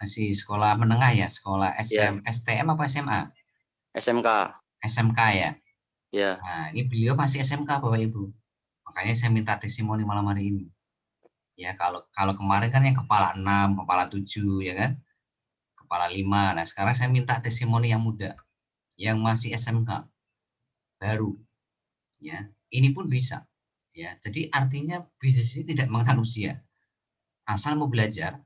Masih sekolah menengah ya, sekolah Ya, STM apa SMA? SMK. SMK ya. Ya. Nah, ini beliau masih SMK Bapak Ibu. Makanya saya minta testimoni malam hari ini. Ya, kalau kemarin kan yang kepala 6, kepala 7 ya kan? Kepala 5. Nah, sekarang saya minta testimoni yang muda, yang masih SMK baru ya. Ini pun bisa. Ya, jadi artinya bisnis ini tidak mengenal usia. Asal mau belajar,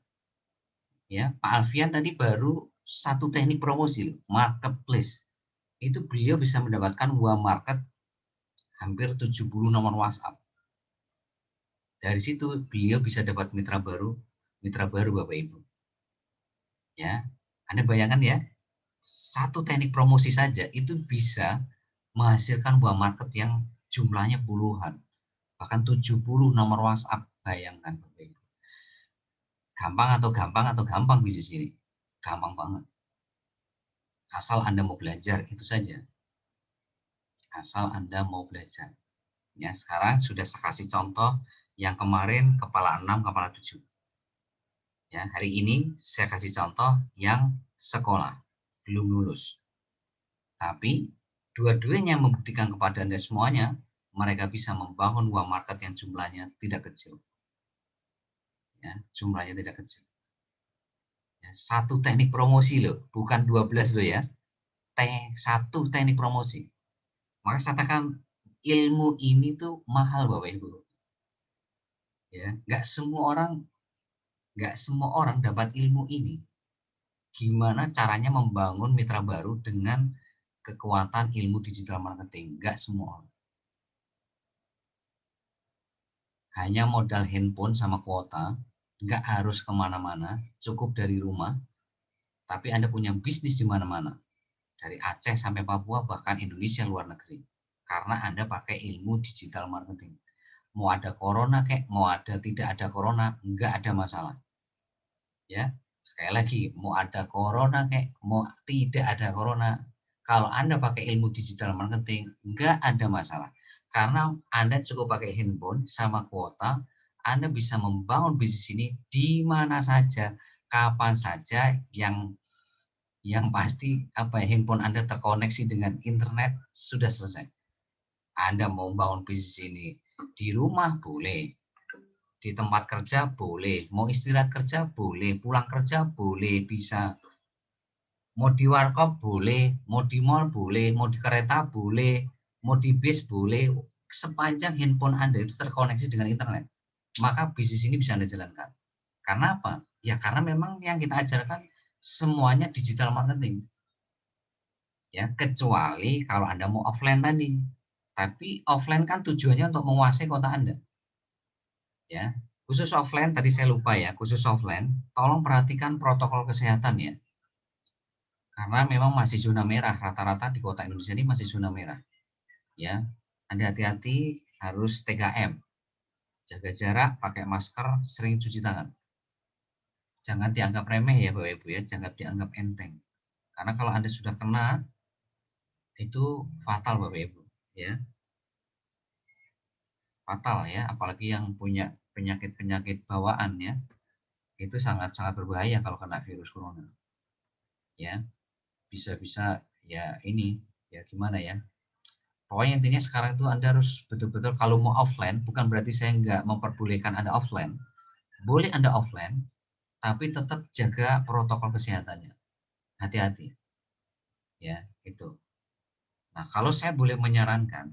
ya. Pak Alfian tadi baru 1 teknik promosi loh, marketplace. Itu beliau bisa mendapatkan uang market hampir 70 nomor WhatsApp. Dari situ beliau bisa dapat mitra baru Bapak Ibu. Ya, Anda bayangkan ya, 1 teknik promosi saja itu bisa menghasilkan buah market yang jumlahnya puluhan, bahkan 70 nomor WhatsApp. Bayangkan Bapak Ibu. Gampang bisnis ini. Gampang banget. Asal Anda mau belajar, itu saja. asal Anda mau belajar. Ya, sekarang sudah saya kasih contoh yang kemarin kepala 6, kepala 7. Ya, hari ini saya kasih contoh yang sekolah, belum lulus. Tapi dua-duanya membuktikan kepada Anda semuanya, mereka bisa membangun uang market yang jumlahnya tidak kecil. Ya, jumlahnya tidak kecil. Ya, satu teknik promosi loh, bukan 12 loh ya. Satu teknik promosi. Maka saya katakan ilmu ini tuh mahal Bapak Ibu. Ya, nggak semua orang dapat ilmu ini. Gimana caranya membangun mitra baru dengan kekuatan ilmu digital marketing? Nggak semua orang. Hanya modal handphone sama kuota, nggak harus kemana-mana, cukup dari rumah, tapi Anda punya bisnis di mana-mana. Dari Aceh sampai Papua, bahkan Indonesia luar negeri. Karena Anda pakai ilmu digital marketing. Mau ada corona kayak, mau ada tidak ada corona, nggak ada masalah. Ya, sekali lagi, mau ada corona kayak, mau tidak ada corona, kalau Anda pakai ilmu digital marketing, nggak ada masalah. Karena Anda cukup pakai handphone sama kuota, Anda bisa membangun bisnis ini di mana saja, kapan saja, yang pasti handphone Anda terkoneksi dengan internet, sudah selesai. Anda mau membangun bisnis ini di rumah boleh, di tempat kerja boleh, mau istirahat kerja boleh, pulang kerja boleh, bisa. Mau di warkop boleh, mau di mall boleh, mau di kereta boleh, mau di bis boleh, sepanjang handphone Anda itu terkoneksi dengan internet, maka bisnis ini bisa Anda jalankan. Karena apa? Ya karena memang yang kita ajarkan semuanya digital marketing. Ya, kecuali kalau Anda mau offline tadi. Tapi offline kan tujuannya untuk menguasai kota Anda. Ya, khusus offline tadi saya lupa ya, khusus offline, tolong perhatikan protokol kesehatan ya. Karena memang masih zona merah, rata-rata di kota Indonesia ini masih zona merah. Ya, Anda hati-hati, harus 3M. Jaga jarak, pakai masker, sering cuci tangan. Jangan dianggap remeh ya Bapak Ibu ya, jangan dianggap enteng. Karena kalau Anda sudah kena, itu fatal Bapak Ibu ya. Fatal ya, apalagi yang punya penyakit-penyakit bawaan ya. Itu sangat-sangat berbahaya kalau kena virus corona. Ya, bisa-bisa ya ini, ya gimana ya. Pokoknya intinya sekarang itu Anda harus betul-betul kalau mau offline, bukan berarti saya nggak memperbolehkan Anda offline. Boleh Anda offline, tapi tetap jaga protokol kesehatannya. Hati-hati. Ya, itu. Nah, kalau saya boleh menyarankan,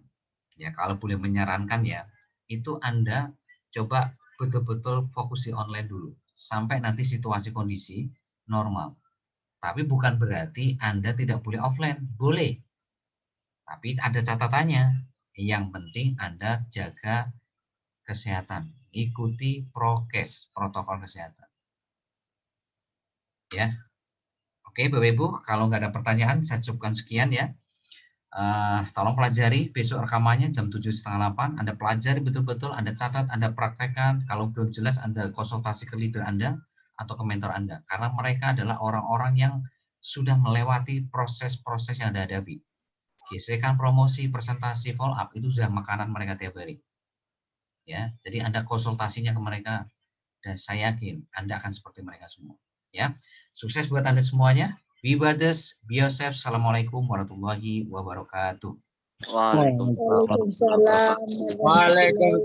ya kalau boleh menyarankan ya, itu Anda coba betul-betul fokus di online dulu. Sampai nanti situasi kondisi normal. Tapi bukan berarti Anda tidak boleh offline. Boleh. Tapi ada catatannya. Yang penting Anda jaga kesehatan. Ikuti prokes, protokol kesehatan. Ya. Oke, Bapak Ibu, kalau nggak ada pertanyaan, saya cukupkan sekian ya. Tolong pelajari besok rekamannya jam 7:30. Anda pelajari betul-betul, Anda catat, Anda praktekkan. Kalau belum jelas, Anda konsultasi ke leader Anda atau ke mentor Anda. Karena mereka adalah orang-orang yang sudah melewati proses-proses yang Anda hadapi. Gesekan promosi, presentasi, follow up, itu sudah makanan mereka tiap hari. Ya, jadi Anda konsultasinya ke mereka, dan saya yakin Anda akan seperti mereka semua. Ya, sukses buat Anda semuanya. Be brothers, be yourself. Assalamualaikum warahmatullahi wabarakatuh. Waalaikumsalam warahmatullahi wabarakatuh. Waalaikumsalam.